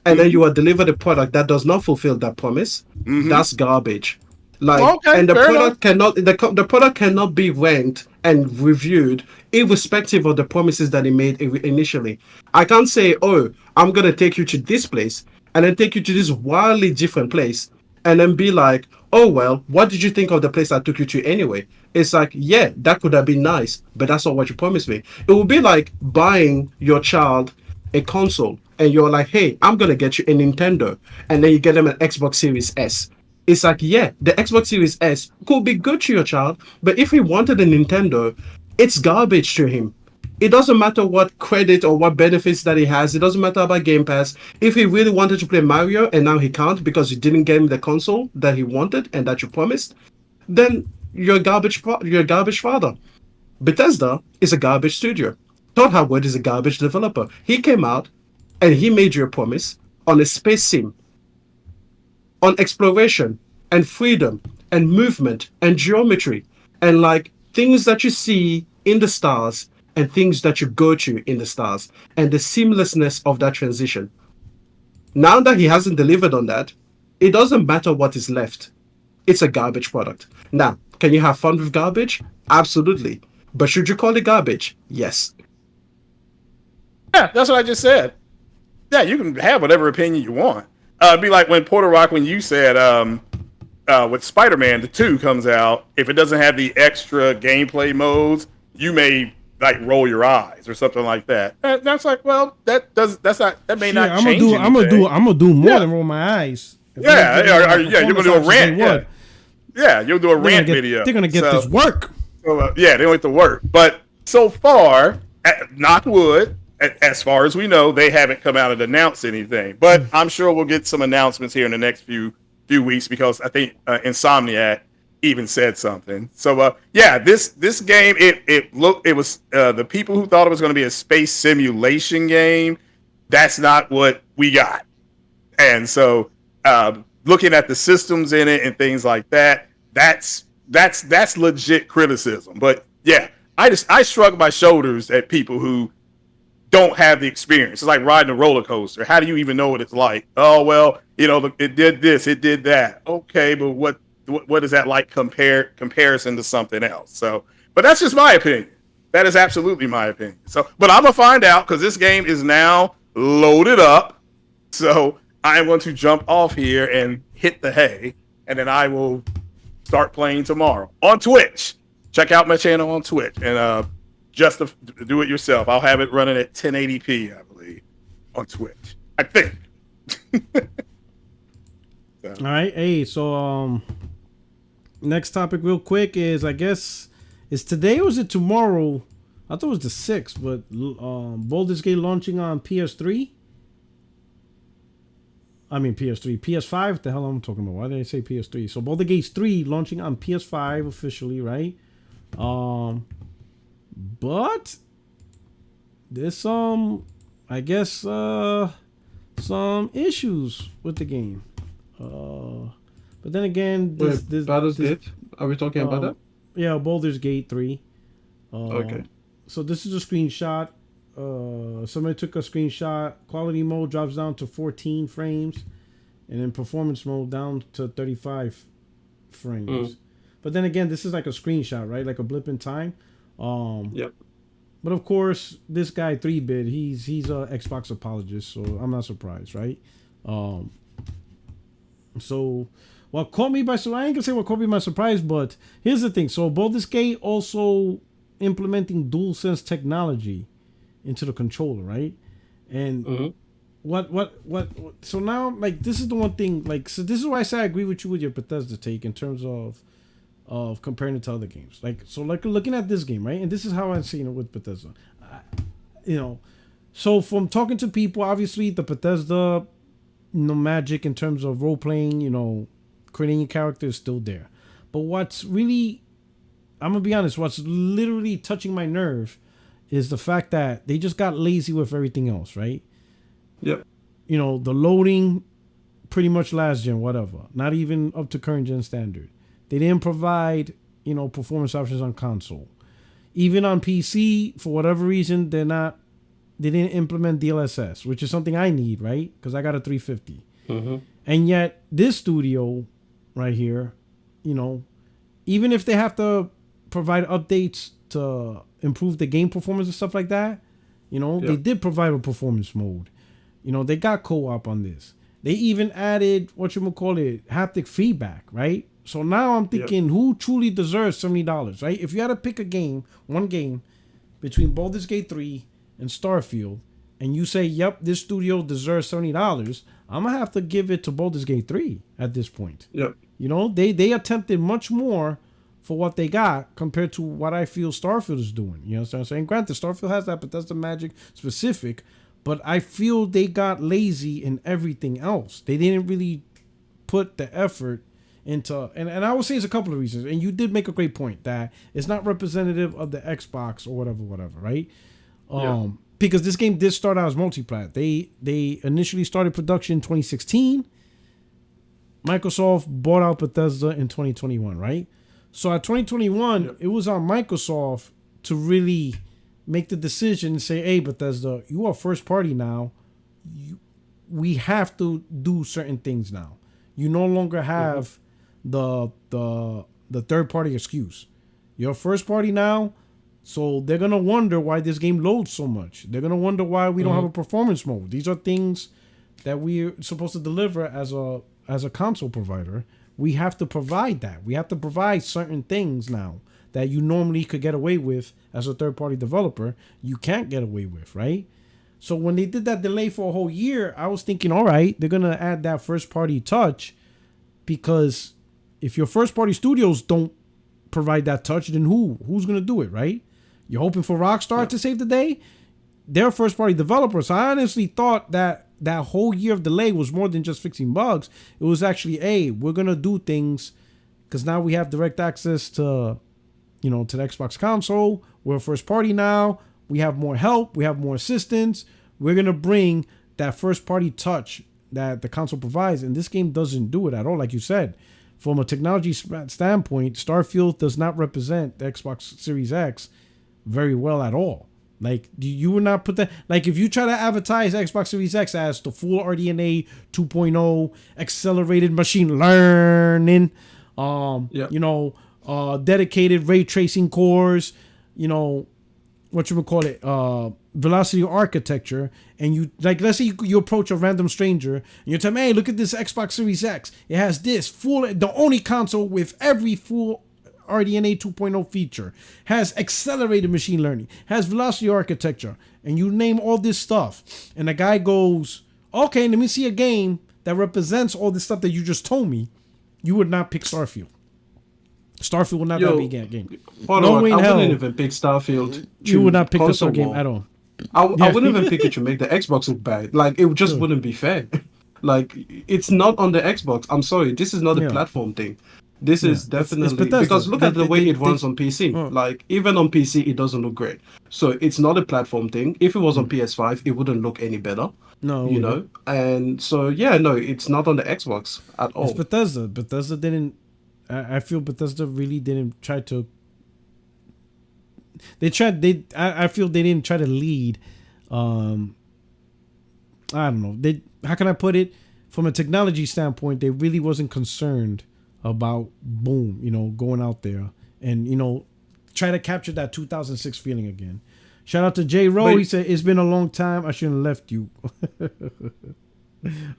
S3: and then you are delivered a product that does not fulfill that promise,
S2: Mm-hmm.
S3: that's garbage. Like,
S2: Okay,
S3: and the
S2: fair enough.
S3: product cannot the product cannot be ranked and reviewed irrespective of the promises that he made initially. I can't say, oh, I'm gonna take you to this place and then take you to this wildly different place and then be like, oh well, what did you think of the place I took you to anyway? It's like, yeah, that could have been nice, but that's not what you promised me. It would be like buying your child a console and you're like, hey, I'm gonna get you a Nintendo, and then you get them an Xbox Series S. It's like, yeah, the Xbox Series S could be good to your child, but if he wanted a Nintendo, it's garbage to him. It doesn't matter what credit or what benefits that he has. It doesn't matter about Game Pass. If he really wanted to play Mario and now he can't because you didn't get him the console that he wanted and that you promised, then you're a you're a garbage father. Bethesda is a garbage studio. Todd Howard is a garbage developer. He came out and he made you a promise on a space sim, on exploration and freedom and movement and geometry and like things that you see in the stars and things that you go to in the stars and the seamlessness of that transition. Now that he hasn't delivered on that, it doesn't matter what is left. It's a garbage product. Now, can you have fun with garbage? Absolutely. But should you call it garbage? Yes.
S2: Yeah, that's what I just said. Yeah, you can have whatever opinion you want. It'd be like when Porter Rock, when you said with Spider-Man, the 2 comes out, if it doesn't have the extra gameplay modes, you may like roll your eyes or something like that. That's like, well, that may not change anything.
S1: I'm gonna do more
S2: Yeah.
S1: than roll my eyes. If
S2: Yeah,
S1: they give me
S2: yeah,
S1: my
S2: you're gonna do a
S1: performance
S2: rant.
S1: options,
S2: Yeah.
S1: what?
S2: Yeah, you'll do a rant video.
S1: They're gonna get this work.
S2: So, yeah, they don't have to work. But so far, knock wood, as far as we know, they haven't come out and announced anything. But I'm sure we'll get some announcements here in the next few weeks because I think Insomniac even said something. So yeah, this game it was the people who thought it was going to be a space simulation game. That's not what we got. And so looking at the systems in it and things like that, that's legit criticism. But yeah, I shrug my shoulders at people who don't have the experience. It's like riding a roller coaster. How do you even know what it's like? Oh well, it did this, it did that. Okay, but what is that like comparison to something else? So, but that's just my opinion. That is absolutely my opinion. So, but I'm gonna find out because this game is now loaded up. So I'm going to jump off here and hit the hay, and then I will start playing tomorrow on Twitch. Check out my channel on Twitch and just to do it yourself. I'll have it running at 1080p, I believe, on Twitch. I think.
S1: All right, hey, so next topic real quick is I guess is today or is it tomorrow? I thought it was the 6th, but Baldur's Gate launching on PS3. I mean PS3, PS5. What the hell I'm talking about? Why did I say PS3? So Baldur's Gate 3 launching on PS5 officially, right? But there's I guess some issues with the game. But then again, this
S3: Baldur's Gate? Are we talking about that?
S1: Yeah, Baldur's Gate 3.
S3: Okay.
S1: So this is a screenshot. Somebody took a screenshot. Quality mode drops down to 14 frames, and then performance mode down to 35 frames. But then again, this is like a screenshot, right? Like a blip in time.
S3: Yep.
S1: But of course, this guy 3-bit, he's a Xbox apologist, so I'm not surprised, right? So, what caught me by surprise, I ain't gonna say what caught me by surprise, but here's the thing. So, Baldur's Gate also implementing DualSense technology into the controller, right? And what so now, like, this is the one thing, like, so this is why I say I agree with you with your Bethesda take in terms of comparing it to other games. Like, so, like, looking at this game, right? And this is how I'm seeing it with Bethesda. You know, so from talking to people, obviously the Bethesda, magic in terms of role playing, creating your character is still there. But what's really, I'm gonna be honest, what's literally touching my nerve is the fact that they just got lazy with everything else, right?
S3: Yep.
S1: The loading, pretty much last gen, whatever. Not even up to current gen standard. They didn't provide, performance options on console. Even on PC, for whatever reason, they didn't implement DLSS, which is something I need, right? Because I got a 350. And yet, this studio right here, even if they have to provide updates to improve the game performance and stuff like that, they did provide a performance mode. They got co-op on this. They even added, haptic feedback, right? So now I'm thinking, who truly deserves $70, right? If you had to pick one game, between Baldur's Gate 3 and Starfield, and you say, yep, this studio deserves $70, I'm going to have to give it to Baldur's Gate 3 at this point.
S3: Yep.
S1: They attempted much more for what they got compared to what I feel Starfield is doing. You know what I'm saying? Granted, Starfield has that Bethesda magic specific, but I feel they got lazy in everything else. They didn't really put the effort into, and I would say it's a couple of reasons. And you did make a great point that it's not representative of the Xbox or whatever, right? Because this game did start out as multiplat. They initially started production in 2016. Microsoft bought out Bethesda in 2021, right? So at 2021, it was on Microsoft to really make the decision and say, hey, Bethesda, you are first party now. We have to do certain things now. You no longer have the third party excuse. You're first party now. So they're going to wonder why this game loads so much. They're going to wonder why we don't have a performance mode. These are things that we're supposed to deliver as a console provider. We have to provide that. We have to provide certain things now that you normally could get away with as a third-party developer. You can't get away with, right? So when they did that delay for a whole year, I was thinking, all right, they're going to add that first-party touch, because if your first-party studios don't provide that touch, then who's going to do it, right? You're hoping for Rockstar to save the day? They're first-party developers. I honestly thought that whole year of delay was more than just fixing bugs. It was actually, hey, we're going to do things because now we have direct access to, to the Xbox console. We're a first-party now. We have more help. We have more assistance. We're going to bring that first-party touch that the console provides, and this game doesn't do it at all. Like you said, from a technology standpoint, Starfield does not represent the Xbox Series X very well at all. Like, you would not put that, like, if you try to advertise Xbox Series X as the full RDNA 2.0 accelerated machine learning, dedicated ray tracing cores, velocity architecture, and you, like, let's say you approach a random stranger and you tell them, hey, look at this Xbox Series X. It has this the only console with every full RDNA 2.0 feature, has accelerated machine learning, has velocity architecture, and you name all this stuff, and the guy goes, okay, let me see a game that represents all this stuff that you just told me, you would not pick Starfield. Starfield would not be a game.
S3: No way in hell. I wouldn't even pick Starfield.
S1: You would not pick the Star game at all.
S3: I wouldn't even pick it to make the Xbox look bad. Like, it just wouldn't be fair. Like, it's not on the Xbox. I'm sorry, this is not a platform thing. This is definitely, because look at the way it runs on PC. Like, even on PC, it doesn't look great. So it's not a platform thing. If it was on PS5, it wouldn't look any better.
S1: No,
S3: you know. And so it's not on the Xbox at all.
S1: It's Bethesda. Bethesda didn't. I feel Bethesda really didn't try to. They tried. I feel they didn't try to lead. I don't know. How can I put it? From a technology standpoint, they really wasn't concerned about going out there and try to capture that 2006 feeling again. Shout out to J Rowe. He said, it's been a long time, I shouldn't have left you.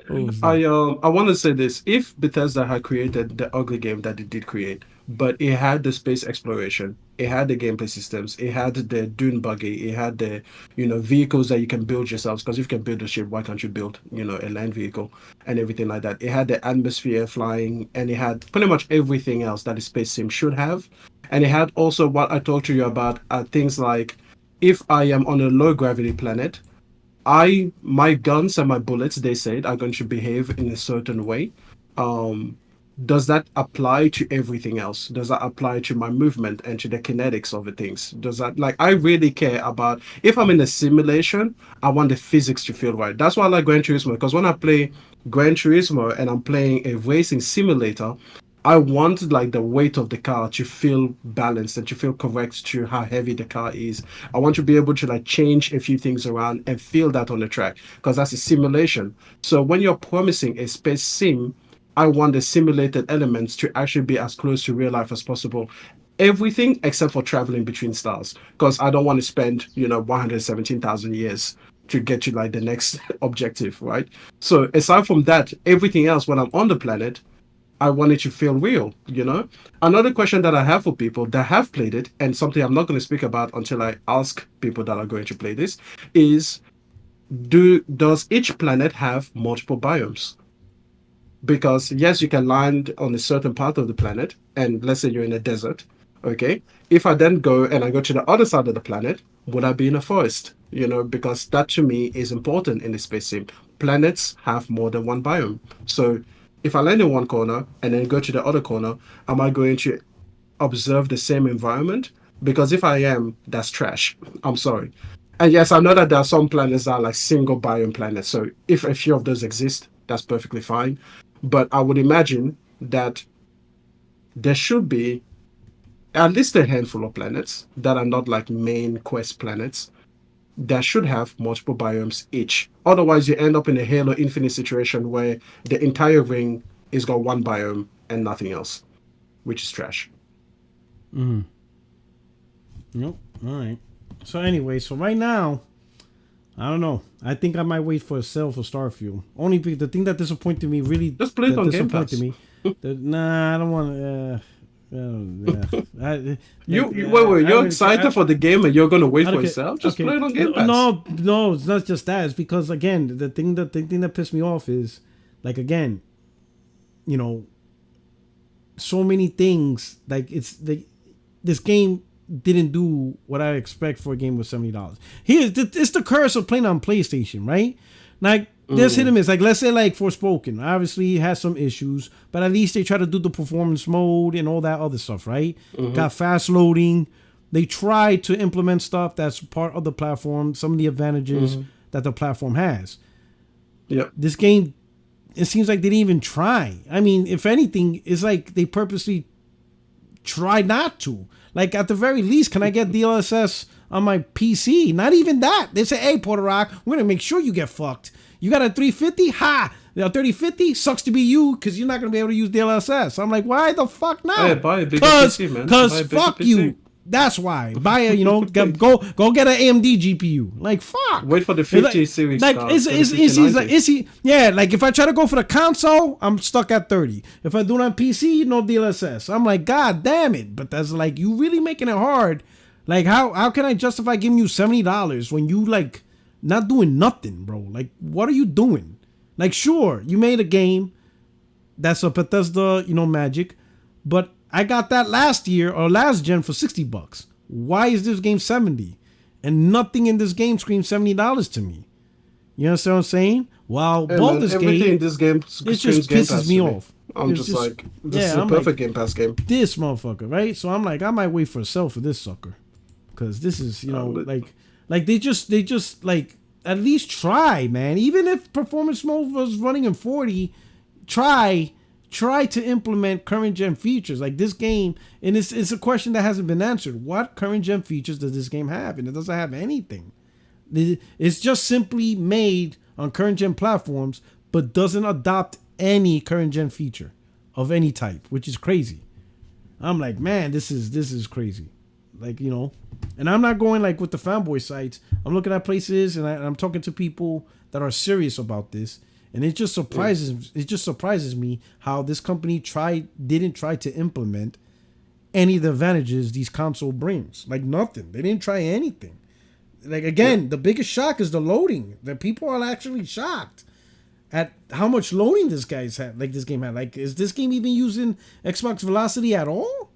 S1: Oh,
S3: I want to say this: if Bethesda had created the ugly game that it did create, but it had the space exploration, it had the gameplay systems, it had the dune buggy, it had the vehicles that you can build yourselves. Because if you can build a ship, why can't you build a land vehicle and everything like that? It had the atmosphere flying, and it had pretty much everything else that a space sim should have, and it had also what I talked to you about, things like if I am on a low gravity planet. My guns and my bullets, they said, are going to behave in a certain way. Um, does that apply to everything else? Does that apply to my movement and to the kinetics of the things? Does that, like, I really care about, if I'm in a simulation, I want the physics to feel right. That's why I like Gran Turismo, because when I play Gran Turismo and I'm playing a racing simulator, I want like the weight of the car to feel balanced and to feel correct to how heavy the car is. I want to be able to like change a few things around and feel that on the track, because that's a simulation. So when you're promising a space sim, I want the simulated elements to actually be as close to real life as possible. Everything except for traveling between stars, because I don't want to spend 117,000 years to get to like the next objective, right? So aside from that, everything else when I'm on the planet, I want it to feel real. Another question that I have for people that have played it, and something I'm not going to speak about until I ask people that are going to play this, is does each planet have multiple biomes? Because yes, you can land on a certain part of the planet, and let's say you're in a desert. Okay, if I then go and I go to the other side of the planet, would I be in a forest? Because that to me is important in the space sim. Planets have more than one biome. So if I land in one corner and then go to the other corner, am I going to observe the same environment? Because if I am, that's trash. I'm sorry. And yes, I know that there are some planets that are like single biome planets. So if a few of those exist, that's perfectly fine. But I would imagine that there should be at least a handful of planets that are not like main quest planets that should have multiple biomes each. Otherwise, you end up in a Halo Infinite situation where the entire ring is got one biome and nothing else, which is trash.
S1: Nope. All right. So anyway, so right now, I don't know. I think I might wait for a sale for Starfield. Only because the thing that disappointed me really
S3: Just play it on Game Pass.
S1: Nah, I don't want to.
S3: You're excited for the game and you're gonna wait for itself? Just play it on Game Pass.
S1: No, it's not just that. It's because again, the thing that pissed me off is, like, again, so many things. Like, this game didn't do what I expect for a game with $70. It's the curse of playing on PlayStation, right? Like, there's hit and miss. Like, let's say like Forspoken, obviously has some issues, but at least they try to do the performance mode and all that other stuff, right? Got fast loading. They try to implement stuff that's part of the platform, some of the advantages that the platform has.
S3: Yep.
S1: This game, it seems like they didn't even try. I mean, if anything, it's like they purposely try not to. Like, at the very least, can I get DLSS on my PC? Not even that. They say, hey, Puerto Rock, we're going to make sure you get fucked. You got a 350? Ha! 3050? Sucks to be you, because you're not going to be able to use DLSS. I'm like, why the fuck not?
S3: Hey, buy a bigger PC, man.
S1: Because fuck you. That's why. Buy a, go get an AMD GPU. Like, fuck.
S3: Wait for the 50 series.
S1: Like, like, if I try to go for the console, I'm stuck at 30. If I do it on PC, no DLSS. I'm like, God damn it. But that's like, you really making it hard. Like, how can I justify giving you $70 when you, like, not doing nothing, bro? Like, what are you doing? Like, sure, you made a game that's a Bethesda, magic, but I got that last year or last gen for $60. Why is this game $70? And nothing in this game screams $70 to me. You understand what I'm saying? Wow, Baldur's Gate,
S3: everything in this game
S1: it just pisses me off.
S3: I'm just like, this is a perfect Game Pass game.
S1: This motherfucker, right? So I'm like, I might wait for a sale for this sucker, because this is, like they just like, at least try, man. Even if performance mode was running in 40, try to implement current gen features. Like, this game, and it's a question that hasn't been answered. What current gen features does this game have? And it doesn't have anything. It's just simply made on current gen platforms, but doesn't adopt any current gen feature of any type, which is crazy. I'm like, man, this is crazy. Like, and I'm not going like with the fanboy sites. I'm looking at places and I'm talking to people that are serious about this. and it just surprises me how this company didn't try to implement any of the advantages these console brings. Like nothing. They didn't try anything. Like again, the biggest shock is the loading. That people are actually shocked at how much loading this game had. Like, is this game even using Xbox Velocity at all?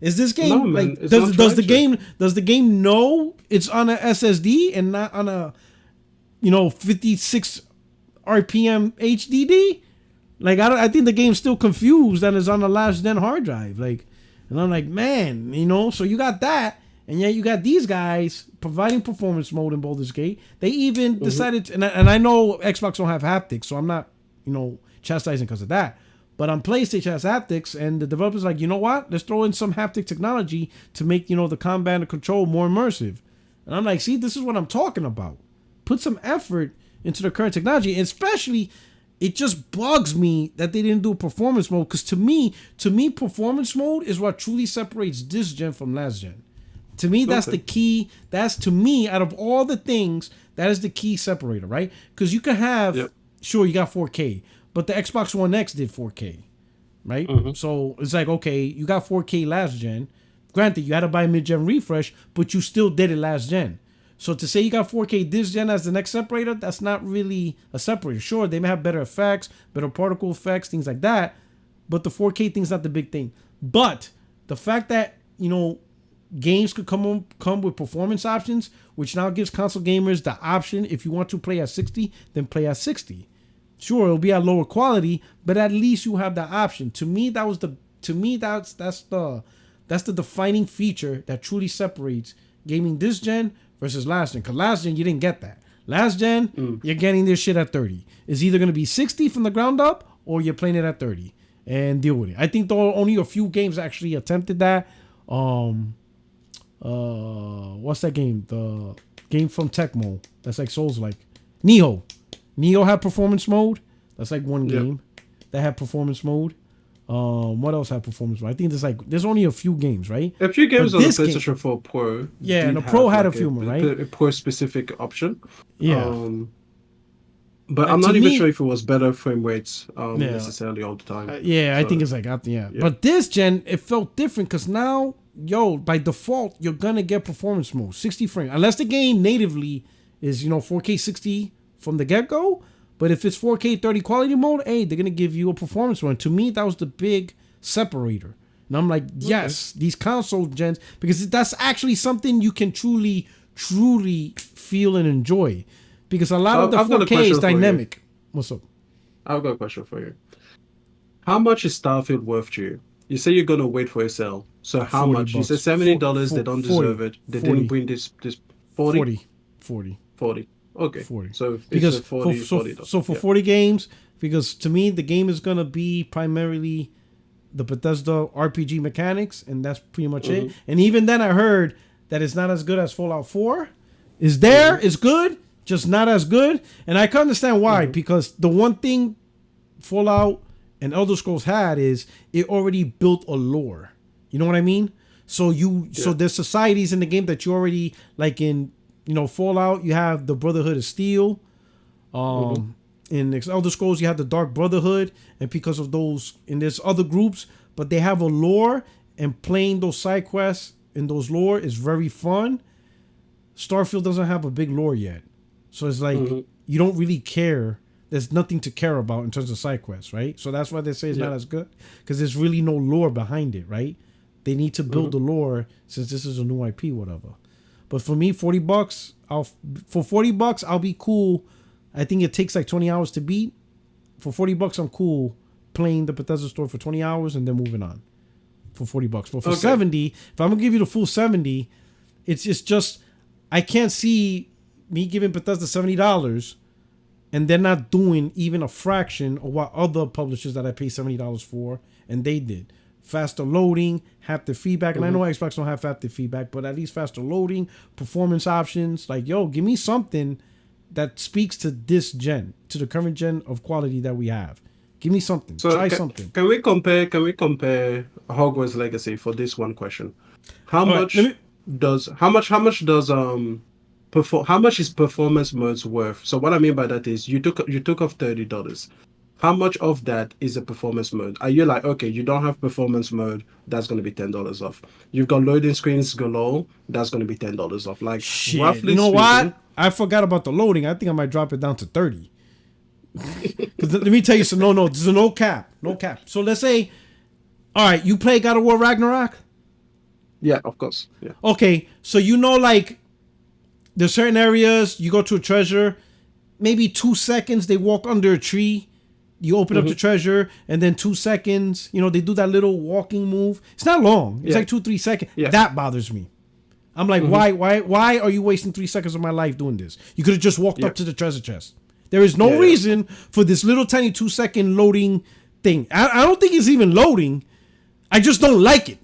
S1: Is this game does the game know it's on a SSD and not on a 56 RPM HDD? Like I think the game's still confused that it's on a last gen hard drive. Like, and I'm like, man, so you got that. And yet you got these guys providing performance mode in Baldur's Gate. They even decided, and I know Xbox don't have haptics, so I'm not, chastising because of that. But on PlayStation has haptics, and the developers like, you know what? Let's throw in some haptic technology to make, the combat and control more immersive. And I'm like, see, this is what I'm talking about. Put some effort into the current technology, and especially, it just bugs me that they didn't do performance mode, because to me, performance mode is what truly separates this gen from last gen. To me, that's the key. That's, to me, out of all the things, that is the key separator, right? Because you can have, sure, you got 4K, but the Xbox One X did 4K, right? So it's like, okay, you got 4K last gen. Granted, you had to buy a mid-gen refresh, but you still did it last gen. So to say you got 4K this gen as the next separator, that's not really a separator. Sure, they may have better effects, better particle effects, things like that, but the 4K thing's not the big thing. But the fact that, games could come with performance options, which now gives console gamers the option, if you want to play at 60, then play at 60. Sure, it'll be at lower quality, but at least you have the option. To me, that's the defining feature that truly separates gaming this gen versus last gen. Because last gen, you didn't get that. Last gen, you're getting this shit at 30. It's either going to be 60 from the ground up, or you're playing it at 30 and deal with it. I think only a few games actually attempted that. What's that game? The game from Tecmo that's like Souls-like. Neo had performance mode. That's like one game that had performance mode. What else had performance mode? I think there's only a few games, right?
S3: A few games on the PlayStation 4 Pro.
S1: Yeah, and the Pro had a few more, right?
S3: A Pro specific option.
S1: Yeah.
S3: But I'm not even sure if it was better frame rates necessarily all the time.
S1: I think it's like But this gen, it felt different because now, by default, you're gonna get performance mode, 60 frames, unless the game natively is 4K 60 from the get go. But if it's 4K 30 quality mode, hey, they're gonna give you a performance mode. To me, that was the big separator. And I'm like, yes, these console gens, because that's actually something you can truly feel and enjoy. Because a lot of the 4K is dynamic. What's up?
S3: I've got a question for you. How much is Starfield worth to you? You say you're gonna wait for a sale. So how much? You said $70. They don't deserve it. They didn't bring this 40. 40. Okay. 40. So because it's $40.
S1: So for 40 games, because to me the game is gonna be primarily the Bethesda RPG mechanics, and that's pretty much it. And even then, I heard that it's not as good as Fallout 4. It's good, just not as good. And I can understand why, because the one thing Fallout and Elder Scrolls had is it already built a lore. You know what I mean? So so there's societies in the game that you already, like in Fallout, you have the Brotherhood of Steel. In Elder Scrolls, you have the Dark Brotherhood, and because of those, and there's other groups, but they have a lore, and playing those side quests in those lore is very fun. Starfield doesn't have a big lore yet, so it's like you don't really care. There's nothing to care about in terms of side quests, right? So that's why they say it's not as good, because there's really no lore behind it, right? They need to build the lore since this is a new IP, whatever. But for me, $40, I'll be cool. I think it takes like 20 hours to beat. For $40, I'm cool playing the Bethesda store for 20 hours and then moving on. For $40, but for 70, if I'm gonna give you the full 70, it's just I can't see me giving Bethesda $70 and they're not doing even a fraction of what other publishers that I pay $70 for, and they did. Faster loading, haptic feedback, and I know Xbox don't have haptic feedback, but at least faster loading, performance options. Like, give me something that speaks to this gen, to the current gen of quality that we have. Give me something. Try something.
S3: Can we compare Hogwarts Legacy for this one question? How much does how much is performance modes worth? So what I mean by that is you took off $30. How much of that is a performance mode? Are you like, okay, you don't have performance mode, that's going to be $10 off. You've got loading screens galore, that's going to be $10 off. Like,
S1: Shit.
S3: roughly
S1: You know
S3: speaking,
S1: what? I forgot about the loading. I think I might drop it down to 30. Because let me tell you some. No, there's no cap. No cap. So let's say, all right, you play God of War Ragnarok?
S3: Yeah, of course. Yeah.
S1: Okay, so you know, like, there's certain areas, you go to a treasure, maybe 2 seconds, they walk under a tree. You open up the treasure, and then 2 seconds, you know, they do that little walking move. It's not long. It's like 2-3 seconds.
S3: Yeah.
S1: That bothers me. I'm like, why are you wasting 3 seconds of my life doing this? You could have just walked up to the treasure chest. There is no reason for this little tiny 2-second loading thing. I don't think it's even loading. I just don't like it.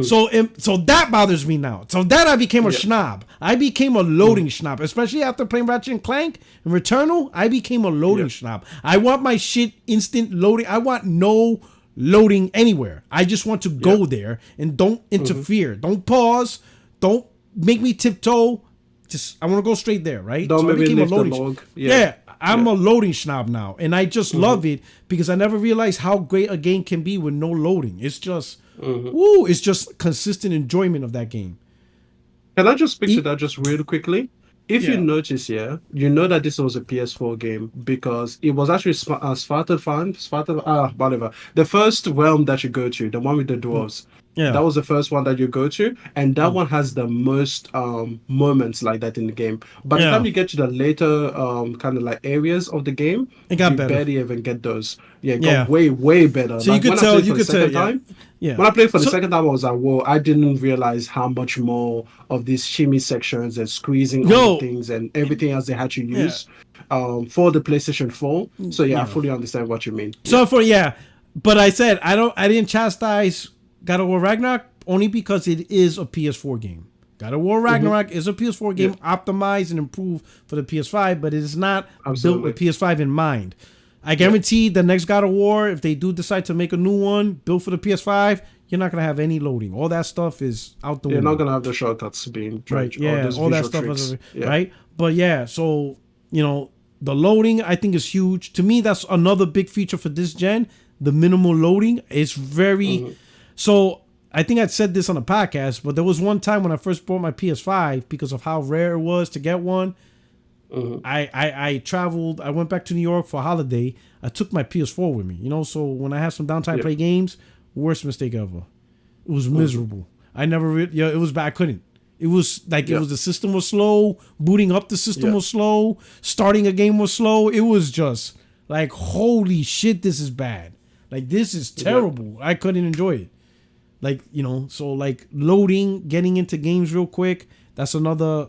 S1: So that bothers me now. So that I became a schnob. I became a loading schnob, especially after playing Ratchet and Clank and Returnal. I became a loading schnob. I want my shit instant loading. I want no loading anywhere. I just want to go there and don't interfere. Don't pause. Don't make me tiptoe. Just I want to go straight there, right?
S3: Don't
S1: so I became a
S3: lift the
S1: loading.
S3: log.
S1: I'm a loading schnob now, and I just love it because I never realized how great a game can be with no loading. It's just, it's just consistent enjoyment of that game.
S3: Can I just speak to that just real quickly? If you notice here, you know that this was a PS4 game because it was actually whatever. The first realm that you go to, the one with the dwarves. Yeah. That was the first one that you go to, and that one has the most moments like that in the game. By the time you get to the later kind of like areas of the game,
S1: it got better.
S3: Barely even get those. Yeah, it got way better.
S1: So like you could tell. You could tell.
S3: When I played for the second time, I was like, whoa, I didn't realize how much more of these shimmy sections and squeezing on things and everything else they had to use for the PlayStation 4. So I fully understand what you mean.
S1: So but I said I didn't chastise God of War Ragnarok only because it is a PS4 game. God of War Ragnarok is a PS4 game optimized and improved for the PS5, but it is not built with PS5 in mind. I guarantee the next God of War, if they do decide to make a new one built for the PS5, you're not gonna have any loading. All that stuff is out the window.
S3: You're not gonna have the shortcuts being
S1: right. Yeah, all that stuff is right. But so you know the loading I think is huge. To me, that's another big feature for this gen. The minimal loading is very. So I think I said this on a podcast, but there was one time when I first bought my PS5 because of how rare it was to get one. I traveled. I went back to New York for a holiday. I took my PS4 with me, you know. So when I have some downtime, play games. Worst mistake ever. It was miserable. I never. It was bad. I couldn't. It was like it was the system was slow. Booting up the system was slow. Starting a game was slow. It was just like holy shit. This is bad. Like this is terrible. I couldn't enjoy it. Like, you know, so like loading, getting into games real quick, that's another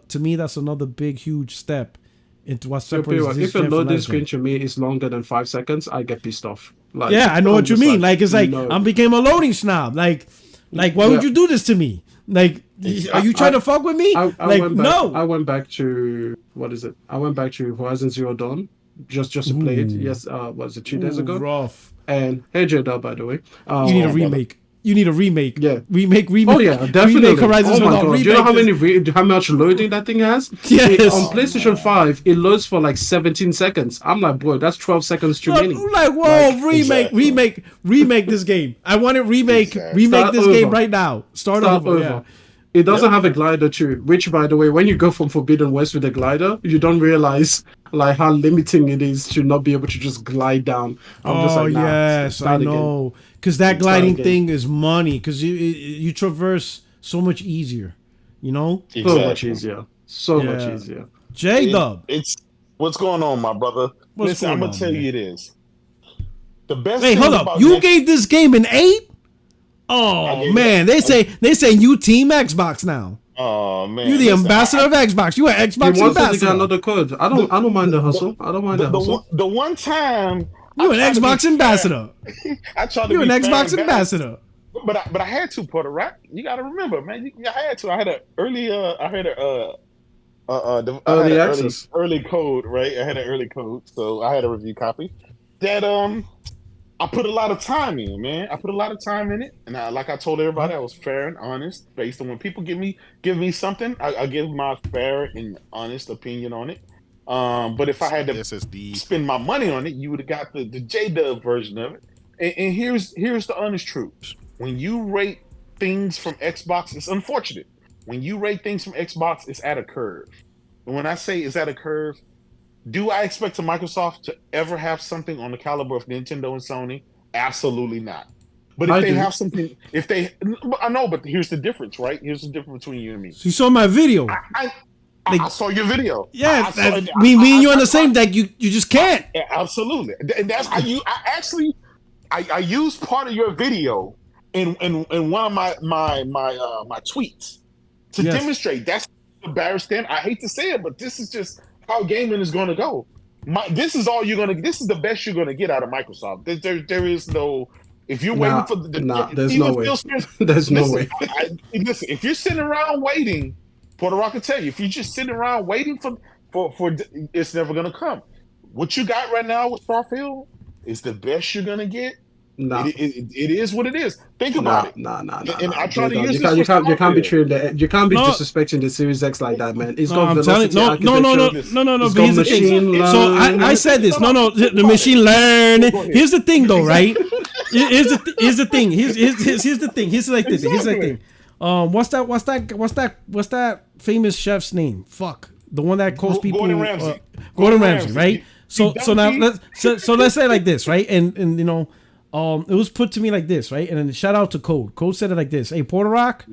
S1: big, huge step into what separates this
S3: if a loading screen to me is longer than 5 seconds, I get pissed off. Like,
S1: I know what you mean. Like, it's like, I became a loading snob. Like why would you do this to me? Like, are you trying to fuck with me? No.
S3: I went back to, what is it? I went back to Horizon Zero Dawn just to play it. Yes, was it 2 days ago?
S1: Rough.
S3: And hey, J-Dub, by the way.
S1: You need a remake. You need a remake.
S3: Yeah.
S1: Remake.
S3: Oh, yeah, definitely.
S1: Remake Horizon Zero Dawn.
S3: Do you know how much loading that thing has?
S1: Yes.
S3: On PlayStation 5, it loads for like 17 seconds. I'm like, bro, that's 12 seconds too many.
S1: I'm like, whoa, remake this game. I want it remake this game right now. Start over. Yeah.
S3: It doesn't have a glider too, which, by the way, when you go from Forbidden West with a glider, you don't realize like how limiting it is to not be able to just glide down.
S1: Yes, I know. Because that gliding thing is money. Because you traverse so much easier, you know?
S3: Exactly. So much easier. Much easier.
S1: J-Dub.
S4: It's what's going on, my brother. Listen, I'm going to tell you this. The best
S1: Wait, hold up. You gave this game an 8? Oh man, they say you team Xbox now.
S4: Oh man,
S1: you're the ambassador of Xbox. You an Xbox ambassador.
S3: Another code. I don't mind the hustle. I don't mind the hustle.
S4: The one time
S1: you're an Xbox ambassador.
S4: I tried to.
S1: You're an Xbox ambassador.
S4: But I had to, Puerto Rico. You got to remember, man. I had to. I had an early.
S3: Early access.
S4: Early code, right? I had an early code, so I had a review copy. That I put a lot of time in, man. I put a lot of time in it, and like I told everybody, I was fair and honest based on when people give me something. I give my fair and honest opinion on it. But if I had to
S5: SSD.
S4: spend my money on it, you would have got the J-Dub version of it. And here's the honest truth: when you rate things from Xbox, it's unfortunate. When you rate things from Xbox, it's at a curve. And when I say it's at a curve, do I expect Microsoft to ever have something on the caliber of Nintendo and Sony? Absolutely not. But if they have something, I know, but here's the difference, right? Here's the difference between you and me.
S1: So you saw my video.
S4: I saw your video.
S1: Yeah, me and you on the same deck. You just can't.
S4: Absolutely, and that's how you. I used part of your video in one of my tweets to demonstrate that's the barrier stand. I hate to say it, but this is just how gaming is going to go. This is all you're going to. This is the best you're going to get out of Microsoft. There is no. If you're waiting for
S3: there's no way. There's no way.
S4: Listen, if you're sitting around waiting, Puerto Rico can tell you, if you're just sitting around waiting for it's never going to come. What you got right now with Starfield is the best you're going to get.
S3: Nah.
S4: It is what it is. Think about it.
S3: Nah.
S4: And I try to use
S3: you can't be treating you can't be disrespecting the Series X like that, man. It's got velocity architecture.
S1: No. But here's the thing. So I said this. No. The machine learn. Here's the thing, though, right? Here's the thing. Here's the thing. Here's like this. Here's the thing. What's that famous chef's name? Fuck. The one that calls people
S4: Gordon Ramsay.
S1: Gordon Ramsay, right? So now let's say it like this, right? And you know, it was put to me like this, right? And then shout out to Code. Code said it like this: "Hey, Puerto Rock,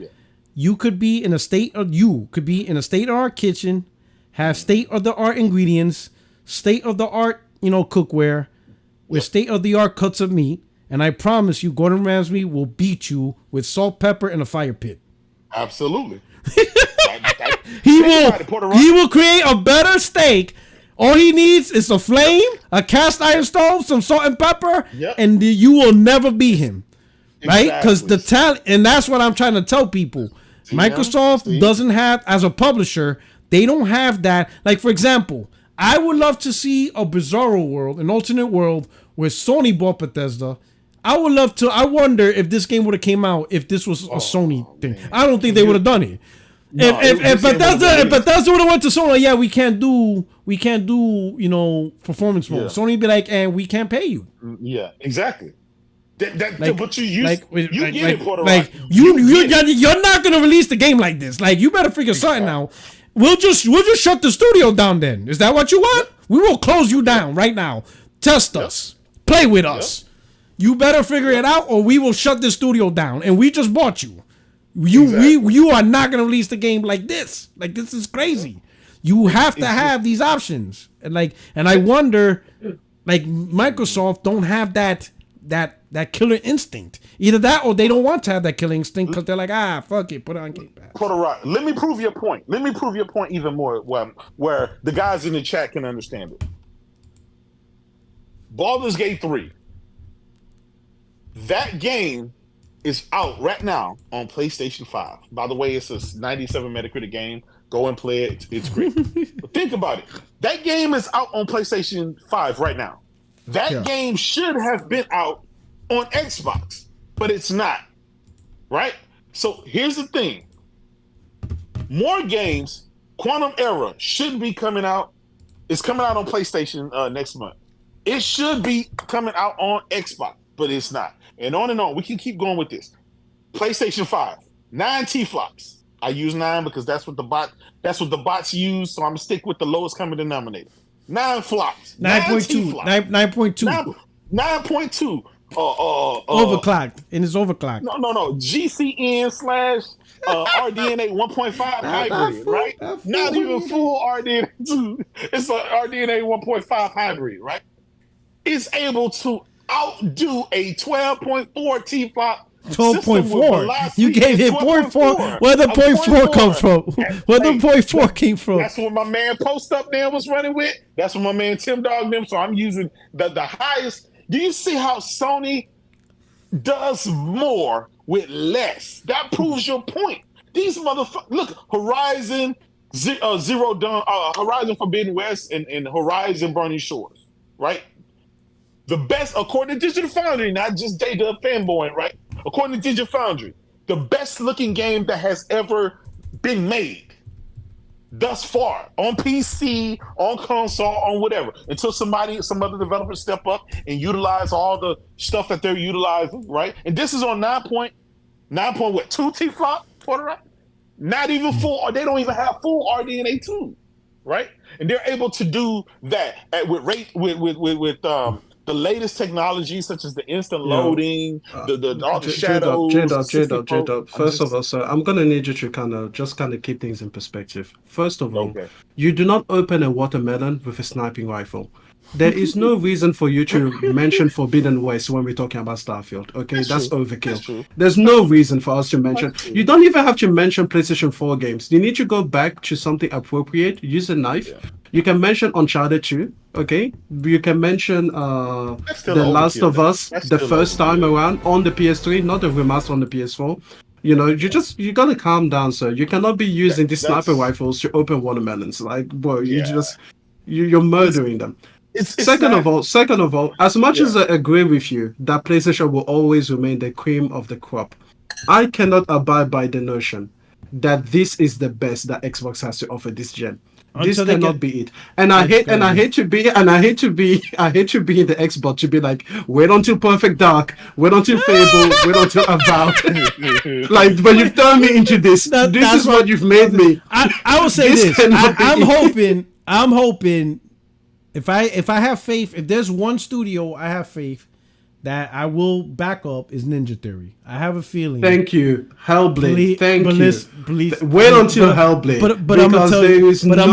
S1: you could be in a state of art kitchen, have state of the art ingredients, state of the art, cookware, with state of the art cuts of meat, and I promise you, Gordon Ramsay will beat you with salt, pepper, and a fire pit."
S4: Absolutely.
S1: He will create a better steak. All he needs is a flame, a cast iron stove, some salt and pepper, and you will never beat him, right? Because the talent, and that's what I'm trying to tell people. Microsoft doesn't have, as a publisher, they don't have that. Like, for example, I would love to see a bizarro world, an alternate world where Sony bought Bethesda. I wonder if this game would have came out if this was a Sony thing. I don't think they would have done it. No, if Bethesda would have went to Sony, we can't do performance mode. Sony would be like, and we can't pay you.
S4: Yeah, exactly. But you get it, Puerto Rock.
S1: Like you're not gonna release the game like this. Like, you better figure something out. We'll just shut the studio down then. Is that what you want? We will close you down right now. Test us. Play with us. You better figure it out, or we will shut the studio down. And we just bought you. You are not gonna release the game like this. Like, this is crazy. You have to have these options. And I wonder, like, Microsoft don't have that killer instinct. Either that, or they don't want to have that killer instinct because they're like, fuck it, put it on Game Pass.
S4: Puerto Rock, let me prove your point. Let me prove your point even more, where the guys in the chat can understand it. Baldur's Gate 3. That game is out right now on PlayStation 5. By the way, it's a 97 Metacritic game. Go and play it. It's great. But think about it. That game is out on PlayStation 5 right now. That game should have been out on Xbox, but it's not. Right? So here's the thing. More games, Quantum Era should be coming out. It's coming out on PlayStation next month. It should be coming out on Xbox, but it's not. And on. We can keep going with this. PlayStation 5, 9 T-flops. I use 9 because that's what the bots use, so I'm gonna stick with the lowest common denominator. 9 flops.
S1: 9.2. 9.2.
S4: 9.2.
S1: Overclocked. And it's overclocked.
S4: No. GCN / RDNA 1.5 hybrid, right? Not even full RDNA 2. It's a RDNA 1.5 hybrid, right? It's able to outdo a 12.4 T-flop.
S1: 12.4. You gave him 0.4. Where the 0.4 come from? Where the 0.4 came from?
S4: That's what my man Post Up there was running with. That's what my man Tim Dog them. So I'm using the highest. Do you see how Sony does more with less? That proves your point. These motherfuckers. Look, Horizon Zero Dawn, Horizon Forbidden West, and Horizon Burning Shores, right? The best, according to Digital Foundry, not just Data fanboy, right? According to Digital Foundry, the best looking game that has ever been made thus far on PC, on console, on whatever, until some other developers step up and utilize all the stuff that they're utilizing, right? And this is on 9.2 T-flop for the right? Not even full, or they don't even have full RDNA 2, right? And they're able to do that with the latest technology, such as the instant loading, all the shadows.
S3: J-Dub. First of all, sir, I'm gonna need you to kind of keep things in perspective. First of all, you do not open a watermelon with a sniping rifle. There is no reason for you to mention Forbidden West when we're talking about Starfield. Okay, that's overkill. There's no reason for us to mention. You don't even have to mention PlayStation 4 games. You need to go back to something appropriate. Use a knife. You can mention Uncharted 2. Okay, you can mention The Last of Us the first time around on the PS3, not the remaster on the PS4. You know, you gotta calm down, sir. You cannot be using these sniper rifles to open watermelons. Like, bro, you're murdering them. Second of all, as much as I agree with you that PlayStation will always remain the cream of the crop, I cannot abide by the notion that this is the best that Xbox has to offer this gen. This cannot be it. And I hate to be in the Xbox to be like, wait until Perfect Dark, wait until Fable, wait until Avowed. Like, but you've turned me into this. This is what you've made me.
S1: I will say this. I'm hoping if I have faith, if there's one studio I have faith that I will back up is Ninja Theory. I have a feeling.
S3: Thank you, Hellblade. Thank you. Wait until Hellblade.
S1: But I'm gonna tell you. But I'm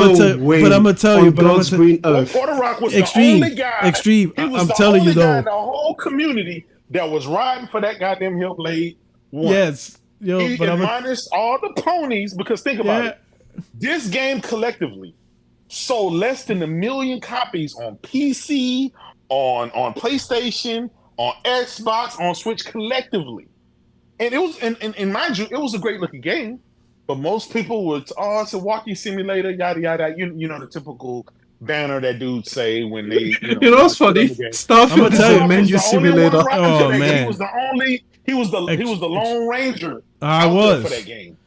S1: gonna tell you.
S3: God's green earth.
S4: Porter Rock was the only guy.
S1: Extreme. I'm telling you though.
S4: The whole community that was riding for that goddamn Hellblade.
S1: Yes. Yo, but
S4: minus all the ponies, because think about it. This game collectively sold less than 1 million copies on PC, on PlayStation, on Xbox, on Switch collectively. And it was, and mind you, it was a great looking game, but most people would, it's a walking simulator, yada yada. You know the typical banner that dudes say when they,
S3: you know what's funny? Starfield is a menu simulator.
S1: Oh man,
S4: he was the Lone Ranger.
S1: I was
S4: for that game.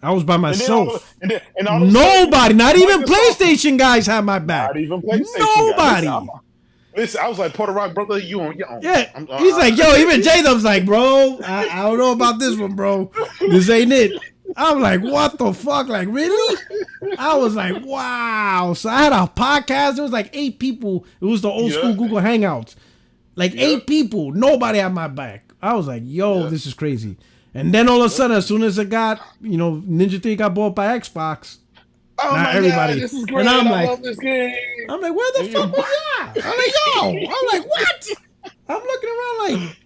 S1: I was by myself.
S4: And
S1: nobody, not even PlayStation guys, had my back.
S4: Not even PlayStation
S1: Nobody.
S4: Guys. Listen, I was like, Porter Rock, brother, you on your own.
S1: Yeah, he's like, yo, even J-Dub's like, bro, I don't know about this one, bro. This ain't it. I'm like, what the fuck? Like, really? I was like, wow. So I had a podcast. There was like 8 people. It was the old school Google Hangouts. Like 8 people. Nobody had my back. I was like, yo, this is crazy. And then all of a sudden, as soon as it got, Ninja Theory got bought by Xbox, not everybody.
S4: God, this is great.
S1: And I'm
S4: I love this game.
S1: I'm like, where the fuck was that? I'm like, yo. I'm like, what? I'm looking around like,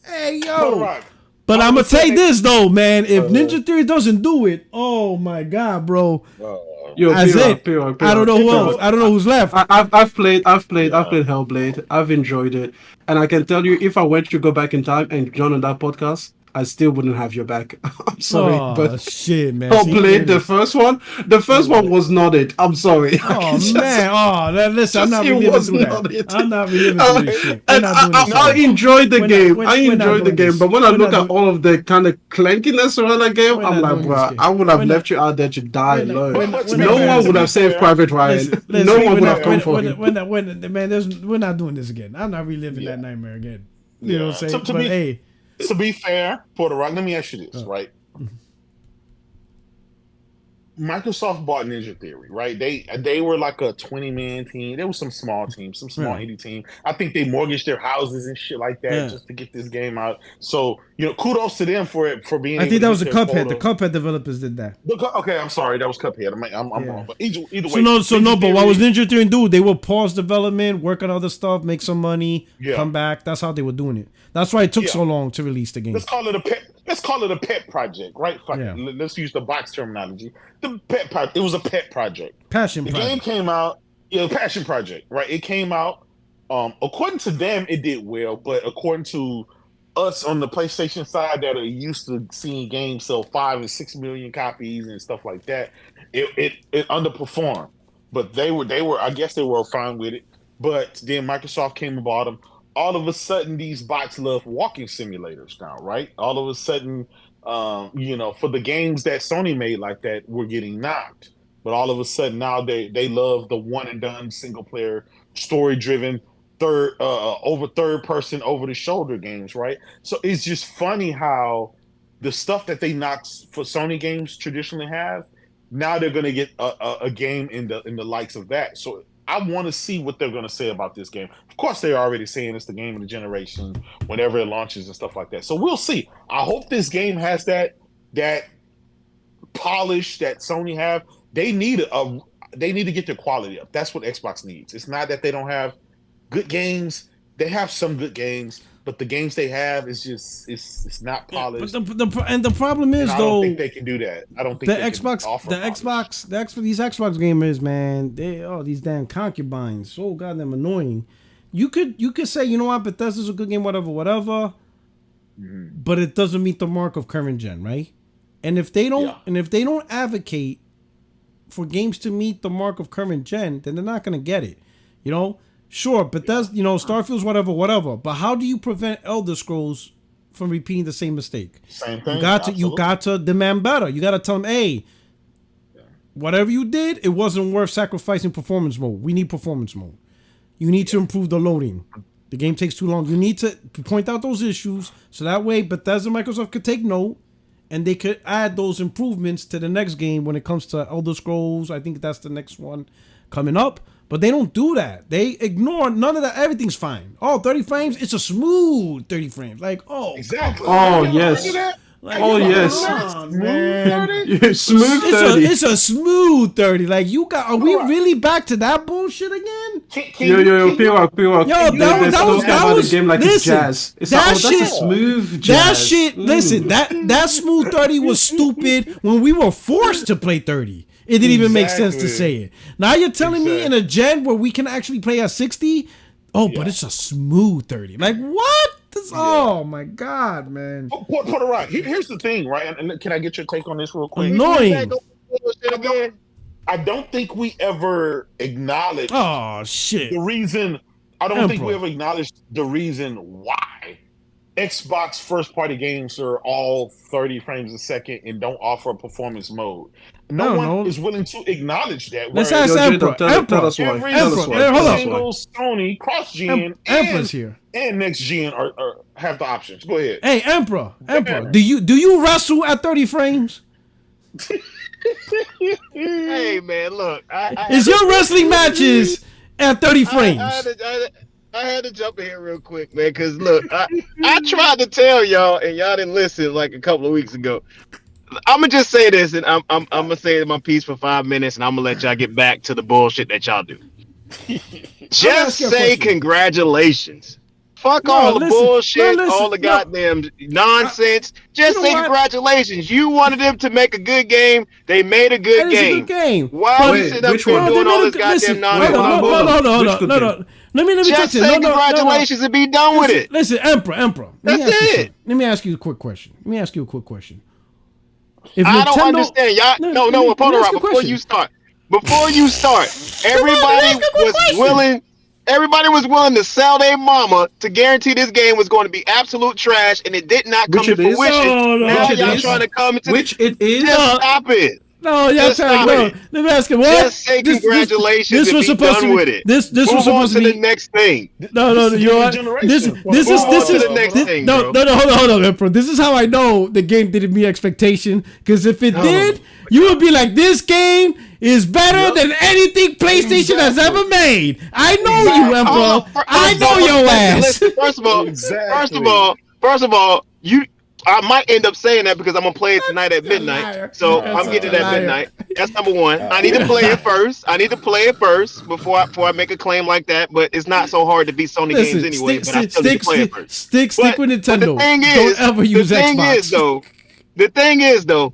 S1: hey, yo. But I'm going to tell you this, though, man. If Ninja Theory doesn't do it, oh, my God, bro. That's it. I don't know who else. I don't know who's left.
S3: I've played Hellblade. I've enjoyed it. And I can tell you, if I went to go back in time and join on that podcast, I still wouldn't have your back. I'm sorry, but
S1: shit, man.
S3: Hellblade, the first one was not it. I'm sorry.
S1: Oh man, listen, I'm not reliving through that. I'm not reliving through this shit.
S3: I enjoyed the game. I enjoyed the game, but when I look at all of the kind of clankiness around the game, I'm like, bro, I would have left you out there to die alone. No one would have saved Private Ryan. No one would have come for him.
S1: We're not doing this again. I'm not reliving that nightmare again. You know what I'm saying? But hey.
S4: To be fair, Porter Rock, let me ask you this, right? Microsoft bought Ninja Theory, right? They were like a 20-man team. There was some small teams, some small indie team. I think they mortgaged their houses and shit like that just to get this game out. So, kudos to them for being.
S1: I think that was the Cuphead. The Cuphead developers did that.
S4: Okay, I'm sorry, that was Cuphead. I'm wrong, but either way.
S1: But what was Ninja Theory do? They would pause development, work on other stuff, make some money, come back. That's how they were doing it. That's why it took so long to release the game.
S4: Let's call it a pet project, right? Let's use the box terminology. It was a pet project.
S1: Passion project.
S4: The game came out, passion project, right? It came out. According to them, it did well, but according to us on the PlayStation side that are used to seeing games sell 5 and 6 million copies and stuff like that, it underperformed. But they were I guess they were fine with it. But then Microsoft came and bought them. all of a sudden these bots love walking simulators now, right? All of a sudden, for the games that Sony made like that, we're getting knocked. But all of a sudden now they love the one and done single player, story driven, third person over the shoulder games, right? So it's just funny how the stuff that they knocked for Sony games traditionally have, now they're going to get a game in the likes of that. So I want to see what they're going to say about this game. Of course, they're already saying it's the game of the generation whenever it launches and stuff like that. So we'll see. I hope this game has that polish that Sony have. They need to get their quality up. That's what Xbox needs. It's not that they don't have good games. They have some good games, but the games they have is just it's not polished.
S1: But the problem is,
S4: I
S1: though,
S4: don't think they can do that. I don't think
S1: the
S4: they
S1: Xbox,
S4: can offer
S1: these Xbox gamers, man, these damn concubines, so goddamn annoying. You could say, you know what, Bethesda's a good game, whatever, but it doesn't meet the mark of current gen, right? And if they don't advocate for games to meet the mark of current gen, then they're not gonna get it. Sure, Bethesda, Starfield's whatever. But how do you prevent Elder Scrolls from repeating the same mistake?
S4: Same thing.
S1: You got to demand better. You got to tell them, hey, whatever you did, it wasn't worth sacrificing performance mode. We need performance mode. You need to improve the loading. The game takes too long. You need to point out those issues so that way Bethesda and Microsoft could take note and they could add those improvements to the next game when it comes to Elder Scrolls. I think that's the next one coming up. But they don't do that. They ignore none of that. Everything's fine. 30 frames. It's a smooth 30 frames. Like,
S4: exactly.
S3: Oh, yes.
S1: Like,
S3: yes.
S1: Man.
S3: Smooth 30.
S1: It's a smooth 30. Like, are we really back to that bullshit again?
S3: Yo, P-Rock.
S1: That was
S3: the game like it's jazz. It's that's a smooth jazz.
S1: That shit, listen, that smooth 30 was stupid when we were forced to play 30. It didn't even make sense to say it. Now you're telling me in a gen where we can actually play at 60? But it's a smooth 30. Like, what? Oh, my God, man.
S4: Put it right. Here's the thing, right? And can I get your take on this real quick?
S1: Annoying.
S4: I don't think we ever acknowledged
S1: shit.
S4: the reason. I don't think we ever acknowledged the reason why Xbox first-party games are all 30 frames a second and don't offer a performance mode. No one is willing to acknowledge that.
S1: Let's ask Emperor.
S3: Tell us why.
S4: Every single Sony cross-gen
S1: Emperor's here
S4: and next-gen are have the options. Go ahead.
S1: Hey, Emperor, do you wrestle at 30 frames?
S5: Hey, man, look.
S1: Is your wrestling matches at 30 frames?
S5: I had to jump in here real quick, man, because look, I tried to tell y'all, and y'all didn't listen like a couple of weeks ago. I'm gonna just say this, and I'm gonna say my piece for 5 minutes, and I'm gonna let y'all get back to the bullshit that y'all do. Just say congratulations. Fuck all the bullshit, all the goddamn nonsense. Just say congratulations. You wanted them to make a good game. They made a good game. Why are we sitting up here doing all this goddamn nonsense?
S1: No. Let me
S5: just say congratulations and be done with it.
S1: Listen, Emperor.
S5: That's it.
S1: Let me ask you a quick question.
S5: I don't understand. Y'all, no, hold on, before you start, everybody was willing to sell their mama to guarantee this game was going to be absolute trash, and it did not come to fruition. Now y'all trying to come into
S3: it is.
S5: Just stop it.
S1: No, y'all trying to let me ask you what?
S5: Just say congratulations and be done with it.
S1: This was supposed to be
S5: the next thing.
S1: No, you know what? This is
S5: the next thing.
S1: No, hold on, Emperor. This is how I know the game didn't meet expectation. Because if it did, you would be like, this game is better than anything PlayStation has ever made. I know you, Emperor. I know your ass.
S5: Listen, first of all, I might end up saying that because I'm gonna play it tonight at midnight. So I'm getting it at midnight. That's number one. I need to play it first. Before I make a claim like that. But it's not so hard to beat Sony games anyway. But I still need to play it first.
S1: Stick with Nintendo. Don't ever use Xbox.
S5: The thing is though,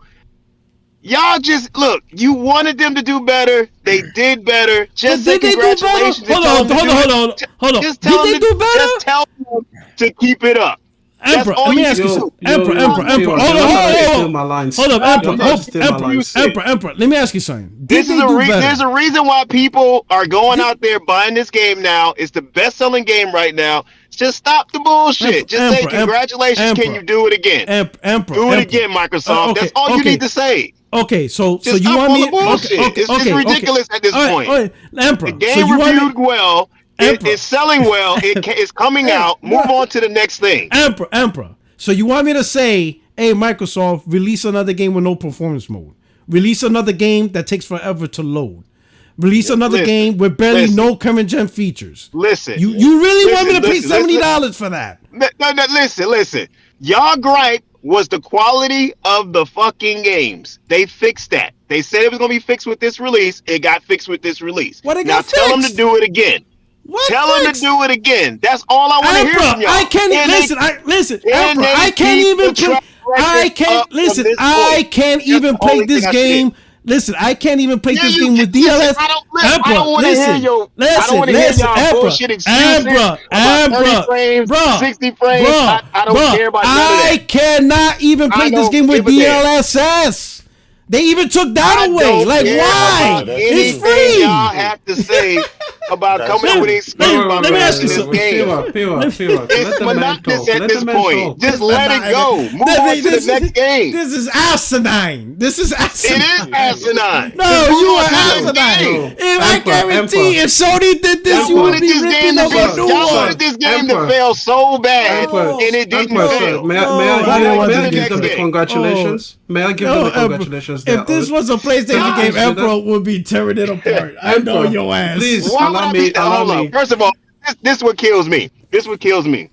S5: y'all just look. You wanted them to do better. They did better. Just say congratulations.
S1: Hold on.
S5: Just tell them to keep it up.
S1: Emperor,
S5: all
S1: let me
S5: you
S1: ask you
S5: do.
S1: something. Emperor.
S3: Steal my lines.
S1: Hold up, Emperor. Let me ask you something.
S5: There's a reason why people are going out there buying this game now. It's the best-selling game right now. Just stop the bullshit. Just say congratulations. Can you do it again? Do it again, Microsoft. That's all you need to say.
S1: Okay, so
S5: Just
S1: you want me?
S5: It's just ridiculous at this point.
S1: Emperor,
S5: The game reviewed well. It's selling well. It's coming out. Move on to the next thing.
S1: Emperor. So you want me to say, hey, Microsoft, release another game with no performance mode. Release another game that takes forever to load. Release another game with barely no current gen features. You really want me to pay $70 for that?
S5: No, listen. Y'all gripe was the quality of the fucking games. They fixed that. They said it was going to be fixed with this release. It got fixed with this release. Now tell them to do it again. Tell them to do it again. That's all I want to hear from y'all.
S1: I can't listen. Emperor, I can't even play. I can't even play this game. Listen, I can't even play this game with DLS.
S5: I don't want to hear your bullshit excuses about 30 frames, 60 frames. I don't care about none of that.
S1: I cannot even play this game with DLSS. They even took that away. Like, why? It's free.
S5: Y'all have to say about coming up with excuses.
S1: Let me ask you something.
S5: It's monotonous at this point. Just let it go. Move on to the next game.
S1: This is asinine.
S5: It is asinine.
S1: No, you are asinine. If I guarantee, if Sony did this, you would be ripping up a new one.
S5: Y'all wanted this game to fail so bad, and it didn't fail.
S3: May I give them the congratulations? May I give them the congratulations?
S1: If this was a PlayStation game, Emperor would be tearing it apart. I know your ass.
S3: Please, allow me.
S5: First of all, this is what kills me. This is what kills me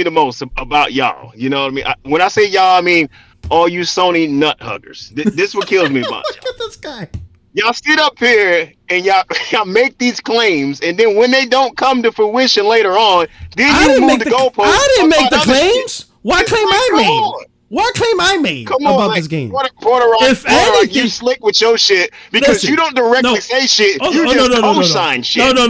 S5: the most about y'all. You know what I mean? When I say y'all, I mean all you Sony nut huggers. This is what kills me about y'all.
S1: Look at this guy.
S5: Y'all sit up here and y'all make these claims, and then when they don't come to fruition later on, then you move the goalposts.
S1: I didn't make the claims. What claim I made? What claim I made about this game?
S5: If anything, you slick with your shit because you don't directly say shit. You just co-sign shit. No.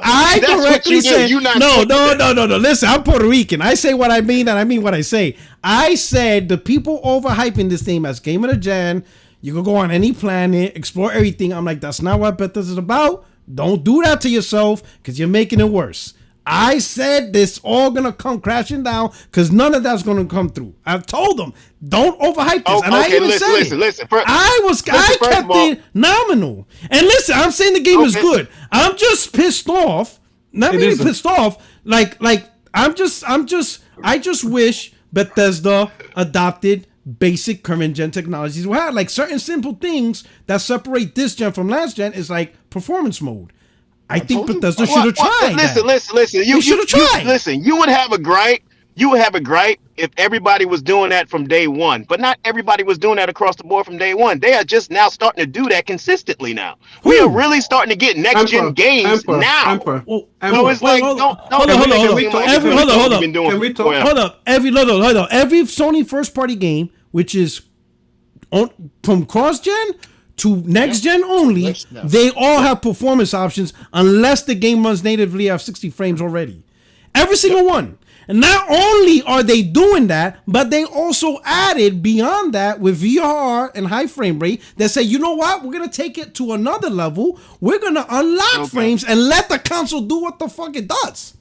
S1: I directly say no. Listen, I'm Puerto Rican. I say what I mean, and I mean what I say. I said the people overhyping this game as Game of the Gen. You can go on any planet, explore everything. I'm like, that's not what Bethesda is about. Don't do that to yourself because you're making it worse. I said this all gonna come crashing down because none of that's gonna come through. I told them don't overhype this, and I even said
S5: listen.
S1: I kept it nominal. And listen, I'm saying the game is good. I'm just pissed off. Not really pissed off. I just wish Bethesda adopted basic current gen technologies. We had like certain simple things that separate this gen from last gen is like performance mode. I think Bethesda should have tried.
S5: Listen. You should have tried. Listen, you would have a gripe. You would have a gripe if everybody was doing that from day one, but not everybody was doing that across the board from day one. They are just now starting to do that consistently now. We are really starting to get next gen games now.
S1: So it's like, hold up. Every Sony first party game, which is from cross gen to next gen only, they all have performance options unless the game runs natively at 60 frames already. Every single one. And not only are they doing that, but they also added beyond that with VRR and high frame rate that say, you know what? We're going to take it to another level. We're going to unlock frames and let the console do what the fuck it does.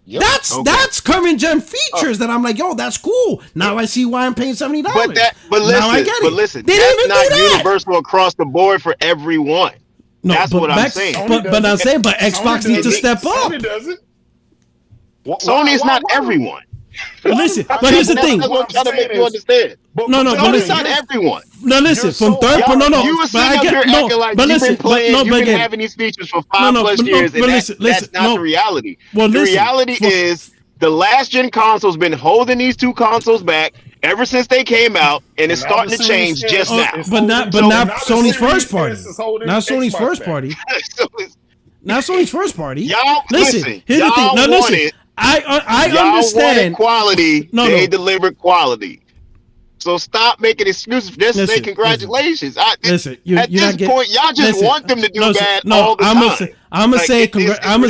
S1: Yep. That's current gen features that I'm like, yo, that's cool. Now I see why I'm paying $70.
S5: But listen, that's not universal across the board for everyone. No, that's what I'm saying.
S1: But Xbox needs to step up.
S4: Sony doesn't.
S5: Sony is not everyone.
S1: But listen, but here's the thing.
S5: That's what I'm trying to make you understand. Sony's not everyone.
S1: No, listen. From third,
S5: you were sitting up here acting like you've been playing, you've been having these features for 5+ years, and that's not the reality. The reality is the last gen console's been holding these two consoles back ever since they came out, and it's starting to change just now.
S1: But not Sony's first party. Not Sony's first party. Not Sony's first party.
S5: Y'all listen.
S1: Here's the thing. No, listen. I understand
S5: quality. They delivered quality. So stop making excuses. Just say
S1: Listen,
S5: congratulations.
S1: Listen,
S5: At this point, y'all just want them to do bad all the time.
S1: I'm gonna say
S5: ridiculous.
S1: I'm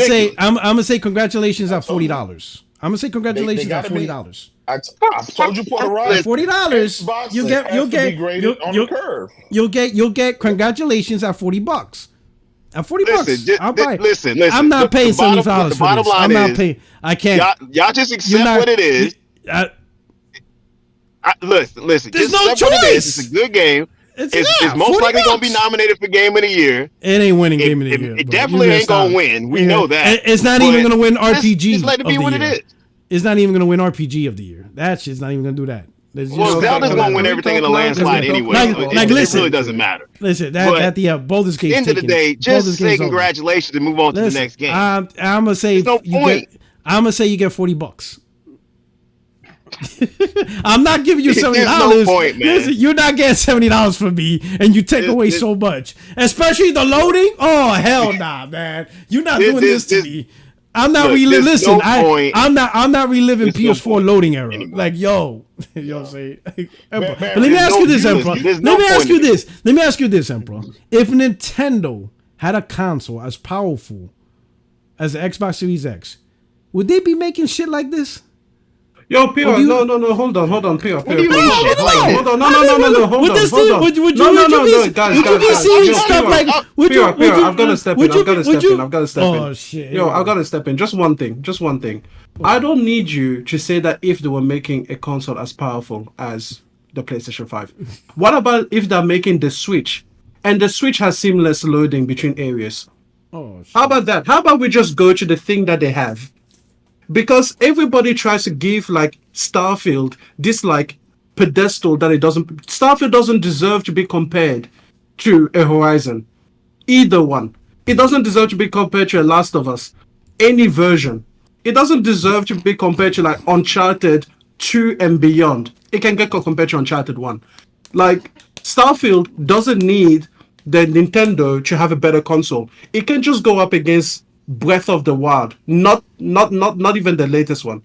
S1: gonna say congratulations at $40. I'm gonna say congratulations at $40.
S4: I told you, Puerto Rico.
S1: $40. You'll get congratulations at $40. At $40, I'll buy it.
S5: Listen.
S1: I'm not paying $75 for this.
S5: Bottom line
S1: I'm not paying. I can't.
S5: Y'all just accept what it is. Listen.
S1: There's
S5: just
S1: no
S5: accept what it is.
S1: choice.
S5: It's a good game. It's most likely going to be nominated for Game of the Year.
S1: It ain't winning Game of the Year.
S5: It definitely ain't going to win. We know that.
S1: It's not even going to win RPG.
S5: Just let it be what it is.
S1: It's not even going to win RPG of the year. That shit's not even going to do that.
S5: Zelda's going to win everything in a landslide anyway. It really doesn't matter.
S1: Listen, Baldur's Gate.
S5: End of the day, just say congratulations and move on to the next game.
S1: I'm gonna say I'm gonna say you get $40. I'm not giving you $70.
S5: No point, man.
S1: Listen, you're not getting $70 from me, and you take away so much, especially the loading. Oh hell nah, man! You're not doing this to me. I'm not reliving. Listen, I'm not reliving PS4 loading era. Like yo, say. But let me ask you this, Emperor. Let me ask you this, Emperor. If Nintendo had a console as powerful as the Xbox Series X, would they be making shit like this?
S3: Yo, Pio, no, hold on, Pio.
S5: What do you mean shit like that?
S3: Hold on, no, hold on.
S1: Would you guys,
S3: I've got to step in.
S1: Oh shit.
S3: Yo, I've got to step in. Just one thing. I don't need you to say that if they were making a console as powerful as the PlayStation 5. What about if they're making the Switch, and the Switch has seamless loading between areas?
S1: Oh shit.
S3: How about that? How about we just go to the thing that they have? Because everybody tries to give like Starfield this like pedestal that it doesn't. Starfield doesn't deserve to be compared to a Horizon, either one. It doesn't deserve to be compared to a Last of Us, any version. It doesn't deserve to be compared to like Uncharted 2 and beyond. It can get compared to Uncharted 1. Like Starfield doesn't need the Nintendo to have a better console. It can just go up against Breath of the Wild, not even the latest one,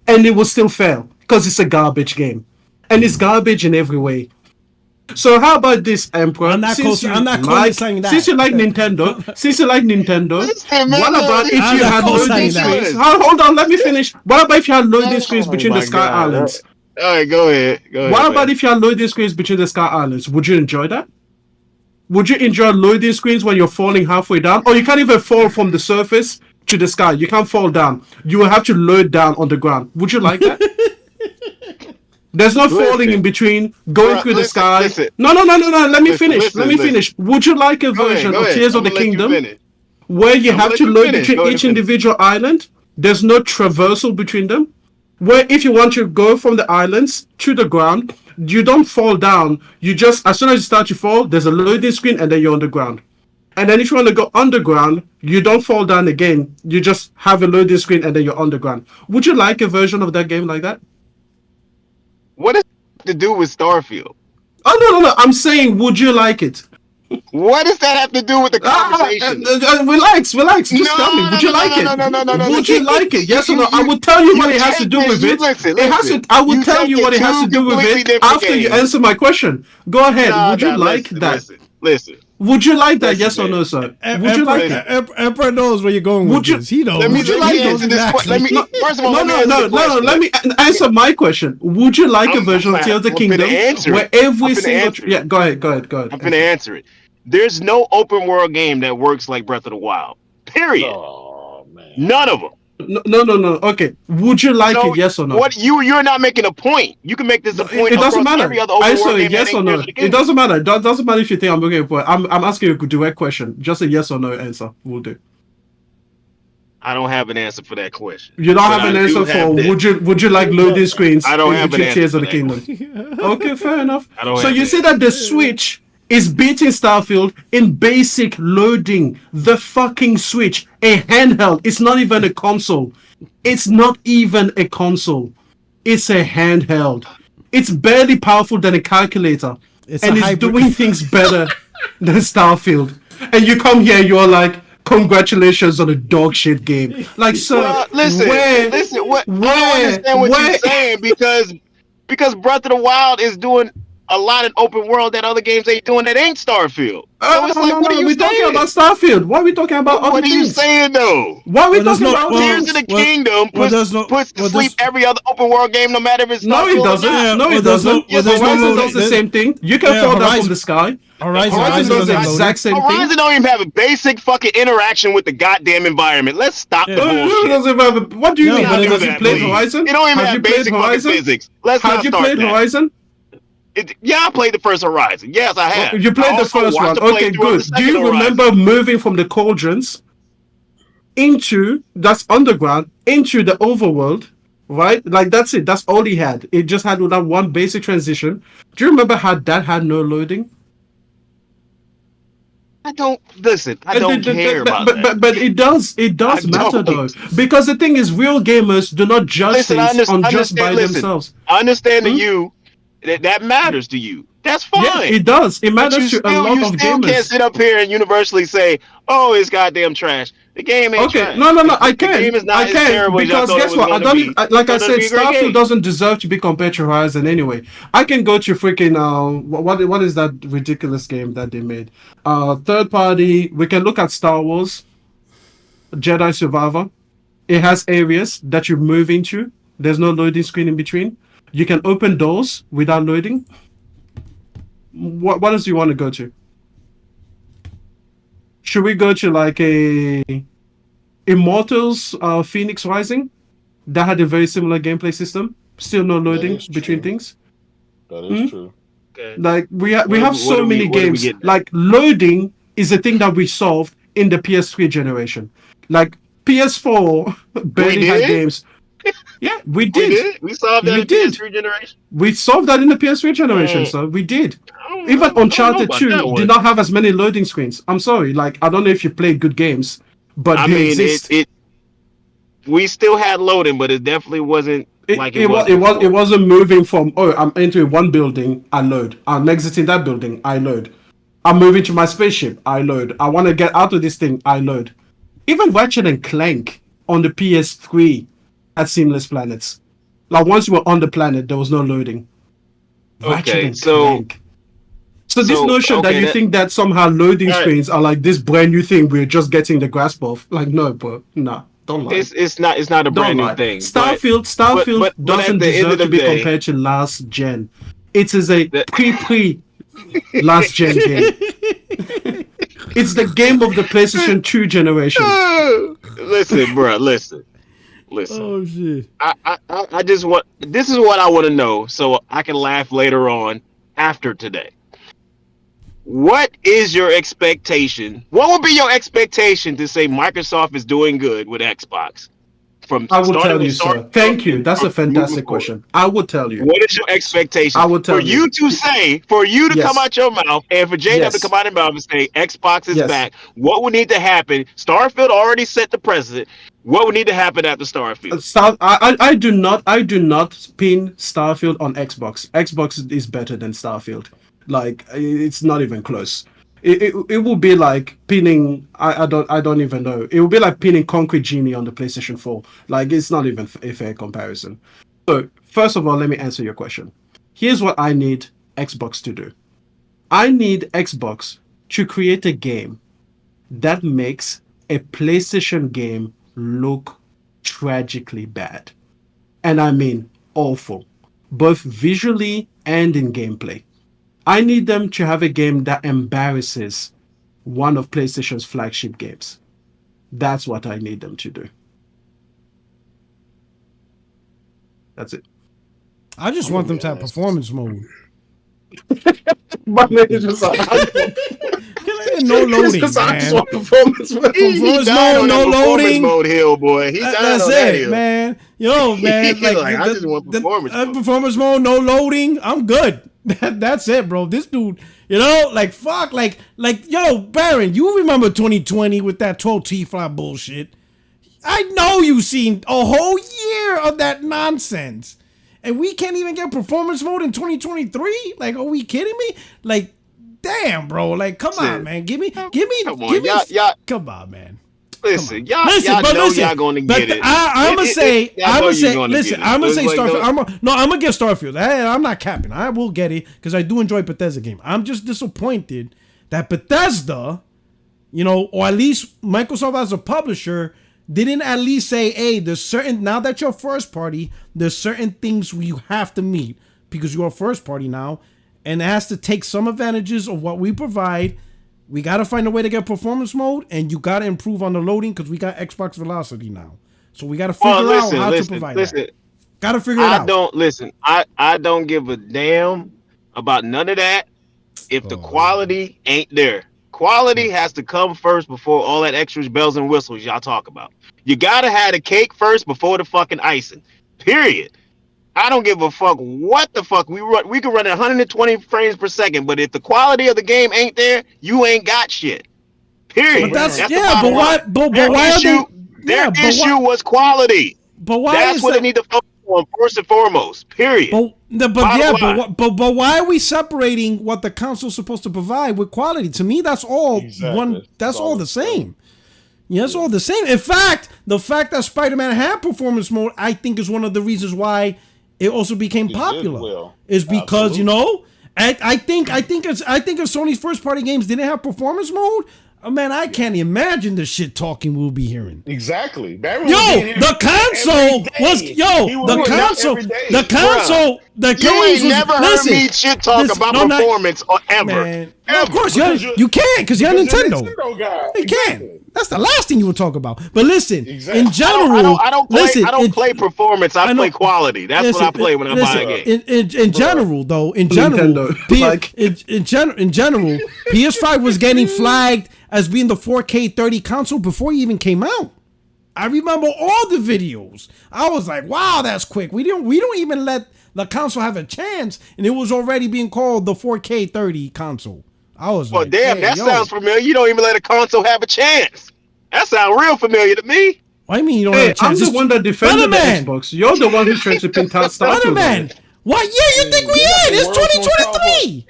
S3: and it will still fail because it's a garbage game, and it's garbage in every way. So how about this, Emperor?
S1: I'm not co-signing that.
S3: Since you like Nintendo, what about if you had loading screens? Hold on, let me finish. What about if you had loading screens between the Sky Islands?
S5: All right, go ahead.
S3: What about if you had loading screens between the Sky Islands? Would you enjoy that? Would you enjoy loading screens when you're falling halfway down? Or you can't even fall from the surface to the sky. You can't fall down. You will have to load down on the ground. Would you like that? There's no falling in between, going through the sky. No. Let me finish. Would you like a version of Tears of the Kingdom where you have to load between each individual island? There's no traversal between them. Where if you want to go from the islands to the ground, you don't fall down. You just, as soon as you start to fall, there's a loading screen and then you're on the ground. And then if you want to go underground, you don't fall down again. You just have a loading screen and then you're underground. Would you like a version of that game like that?
S5: What does it to do with Starfield?
S3: Oh, no. I'm saying, would you like it?
S5: What does that have to do with the conversation?
S3: Relax. Just tell me. Would you like it? Would you like it? Yes or no? I will tell you what it has to do with it. I will tell you what it has to do with it after you answer my question. Go ahead. Would you like that?
S5: Listen.
S3: Would you like that? Yes or no, sir? Would you like it?
S1: Emperor knows where you're going with this. He knows.
S5: Would you like to answer this question? First of all,
S3: no. Let me answer my question. Would you like a version of Tears of the Kingdom where every single... Yeah, go ahead.
S5: I'm going to answer it. There's no open world game that works like Breath of the Wild. Period.
S4: Oh, man.
S5: None of them.
S3: No. Okay. Would you like it? Yes or no?
S5: What you're not making a point. You can make this a point.
S3: It doesn't matter.
S5: Every other open world game
S3: yes or no. It doesn't matter. It doesn't matter if you think I'm making a point. I'm asking you a direct question. Just a yes or no answer. We'll do.
S5: I don't have an answer for that question.
S3: You don't have an answer for would you like loading screens?
S5: I don't have an answer.
S3: Tears of the Kingdom. Okay, fair enough. So you say that the Switch is beating Starfield in basic loading. The fucking Switch, a handheld. It's not even a console. It's not even a console. It's a handheld. It's barely powerful than a calculator. It's doing things better than Starfield. And you come here, you're like, congratulations on a dog shit game. Like, sir,
S5: listen. I don't understand what you're saying because Breath of the Wild is doing a lot in open world that other games ain't doing that ain't Starfield. So it's like, what are you
S3: we're talking
S5: saying?
S3: about Starfield. Why are we talking about other
S5: What are you
S3: things?
S5: saying though?
S3: Why are we
S1: Well, there's
S3: talking
S1: no-
S3: about
S1: well,
S3: other
S5: Tears
S3: things?
S5: of the
S1: well,
S5: Kingdom
S1: well,
S5: puts,
S1: there's no-
S5: puts to
S1: well,
S5: sleep
S1: there's-
S5: every other open world game, no matter if it's
S3: No, it
S5: Starfield or
S3: doesn't.
S5: not.
S1: Yeah,
S3: No,
S1: well,
S3: it
S1: there's no-
S3: doesn't.
S1: well, there's no
S3: Horizon
S1: loading.
S3: does the same thing. You can
S1: Yeah,
S3: fall down
S1: Horizon-
S3: from the sky.
S1: Horizon
S3: Horizon does the
S1: doesn't
S3: exact same thing.
S5: Horizon don't even have a basic fucking interaction with the goddamn environment. Let's stop
S1: Yeah.
S5: the bullshit.
S3: What do you
S1: No,
S3: mean?
S1: but it
S3: Have you
S5: doesn't-
S3: played
S5: please.
S3: Horizon?
S5: It don't even
S3: Have
S5: have
S3: you played
S5: basic fucking
S3: Horizon?
S5: physics. Let's
S3: Have
S5: not
S3: you
S5: start
S3: played
S5: that.
S3: Horizon?
S5: Yeah, I played the first Horizon. Yes, I have.
S3: You played
S5: I
S3: the
S5: also
S3: first
S5: watched
S3: one.
S5: the
S3: Okay,
S5: playthrough of
S3: good.
S5: the
S3: Do you
S5: second
S3: remember
S5: Horizon.
S3: moving from the cauldrons into that's underground into the overworld? Right? Like that's it. That's all he had. It just had that one basic transition. Do you remember how that had no loading?
S5: I don't listen. I don't care about that.
S3: But it does matter though,
S5: don't.
S3: because the thing is, real gamers do not judge
S5: Listen, I
S3: things on just
S5: understand.
S3: by
S5: Listen,
S3: themselves.
S5: I understand to you that matters to you. That's fine.
S3: Yeah, it does. It
S5: But
S3: matters to a lot
S5: you
S3: of
S5: still can't
S3: gamers.
S5: sit up here and universally say, "Oh, it's goddamn trash." The game ain't
S3: Okay,
S5: trash.
S3: no, I
S5: The
S3: can,
S5: game is not
S3: I
S5: as
S3: can,
S5: terrible as y'all
S3: because
S5: thought it
S3: guess
S5: was
S3: what? I
S5: gonna
S3: don't
S5: be.
S3: even, like I
S5: It's
S3: said,
S5: gonna be a great
S3: Starfield
S5: game.
S3: doesn't deserve to be compared to Horizon anyway. I can go to freaking what is that ridiculous game that they made? Third party. We can look at Star Wars, Jedi Survivor. It has areas that you move into. There's no loading screen in between. You can open doors without loading. What else do you want to go to? Should we go to like a Immortals Phoenix Rising? That had a very similar gameplay system. Still no loading
S4: is
S3: between
S4: true.
S3: things.
S4: That is true.
S5: Okay.
S3: Like we have
S5: What
S3: so
S5: are we-
S3: many
S5: what are we
S3: games.
S5: getting at?
S3: Like loading is a thing that we solved in the PS3 generation. Like PS4 barely had
S5: did?
S3: games. Yeah, we
S5: We
S3: did.
S5: did. We solved that
S3: We
S5: in
S3: did.
S5: PS3 generation.
S3: We solved that in the PS3 generation,
S5: Mm.
S3: so we did.
S5: I don't
S3: Even
S5: know
S3: Uncharted
S5: about
S3: 2
S5: that one.
S3: did not have as many loading screens. I'm sorry, like I don't know if you played good games, but
S5: I
S3: they
S5: mean,
S3: exist.
S5: we still had loading, but it definitely wasn't like it was.
S3: It wasn't moving from I'm entering one building, I load. I'm exiting that building, I load. I'm moving to my spaceship, I load. I want to get out of this thing, I load. Even Ratchet and Clank on the PS3 had seamless planets. Like once you were on the planet, there was no loading. Ratchet
S5: Okay,
S3: and
S5: so-
S3: Clank. So this notion that
S5: okay,
S3: you think that somehow loading
S5: Alright.
S3: screens are like this brand new thing we're just getting the grasp of, like no, bro, nah, don't lie.
S5: It's not a
S3: Don't
S5: brand new
S3: lie.
S5: thing.
S3: Starfield
S5: but at
S3: doesn't
S5: the end
S3: deserve
S5: of
S3: to
S5: the
S3: be
S5: day-
S3: compared to last gen. It is a
S5: That-
S3: pre last gen game. It's the game of the PlayStation 2 generation.
S5: Listen, bro. Listen.
S1: Oh shit.
S5: I just want. This is what I want to know, so I can laugh later on after today. What is your expectation? What would be your expectation to say Microsoft is doing good with Xbox? From
S3: I will
S5: starting
S3: tell
S5: with
S3: you, sir. Thank you. That's a
S5: from moving
S3: fantastic
S5: forward.
S3: question. I will tell you.
S5: What is your expectation?
S3: I will tell
S5: for
S3: you.
S5: you to say, for you to
S3: Yes.
S5: come out your mouth, and for J-Dub
S3: Yes.
S5: to come out his mouth and say Xbox is
S3: Yes.
S5: back. What would need to happen? Starfield already set the precedent. What would need to happen after Starfield?
S3: I do not pin Starfield on Xbox. Xbox is better than Starfield. Like it's not even close. It will be like pinning. I don't even know. It will be like pinning Concrete Genie on the PlayStation 4. Like it's not even a fair comparison. So first of all, let me answer your question. Here's what I need Xbox to do. I need Xbox to create a game that makes a PlayStation game look tragically bad. And I mean awful, both visually and in gameplay. I need them to have a game that embarrasses one of PlayStation's flagship games. That's what I need them to do. That's it.
S1: I just want them to have performance mode.
S3: My name is just like,
S1: No loading,
S3: I just
S1: man.
S3: want performance.
S1: Performance
S5: died
S1: mode,
S5: on
S1: no
S5: that performance
S1: loading.
S5: mode hill, boy. He died
S1: That's
S5: on that
S1: it,
S5: hill.
S1: man. Yo, man.
S5: He's like, I just want performance mode.
S1: Performance mode, no loading. I'm good. That's it, bro. This dude, you know, like fuck, like yo, Baron. You remember 2020 with that 12 T-fly bullshit? I know you seen a whole year of that nonsense, and we can't even get performance mode in 2023. Like, are we kidding me? Like, damn, bro. Like, come on, man. Give me.
S5: Come on, y'all.
S1: Come on, man.
S5: Listen, y'all know y'all gonna get it.
S1: I'm gonna say, listen, I'm gonna say Starfield. I'm gonna get Starfield. I'm not capping. I will get it because I do enjoy Bethesda game. I'm just disappointed that Bethesda, or at least Microsoft as a publisher, didn't at least say, hey, there's certain, now that you're first party, there's certain things you have to meet because you're a first party now, and it has to take some advantages of what we provide. We got to find a way to get performance mode, and you got to improve on the loading because we got Xbox Velocity now. So we got to figure out how to provide that. Got to figure it out.
S5: I don't give a damn about none of that if the quality ain't there. Quality has to come first before all that extra bells and whistles y'all talk about. You got to have the cake first before the fucking icing. Period. I don't give a fuck what the fuck we run. We can run at 120 frames per second, but if the quality of the game ain't there, you ain't got shit. Period.
S1: But why
S5: their issue was quality.
S1: But why?
S5: That's what they need to focus on first and foremost. Period.
S1: But why are we separating what the console's supposed to provide with quality? To me, that's all one. That's all the same. Yeah, it's all the same. In fact, the fact that Spider-Man had performance mode, I think, is one of the reasons why it also became popular. Is because I think if Sony's first party games didn't have performance mode, man, I can't imagine the shit talking we'll be hearing.
S4: Exactly.
S1: The console. The
S5: you ain't never heard me shit talk about performance or ever.
S1: Man, of course, you can't because you're a Nintendo. You can't. That's the last thing you would talk about. But listen, in general,
S5: I don't play perforce. I play quality. That's what I play when I buy a game.
S1: In general, PS5 was getting flagged as being the 4K 30 console before it even came out. I remember all the videos. I was like, "Wow, that's quick." We don't even let the console have a chance, and it was already being called the 4K 30 console. I was like,
S5: damn, that sounds familiar. You don't even let a console have a chance. That sounds real familiar to me.
S1: What do you mean you don't have a chance?
S3: I'm the one that defended the Xbox. You're the one who's trying to pin Starfield.
S1: Man, what year you think we in? It's 2023.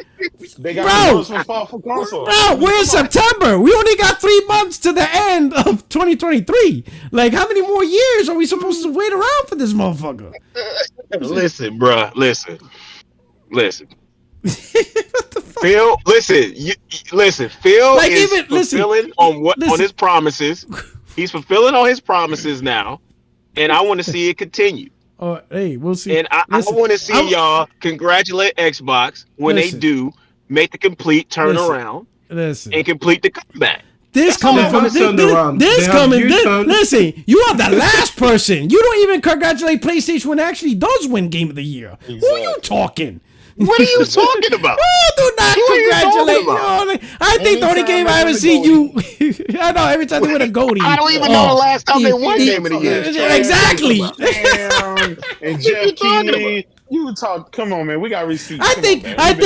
S4: They got for console.
S1: Bro, we're in September. We only got 3 months to the end of 2023. Like, how many more years are we supposed to wait around for this motherfucker?
S5: Listen, bro. Listen. Phil, listen. Phil is fulfilling on his promises. He's fulfilling on his promises now, and I want to see it continue.
S1: Hey, we'll see.
S5: And I want to see y'all congratulate Xbox when they do make the complete turnaround and complete the comeback.
S1: Listen, you are the last person. You don't even congratulate PlayStation when it actually does win Game of the Year. Exactly. Who are you talking?
S5: What are you talking about?
S1: Do not congratulate. I think the only game I ever seen you. I know every time they win a goatee.
S5: I don't even know the last time they won Game of the Year.
S1: Exactly.
S4: And Jeff Keighley. You talk. Come on, man. We got receipts.
S1: I think at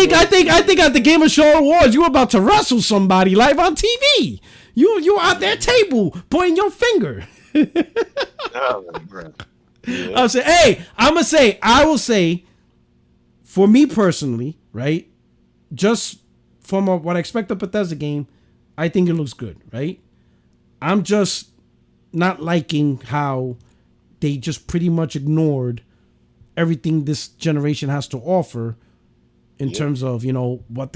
S1: the Game of Show Awards, you were about to wrestle somebody live on TV. You out there table pointing your finger. I will say, for me personally, right? Just from what I expect of Bethesda game, I think it looks good, right? I'm just not liking how they just pretty much ignored everything this generation has to offer in terms of, what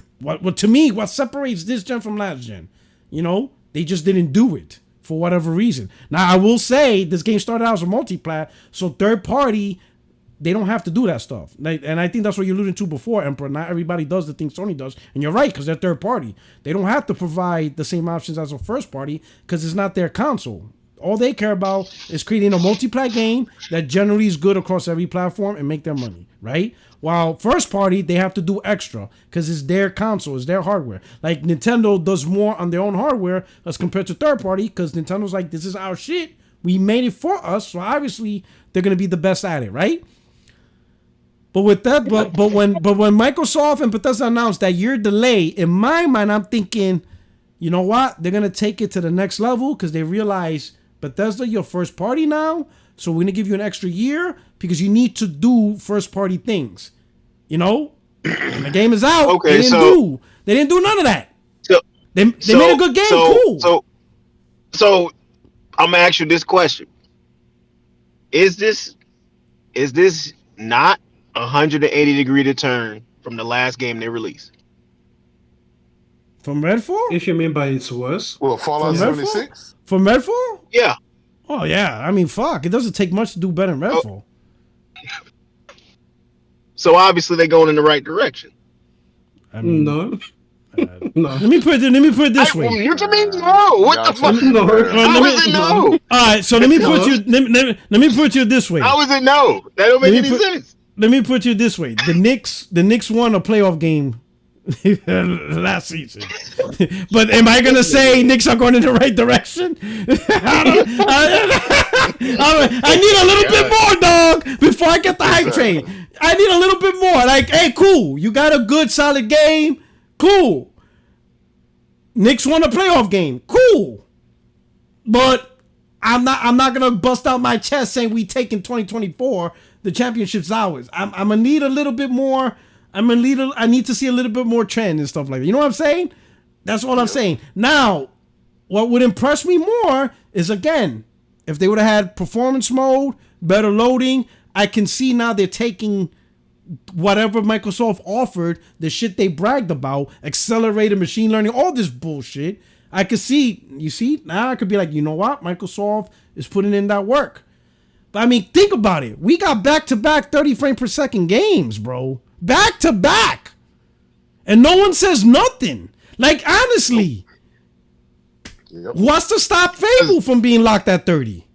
S1: to me, what separates this gen from last gen. They just didn't do it for whatever reason. Now, I will say this game started out as a multi-plat, so third party, they don't have to do that stuff. And I think that's what you're alluding to before, Emperor. Not everybody does the things Sony does. And you're right, because they're third party. They don't have to provide the same options as a first party because it's not their console. All they care about is creating a multi-plat game that generally is good across every platform and make their money, right? While first party, they have to do extra because it's their console, it's their hardware. Like Nintendo does more on their own hardware as compared to third party because Nintendo's like, this is our shit. We made it for us, so obviously they're gonna be the best at it, right? But with that, but when Microsoft and Bethesda announced that year delay, in my mind, I'm thinking, you know what? They're gonna take it to the next level because they realize Bethesda, you're first party now, so we're gonna give you an extra year because you need to do first party things. When the game is out,
S5: okay,
S1: they didn't do none of that. They made a good game, cool.
S5: So I'm gonna ask you this question: Is this not a 180-degree turn from the last game they released?
S1: From Redfall?
S3: If you mean by it's worse,
S4: Well, Fallout
S1: From Redfall?
S4: 76.
S1: From Redfall?
S5: Yeah.
S1: Oh yeah. I mean, fuck. It doesn't take much to do better than Redfall.
S5: So obviously they're going in the right direction.
S1: I mean,
S3: no.
S1: no. Let me put it this way.
S5: What you mean no? What the fuck?
S3: No.
S5: How is it no?
S1: All right, so let me put you. Let me put you this way.
S5: How is it no? That don't make
S1: Let me
S5: any
S1: put-
S5: sense.
S1: Let me put you this way. The Knicks won a playoff game last season. But am I gonna say Knicks are going in the right direction? I need a little bit more, dog, before I get the hype train. I need a little bit more. Like, hey, cool. You got a good, solid game. Cool. Knicks won a playoff game. Cool. But I'm not gonna bust out my chest saying we take in 2024. The championship's ours. I'm gonna need a little bit more. I need to see a little bit more trend and stuff like that. You know what I'm saying? That's all I'm saying. Now, what would impress me more is, again, if they would have had performance mode, better loading. I can see now they're taking whatever Microsoft offered, the shit they bragged about, accelerated machine learning, all this bullshit. I could see, you see, now I could be like, you know what? Microsoft is putting in that work. But I mean, think about it. We got back-to-back 30 frame per second games, bro. Back-to-back. And no one says nothing. Like, honestly, what's to stop Fable from being locked at 30?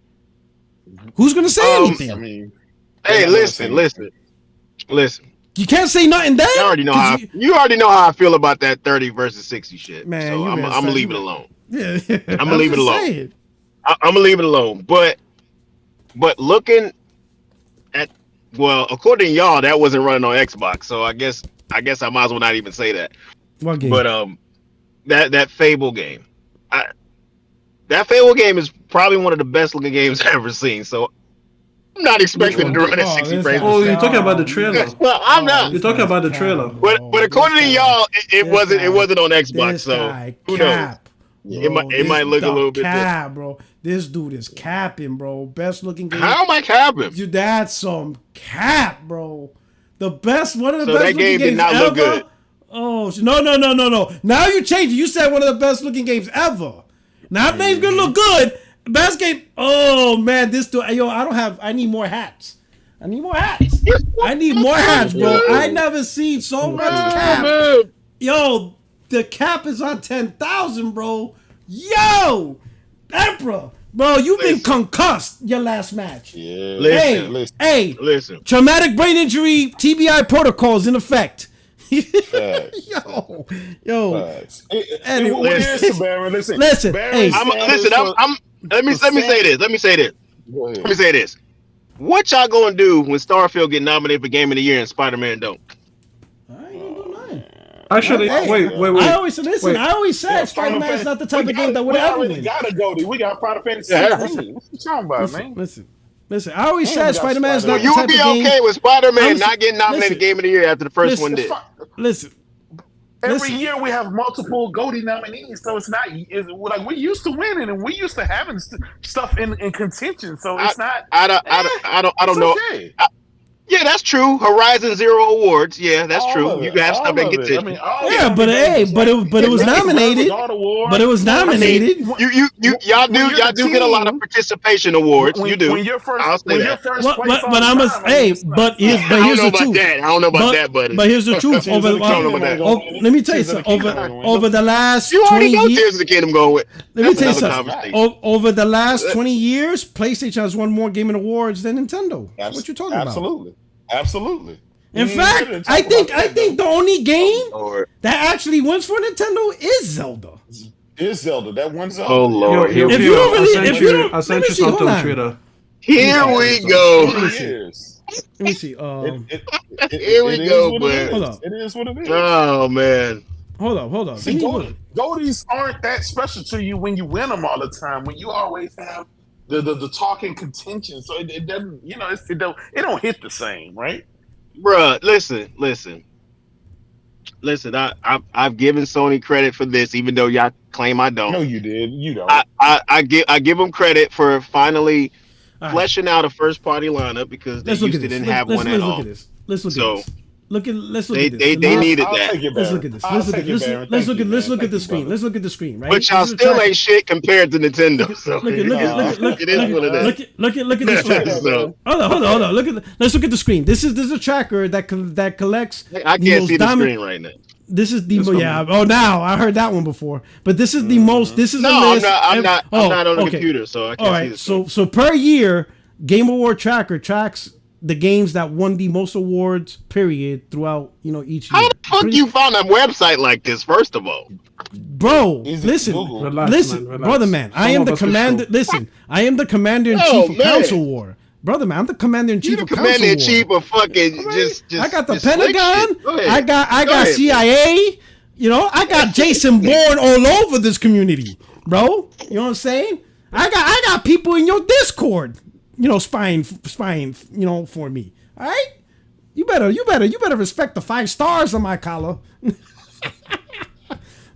S1: Who's going to say anything?
S4: I mean,
S5: Hey, listen.
S1: You can't say nothing there.
S5: You already know how I feel about that 30 versus 60 shit.
S1: Man,
S5: so
S1: you
S5: I'm
S1: better
S5: gonna
S1: say-
S5: leave it alone.
S1: Yeah,
S5: I'm gonna leave it
S1: just
S5: alone.
S1: saying.
S5: I'm gonna leave it alone. But looking at, well, according to y'all, that wasn't running on Xbox. So I guess I might as well not even say that.
S1: What game?
S5: But that Fable game, that Fable game is probably one of the best looking games I've ever seen. So I'm not expecting it to run at 60 frames.
S3: Oh, you're talking about the trailer.
S5: Well, I'm not.
S3: You're talking about the trailer.
S5: But according to y'all, it wasn't on Xbox.
S1: This
S5: So
S1: guy
S5: who knows?
S1: cap.
S5: It might look a little bit
S1: cap, bro. This dude is capping, bro. Best looking game.
S5: How am I capping?
S1: Dude, that's some cap, bro. The best, one of the
S5: So
S1: best
S5: that
S1: looking
S5: game did
S1: games
S5: not
S1: ever.
S5: look good.
S1: Oh no. Now you changed it. You said one of the best looking games ever. Now that name's gonna look good. Best game. Oh man, this dude. Yo, I need more hats. I need more hats, bro. I never seen so much cap. Yo, the cap is on 10,000, bro. Yo, Emperor, bro, you've been concussed your last match.
S4: yeah.
S5: Listen.
S1: Traumatic brain injury TBI protocols in effect.
S4: Facts.
S1: yo.
S4: Facts.
S1: Anyway,
S4: Listen, Baron,
S1: listen,
S4: Baron
S1: hey.
S5: Let me say this. What y'all gonna do when Starfield get nominated for Game of the Year and Spider-Man don't?
S1: I ain't gonna do nothing.
S3: Actually, wait.
S1: I always said, listen,
S3: Wait.
S1: I always said Spider-Man's not the type of game that would
S4: we
S1: ever
S4: already
S1: win.
S4: got a goatee. We got Final Fantasy 16. What you talking about, man?
S1: Listen. I always
S4: Damn,
S1: said
S4: we got
S1: Spider-Man's
S4: Spider-Man.
S1: not the
S5: You
S1: type
S5: would be
S1: of game.
S5: okay with Spider-Man
S1: I'm-
S5: not getting nominated
S1: listen.
S5: Game of the Year after the first one did.
S1: Listen.
S4: Every year we have multiple goatee nominees, so it's like we're used to winning and we used to having stuff in contention. So it's not.
S5: I don't know.
S4: Okay.
S5: Yeah, that's true. Horizon Zero Awards. Yeah, that's
S4: All
S5: true.
S4: of
S5: You
S4: it,
S5: got
S4: all
S5: stuff in
S4: of it.
S5: contention.
S4: I mean, all
S1: Yeah,
S4: of
S1: but
S4: it.
S1: but it was nominated. But it was nominated.
S5: Y'all do get a lot of participation awards. You do.
S4: When you're first,
S5: I'll say
S4: when
S5: that.
S4: you're first
S1: But
S4: place all
S1: but
S4: the
S1: I'm
S4: time,
S1: but here's
S5: I don't
S1: the
S5: know about
S1: truth.
S5: that. I don't know about that, buddy.
S1: But here's the truth.
S4: Tears of the Kingdom ain't gonna win.
S1: Let me tell you
S4: Tears of the
S1: something.
S4: Kingdom ain't gonna win.
S1: Over the last
S5: You already
S1: 20
S5: know
S1: years.
S5: Tears of the Kingdom going with.
S1: Let me
S5: That's
S1: tell you
S5: another
S1: something.
S5: conversation.
S1: Over the last 20 years, PlayStation has won more gaming awards than Nintendo. What you talking about?
S4: Absolutely.
S1: In
S4: You
S1: fact,
S4: didn't
S1: I
S4: talk about that,
S1: think the only game
S5: Lord.
S1: that actually wins for Nintendo is Zelda.
S4: Is Zelda that one Zelda?
S5: Oh Lord.
S3: Yo,
S1: If
S3: Pio,
S1: you don't really-
S3: I
S1: if
S3: sent
S1: you
S3: you,
S1: don't-
S3: I
S1: let
S3: sent
S1: me
S3: you
S1: see,
S3: something
S1: hold
S3: on
S1: on.
S3: Twitter.
S5: Here we go.
S1: Let me see.
S5: Here we go, man.
S1: Hold up.
S4: It is what it is.
S5: Oh man.
S1: Hold up.
S4: See, goatees aren't that special to you when you win them all the time. When you always have the talking contention, so it doesn't, it don't hit the same, right?
S5: Bruh, listen. Listen, I've given Sony credit for this, even though y'all claim I don't.
S4: No, you did. You don't.
S5: I give them credit for finally
S1: All right.
S5: fleshing out a first party lineup because they
S1: Let's look
S5: used
S1: at
S5: to
S1: this.
S5: didn't have one at
S1: Let's
S5: all.
S1: look at this. Let's look
S5: So,
S1: at this. Let's look
S5: They
S1: at this.
S5: they needed
S4: I'll
S5: that.
S4: take it,
S1: Let's
S4: Baron.
S1: look at this.
S4: I'll take it, Baron.
S1: Let's
S4: Thank
S1: look
S4: you,
S1: at
S4: man.
S1: the
S4: Thank you,
S1: screen.
S4: brother.
S1: Let's look at the screen, right?
S5: But y'all
S1: This is a
S5: still
S1: tracker.
S5: ain't shit compared to Nintendo. So
S1: Look at
S5: it is what it is.
S1: look at this tracker.
S5: So,
S1: Hold on. Let's look at the screen. This is a tracker that collects.
S5: I
S1: the
S5: can't
S1: most
S5: see the
S1: dominant-
S5: screen right now.
S1: This is the
S3: This one.
S1: yeah. Oh, now I heard that one before. But this is the most. This is
S5: No,
S1: a
S5: I'm
S1: list.
S5: not on the
S1: okay.
S5: computer, so I can't
S1: All
S5: see
S1: right.
S5: the screen.
S1: So per year, Game Award Tracker tracks the games that won the most awards. Period throughout each year.
S5: How the fuck you found a website like this? First of all,
S1: Bro,
S4: Easy
S1: listen,
S4: Google.
S3: Relax,
S1: listen,
S3: man, relax.
S1: brother man. I
S3: Some
S1: am
S3: of
S1: the
S3: us for
S1: commander.
S3: sure.
S1: Listen, I am the commander in
S5: Oh,
S1: chief of
S5: man.
S1: Council War. Brother man, I'm the commander in
S5: you
S1: chief
S5: the
S1: of Council
S5: commander in
S1: War.
S5: chief of fucking
S1: All right?
S5: just.
S1: I got the
S5: just slick
S1: Pentagon.
S5: shit. Go ahead.
S1: I got
S5: Go ahead,
S1: CIA. I got Jason Bourne all over this community, bro. You know what I'm saying? I got people in your Discord, spying, for me. All right? You better respect the 5 stars on my collar.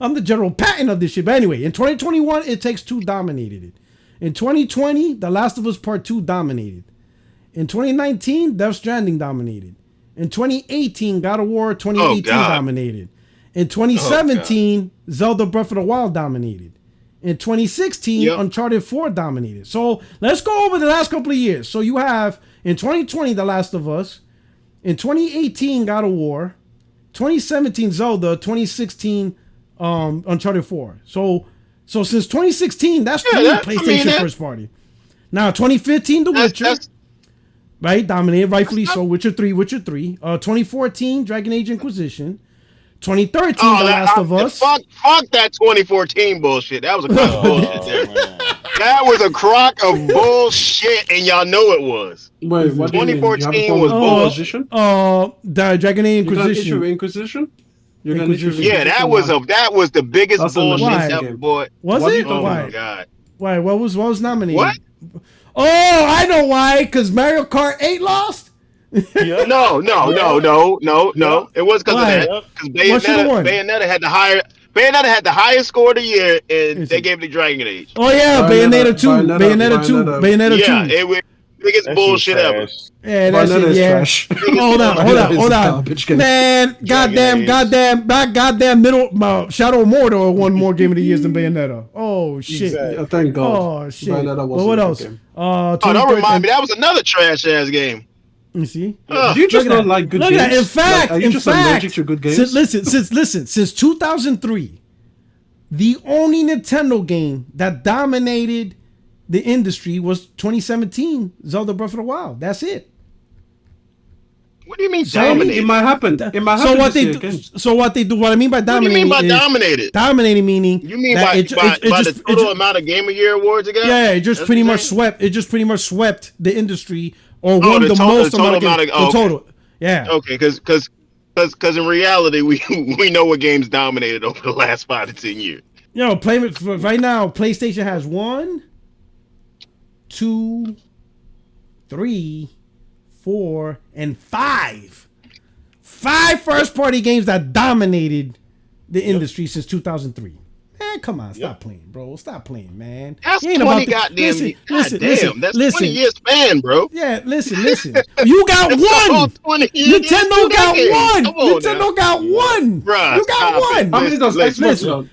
S1: I'm the General Patton of this shit. But anyway, in 2021, It Takes Two dominated it. In 2020, The Last of Us Part 2 dominated. In 2019, Death Stranding dominated. In 2018, God of War 2018 dominated. In 2017, Zelda Breath of the Wild dominated. In 2016, Uncharted 4 dominated. So let's go over the last couple of years. So you have, in 2020, The Last of Us. In 2018, God of War. 2017, Zelda. 2016, Uncharted 4. So since 2016, that's 3 PlayStation first party. Now 2015, The Witcher, right? Dominated, rightfully so. Witcher 3. 2014, Dragon Age Inquisition. 2013, The Last of Us.
S5: Fuck that 2014 bullshit. That was a crock of bullshit. That was a crock of bullshit, and y'all know it was.
S3: Wait, what do you mean? You have a
S5: 2014
S3: problem
S5: was
S3: with
S5: bullshit.
S3: Inquisition?
S1: The Dragon Age
S3: You're gonna issue
S1: Inquisition.
S3: Inquisition? You're gonna issue
S1: Inquisition.
S5: Yeah, that
S3: Inquisition?
S5: was the biggest
S3: That's an
S5: bullshit
S3: amazing
S5: ever,
S3: game.
S5: boy.
S1: Was
S3: What are you
S1: it?
S3: talking
S1: Why?
S5: Oh my god.
S1: Why? What was nominated?
S5: What?
S1: Oh, I know why. Because Mario Kart 8 lost?
S4: Yep.
S5: No. It was because of
S1: Why?
S5: that. Because
S1: What should've won?
S5: Bayonetta had the highest score of the year, and they gave it to Dragon Age.
S1: Oh, yeah. Bayonetta 2. Bayonetta 2. Bayonetta 2.
S5: Yeah, it was the biggest
S4: That
S5: bullshit
S4: shit
S5: ever.
S4: trash.
S1: Yeah, that
S3: Bayonetta
S1: shit,
S3: is
S1: yeah.
S3: trash.
S1: Hold on.
S3: Bayonetta is a garbage game.
S1: Man,
S4: Dragon
S1: goddamn middle Shadow of Mordor won more Game of the Years than Bayonetta. Oh shit.
S4: Exactly.
S3: Yeah, thank God.
S1: Oh shit.
S3: Bayonetta was
S1: But what
S3: a good
S1: else?
S3: game.
S5: Oh, don't remind me. That was another trash ass game.
S1: You see?
S3: Do you just
S1: Look at
S3: not
S1: that.
S3: like good
S1: Look
S3: games?
S1: at that. In fact,
S3: are you just allergic to good games?
S1: Since 2003, the only Nintendo game that dominated the industry was 2017 Zelda Breath of the Wild. That's it.
S5: What do you mean
S3: It
S5: dominated?
S3: might happen. It might happen.
S1: What I mean by
S5: What do you
S1: dominating
S5: mean by
S1: is
S5: dominated?
S1: dominating meaning
S5: You mean
S1: that
S5: by the total amount of Game of Year awards it got?
S1: yeah, it just
S5: That's
S1: pretty
S5: what
S1: much
S5: you're saying?
S1: swept the industry or won
S5: the
S1: the
S5: total-
S1: most
S5: the
S1: amount of
S5: total
S1: games.
S5: amount of-
S1: The
S5: okay.
S1: total. Yeah.
S5: Okay, because in reality we know what games dominated over the last 5 to 10 years.
S1: Right now, PlayStation has 1, 2, 3, 4, and 5. 5 first-party games that dominated the industry since 2003. Man, come on, stop playing, bro. Stop playing, man.
S5: That's
S1: You ain't
S5: 20
S1: about to-
S5: goddamn.
S1: listen,
S5: That's
S1: listen.
S5: 20 years span, bro.
S1: Yeah, listen. You got
S5: That's the whole
S1: one.
S5: 20 years.
S1: Nintendo got
S5: decades.
S1: one.
S5: Come on now.
S1: Nintendo got one.
S5: Bruh,
S1: You got
S5: stop it.
S1: one.
S3: How many does
S5: Listen,
S3: Xbox got?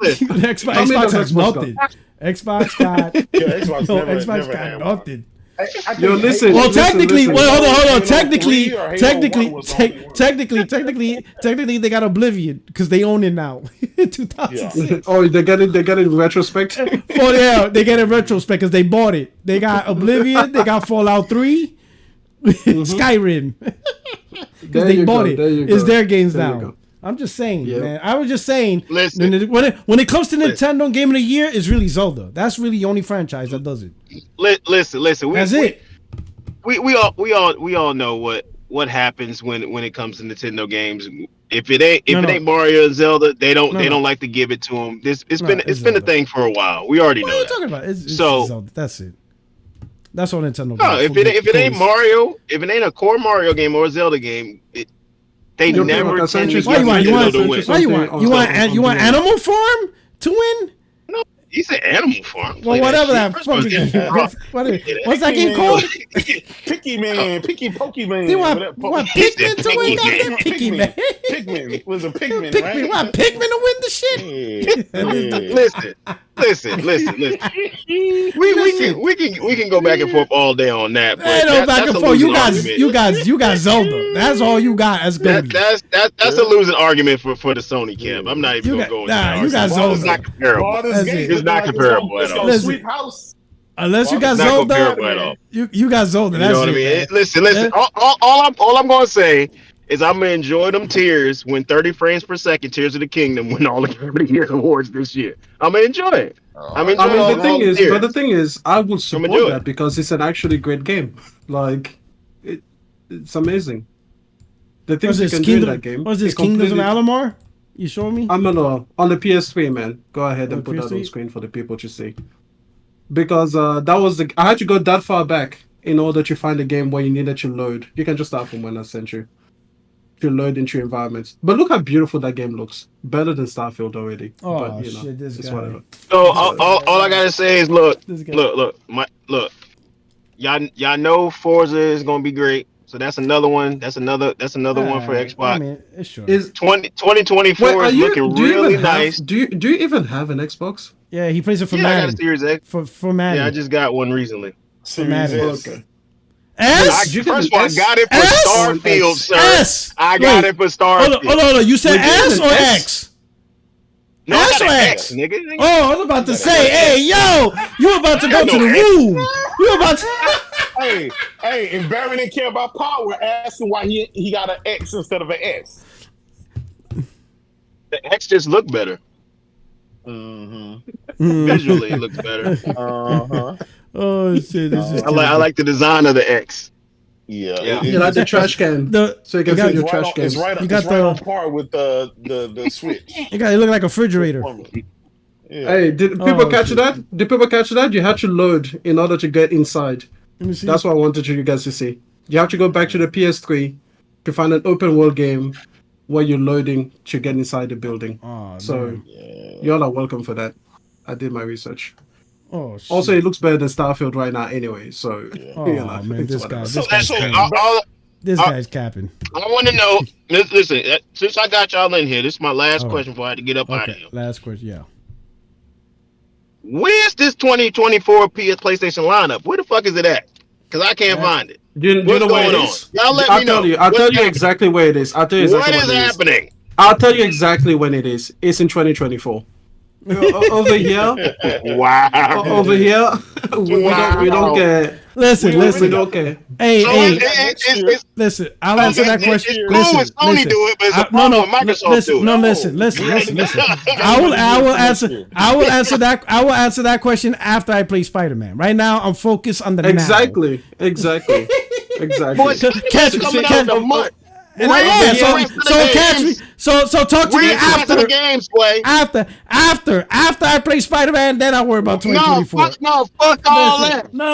S1: Xbox,
S3: How many
S1: Xbox
S3: does
S1: has
S3: Xbox
S1: nothing. Xbox got.
S4: Yeah, Xbox
S1: No,
S4: never,
S1: Xbox
S4: never
S1: got
S4: had one.
S1: nothing.
S4: I think
S3: Yo, listen.
S1: Well,
S3: listen,
S1: technically,
S3: listen.
S1: well, hold on.
S4: Halo
S1: Technically,
S4: 3 or Halo 1 was the only one.
S1: technically, they got Oblivion because they own it now. 2006.
S3: Oh, they get it in retrospect.
S1: Oh yeah, they get it retrospect because they bought it. They got Oblivion. They got Fallout 3, Skyrim. Because they bought it. It's their games
S3: There you
S1: now.
S3: go.
S1: I'm just saying,
S3: Yep.
S1: man. I was just saying.
S5: Listen.
S1: When it comes to Nintendo Game of the Year, it's really Zelda. That's really the only franchise that does it.
S5: Listen.
S1: That's it.
S5: We all know what happens when it comes to Nintendo games. If it ain't Mario and Zelda, they don't like to give it to them. It's been a
S1: Zelda.
S5: thing for a while. We already
S1: What
S5: know
S1: are you
S5: that.
S1: talking about? It's
S5: So-
S1: Zelda. That's it. That's all Nintendo.
S5: No,
S1: does.
S5: if it ain't Mario, if it ain't a core Mario game or a Zelda game, They
S3: Yo,
S5: never
S3: Peacock, I
S5: tend
S3: sent
S5: to
S3: you
S5: get
S1: Why you want- you want-
S5: to win.
S1: What you want? You want Animal Farm to win?
S5: He said Animal Farm.
S1: Well, whatever that fucking what's that game called?
S4: Picky Man, Picky Pokemon.
S1: They want Pikmin to win?
S5: Picky
S1: Goddamn Picky Man.
S4: Pikmin was a Pikmin,
S1: Pikmin,
S4: right?
S1: want Pikmin to win the shit?
S5: Listen. We can go back and forth all day on that. But
S1: Ain't no back
S5: that's
S1: and
S5: a
S1: forth.
S5: losing
S1: You
S5: argument.
S1: got Zelda. That's all you got. That's good.
S5: That's a losing argument for the Sony camp. I'm not even gonna go into that.
S1: you got
S5: argument. It's
S1: Zelda.
S5: not comparable.
S1: That's it.
S5: It's not comparable at all.
S1: Listen.
S4: Sweet house.
S1: Unless you got
S5: It's not
S1: Zelda,
S5: comparable at all.
S1: you got Zelda.
S5: You
S1: That's
S5: know what I
S1: it,
S5: mean?
S1: man.
S5: Listen. All I'm gonna say is I'm gonna enjoy them tears when 30 frames per second, Tears of the Kingdom, win all the Game of the Year awards this year. I'm gonna enjoy it.
S3: I mean, the thing is, I would support
S5: do it.
S3: that because it's an actually great game. Like, it's amazing. The things you can do in that game.
S1: What's this,
S3: it
S1: Kingdoms of
S3: completely-
S1: Alamar? You showing me?
S3: I'm on the PS3, man. Go ahead and
S1: On
S3: put that on
S1: PS3?
S3: screen for the people to see. Because that was I had to go that far back in order to find a game where you needed to load. You can just start from when I sent you to load into your environments. But look how beautiful that game looks. Better than Starfield already.
S1: Oh,
S3: but, you know,
S1: shit, this
S3: it's
S1: guy.
S3: whatever.
S5: So all I gotta say is look.
S1: This guy.
S5: Y'all know Forza is gonna be great. So that's another one. That's another one for Xbox.
S1: I mean, it's sure.
S5: 2024
S3: Wait,
S5: is looking really nice.
S3: Do you even have an Xbox?
S1: Yeah, he plays it for
S5: Yeah, I got a
S1: Madden.
S5: Series X.
S1: For Madden.
S5: Yeah, I just got one recently.
S1: Madden.
S3: Okay.
S1: S?
S5: First of all, I got it for
S1: S?
S5: Starfield, sir.
S1: S.
S5: I got it for Starfield.
S1: Hold on. You said
S3: Wait, you
S1: S
S3: have
S1: or
S3: an S?
S1: X?
S5: No, I
S1: S
S5: got
S1: or
S5: an
S1: X?
S5: X, nigga.
S1: Oh, I was about to say, hey, yo, you about to go to the room. You about to...
S4: Hey, and Barry didn't care about power. Asking why he got an X instead of an S.
S5: The X just look better. Visually, it looks better.
S1: Oh, shit. This is
S5: I like the design of the X.
S4: Yeah.
S3: You like the trash can, so you can fill your trash cans.
S4: It's right on par with the Switch.
S1: You look like a refrigerator.
S4: Yeah.
S3: Hey, did people catch
S1: shit.
S3: that? Did people catch that? You had to load in order to get inside.
S1: Let me see.
S3: That's what I wanted you guys to see. You have to go back to the PS3 to find an open world game where you're loading to get inside the building.
S1: Oh,
S3: So
S1: man.
S3: y'all are welcome for that. I did my research.
S1: Oh, shit.
S3: Also, it looks better than Starfield right now anyway. So
S1: Oh,
S3: you know,
S1: man,
S3: it's
S1: this
S3: whatever.
S1: guy.
S5: So,
S1: This guy's
S5: so
S1: capping. This guy's capping.
S5: I want to know. Listen, since I got y'all in here, this is my last question before I had to get up out of
S1: Okay,
S5: here.
S1: last question, yeah.
S5: Where's this 2024 PlayStation lineup? Where the fuck is it at? Because I can't find it.
S3: Do you
S5: What's
S3: know where it
S5: going
S3: is?
S5: on? Y'all let
S3: I'll
S5: me know.
S3: tell you. I'll
S5: What's
S3: tell you
S5: happening?
S3: exactly where it is. I'll tell you exactly
S5: What is
S3: when it
S5: happening?
S3: I'll tell you exactly when it is. It's in 2024. Over here,
S5: Wow.
S3: over here, we don't care.
S1: Listen.
S3: We don't care.
S1: Hey,
S5: So
S1: hey.
S5: it's
S1: Listen, I'll answer that question.
S5: It's cool when Sony do it, but it's a problem when Microsoft do it.
S1: Listen. I will answer that question after I play Spider-Man. Right now, I'm focused on the
S3: Exactly.
S5: Boy,
S1: Catch
S5: it's
S1: me,
S5: coming
S1: catch-
S5: out the month.
S1: And I am. So catch me. So talk to me
S5: Where's the rest of
S1: after.
S5: the games, Sway?
S1: After I play Spider-Man, then I'll worry about 2024.
S5: No, fuck all that.
S1: No.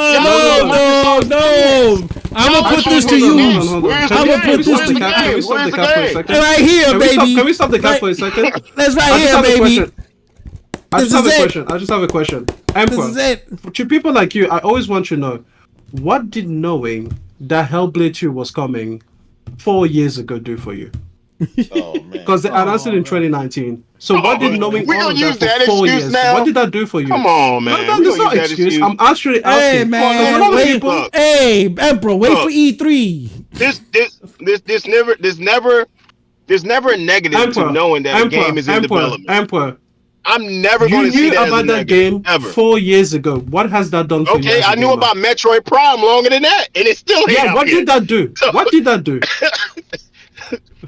S1: I'm gonna put this to use.
S3: Hold on.
S5: Where's
S3: Can
S5: the
S3: we
S5: games?
S3: stop the
S5: Where's
S3: cap? Can we stop the
S5: the
S3: cap for a
S5: games?
S3: second?
S1: Right here, baby.
S3: Can we stop the cap for a second?
S1: That's right
S3: I
S1: here,
S3: just have a
S1: baby.
S3: question. I
S1: This
S3: just
S1: is
S3: have a question.
S1: This
S3: Emperor,
S1: is it.
S3: to people like you, I always want to know, what did knowing that Hellblade 2 was coming 4 years ago do for you?
S4: Oh man.
S3: Because they announced it in 2019. So what did knowing
S5: we
S3: all
S5: gonna
S3: of
S5: use
S3: that
S5: that
S3: for 4
S5: excuse
S3: years?
S5: now?
S3: What did that do for you?
S5: Come on, man.
S3: No,
S5: We
S3: that's
S5: gonna
S3: not
S5: use that
S3: excuse. I'm actually asking.
S1: Hey,
S3: Because a
S1: man.
S3: lot of
S1: Wait,
S3: people.
S5: Look.
S1: hey, Emperor, wait
S5: Look.
S1: for E3.
S5: There's never a negative to knowing that a game is in development.
S3: Emperor,
S5: I'm never
S3: you
S5: going to see
S3: knew
S5: that as a
S3: about that
S5: negative,
S3: game
S5: ever.
S3: 4 years ago. What has that done for you?
S5: Okay,
S3: as a
S5: I knew
S3: gamer?
S5: about Metroid Prime longer than that, and it still ain't
S3: Yeah,
S5: out
S3: what
S5: yet.
S3: did that do? What did that do?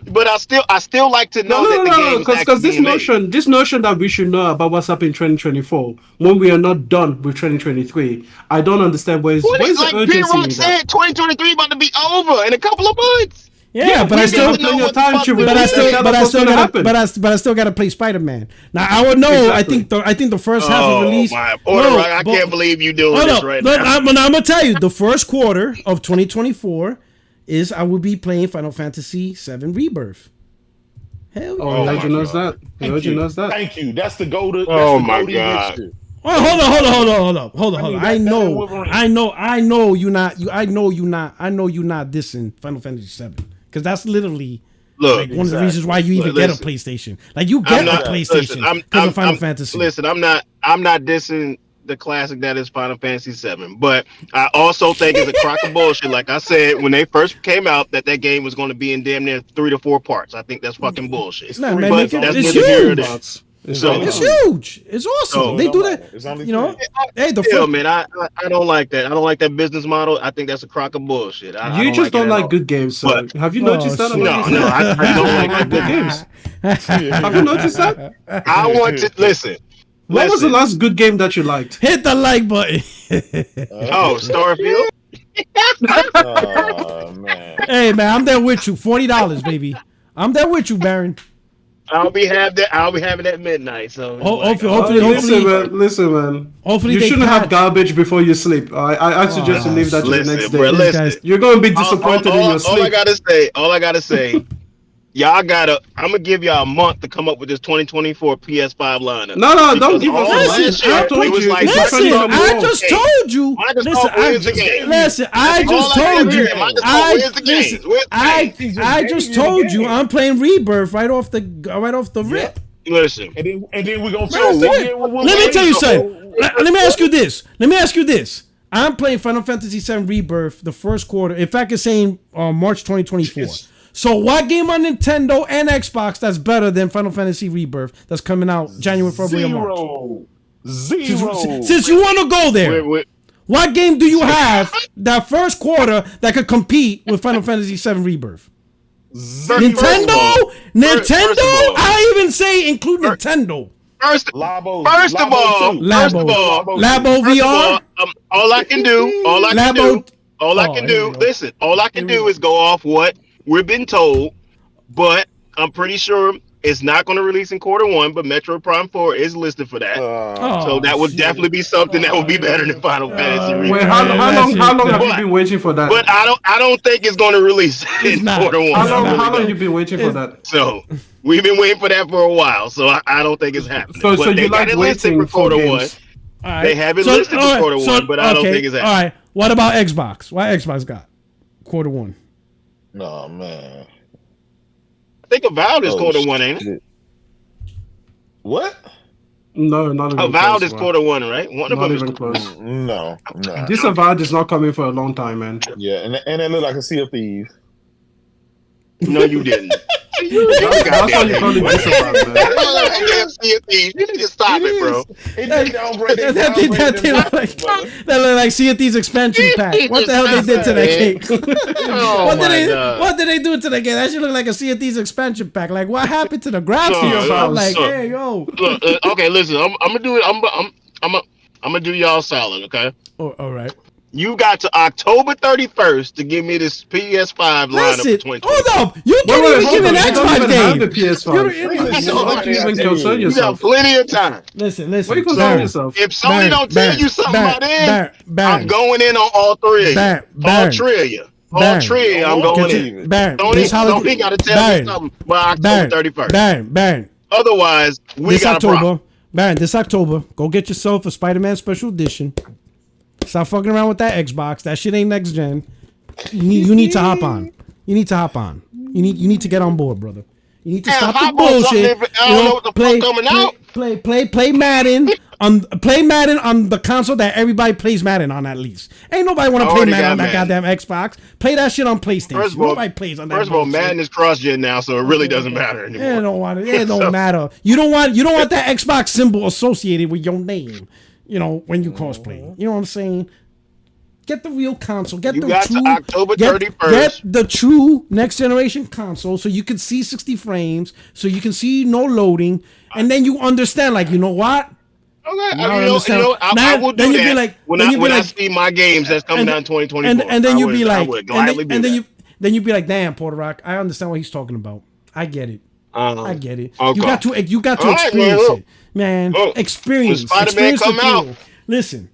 S5: But I still like to know that the game is
S3: because
S5: actually
S3: this
S5: being made.
S3: this notion that we should know about what's happening in 2024 when we are not done with 2023, I don't understand where's
S5: Like
S3: the
S5: Peter
S3: urgency
S5: Rock
S3: in that.
S5: said, 2023 about to be over in a couple of months.
S1: Yeah, but I
S5: we
S1: still,
S5: need to know
S3: plenty of
S5: what the
S3: time
S5: fuck
S3: to
S5: we
S1: but I
S3: release
S5: doing.
S1: still,
S3: That's
S1: but I
S3: what's
S1: still
S3: gonna
S1: gotta,
S3: happen.
S1: but I still gotta play Spider-Man. Now I would know.
S3: Exactly.
S1: I think the first half of release.
S5: My Porter Rock, I can't believe you doing this right now.
S1: I'm gonna tell you, the first quarter of 2024 is I will be playing Final Fantasy VII Rebirth. Hell yeah.
S3: Oh,
S4: my
S3: Legend knows
S4: God.
S3: that. Legend knows that.
S4: Thank you. That's the golden.
S5: Oh
S4: That's the
S5: my
S4: golden
S5: God.
S4: mixture.
S1: Well, hold on.
S4: I mean,
S1: I
S4: that
S1: know
S4: Wolverine.
S1: I know you not dissing Final Fantasy VII because that's literally
S5: Look,
S1: like one of the reasons why you even
S5: Listen.
S1: get a PlayStation. Like you get a PlayStation because of Final Fantasy.
S5: Listen, I'm not dissing the classic that is Final Fantasy VII, but I also think it's a crock of bullshit. Like I said, when they first came out, that game was going to be in damn near 3 to 4 parts. I think that's fucking bullshit.
S1: Man,
S4: But
S1: make it,
S5: that's
S1: it's
S5: neither here nor
S1: huge.
S5: there.
S3: So,
S1: It's huge. It's awesome.
S5: So,
S1: They do that.
S4: It's only
S1: You know,
S4: three.
S1: hey, the
S5: Still,
S1: first,
S5: man, I don't like that. I don't like that business model. I think that's a crock of bullshit. I
S3: you just don't
S5: it at
S3: like
S5: all.
S3: good games, sir.
S5: But-
S3: Have you
S1: Oh,
S3: noticed that?
S1: shit.
S3: about
S5: No,
S3: yourself?
S5: I don't like
S3: good games. Have you noticed that?
S5: I want to listen.
S3: What was the
S5: Listen.
S3: last good game that you liked?
S1: hit the like button.
S5: Oh, Starfield.
S4: Oh man.
S1: Hey man, I'm there with you. $40, baby. I'm there with you, Baron.
S5: I'll be having that at midnight. So
S1: Hopefully,
S3: Listen, man.
S1: hopefully
S3: You
S1: they
S3: shouldn't have
S1: catch-
S3: garbage before you sleep. I suggest you leave that to the
S5: Listen,
S3: next
S5: bro,
S3: day.
S5: listen.
S1: Guys-
S3: You're going to be disappointed in your
S5: all I
S3: sleep.
S5: gotta say, I'm gonna give y'all a month to come up with this 2024 PS5 lineup.
S3: No, don't
S5: Because
S3: give us
S5: all
S3: a
S5: last
S3: last
S5: year,
S3: I
S5: it
S3: told
S5: was
S3: you.
S5: like-
S3: It's
S1: Listen,
S3: depending on the
S1: I
S3: role.
S1: just told you.
S5: Microsoft
S1: Listen,
S5: wins the game.
S1: listen, I
S5: That's
S1: just
S5: all I
S1: told
S5: can
S1: you.
S5: hear. Microsoft
S1: I
S5: wins the games.
S1: listen,
S5: Wins the
S1: I
S5: games.
S1: just told you I'm playing Rebirth right off the rip.
S5: Listen,
S4: And then we're gonna
S1: Right off the rip. Let me tell you something. Let me ask you this. I'm playing Final Fantasy VII Rebirth the first quarter. In fact, it's saying March 2024.
S4: It's-
S1: So what game on Nintendo and Xbox that's better than Final Fantasy Rebirth that's coming out January, February, or March?
S4: Zero.
S1: Since you want to go there, what game do you have that first quarter that could compete with Final Fantasy VII Rebirth? Nintendo? Nintendo? I even say include Nintendo.
S5: First of
S4: Labo
S5: all,
S4: too.
S1: Labo VR?
S5: all I can do, all I can
S1: here
S5: do,
S1: we go.
S5: listen, all I can do is go off what we've been told, but I'm pretty sure it's not going to release in Q1, but Metro Prime 4 is listed for that. So that would definitely be something that would be better than Final Fantasy
S3: Wait,
S5: Rebirth.
S3: how long have you
S5: But-
S3: been waiting for that?
S5: But I don't think it's going to release in
S1: not.
S5: Q1.
S3: How
S5: I
S3: long
S5: really
S3: have
S5: don't.
S3: you been waiting for that?
S5: So we've been waiting for that for a while. So I don't think it's happening.
S3: So
S5: But they
S3: you
S5: got
S3: like
S5: it listed
S3: waiting for
S5: Q1.
S3: games?
S1: All right.
S5: They have it listed for Q1, but I don't think it's
S1: All
S5: happening.
S1: right. What about Xbox? What Xbox got? Q1.
S4: No man.
S5: I think Avowed is
S4: Oh,
S5: Q1, ain't it?
S4: shit. What?
S3: No, not even
S5: Avowed
S3: close,
S5: is
S3: man.
S5: Q1, right? One of
S3: Not
S5: them is
S3: even close.
S4: No.
S3: This Avowed is not coming for a long time, man.
S4: Yeah, and it looked like a Sea of Thieves.
S5: No, you didn't.
S3: That's why you call it this Avowed, man.
S5: You need to stop it, bro.
S1: That look like Sea of Thieves expansion pack. What the hell they did to that game?
S5: Oh
S1: What did they do to that game? That should look like a Sea of Thieves expansion pack. Like what happened to the graphics? I'm like, hey yo.
S5: Look, okay, listen. I'm gonna do it. I'm gonna do y'all solid. Okay.
S1: Oh, all right.
S5: You got to October 31st to give me this PS5 lineup
S1: Listen,
S5: for 2020.
S1: hold up. You can't even give an Xbox game.
S3: The PS5. Why do you even concern
S5: You got
S3: yourself?
S5: plenty of time.
S1: Listen.
S3: Why you concern yourself?
S5: If Sony don't tell you something by then, I'm going in on all three of you. All three of you. All three, I'm going in. Sony got to tell me something by October 31st.
S1: Baron.
S5: Otherwise, we
S1: This
S5: got a problem.
S1: October, Baron, this October, go get yourself a Spider-Man Special Edition. Stop fucking around with that Xbox. That shit ain't next gen. You need to hop on. You need to get on board, brother. You need to stop the bullshit.
S5: I don't know what the fuck coming out.
S1: Play Madden on the console that everybody plays Madden on at least. Ain't nobody want to play Madden on that goddamn Xbox. Play that shit on PlayStation. Nobody plays on that.
S5: First of all, Madden is cross-gen now, so it really doesn't matter anymore.
S1: It don't matter. You don't want that Xbox symbol associated with your name. You know, when you cosplay. You know what I'm saying? Get the real console. Get
S5: October 31st.
S1: Get the true next generation console so you can see 60 frames, so you can see no loading, and then you understand, like, you know what?
S5: Okay, I will do that when I see my games that's coming out in 2024.
S1: And then you'll be like,
S5: then
S1: you'll be like, damn, Porter Rock, I understand what he's talking about. I get it. I get it.
S5: Okay.
S1: You got to experience it, man. Experience.
S5: Spider-Man come out.
S1: Listen.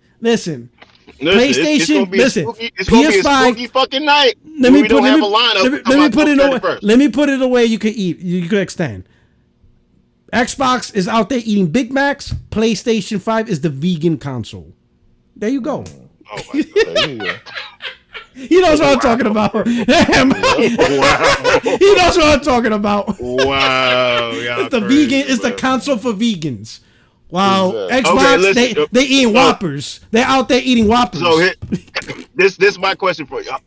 S1: PlayStation.
S5: It's gonna be a spooky fucking night. we don't have a lineup.
S1: Let me put it away. You could eat. You could extend. Xbox is out there eating Big Macs. PlayStation 5 is the vegan console. There you go.
S5: Oh my God.
S4: There you go.
S1: He knows what I'm talking about.
S5: Wow.
S1: He knows what I'm talking about.
S5: Wow.
S1: It's the vegan. It's the console for vegans. Wow.
S4: Exactly.
S1: Xbox,
S5: Okay,
S1: they eating Whoppers. They're out there eating Whoppers.
S5: So this is my question for y'all.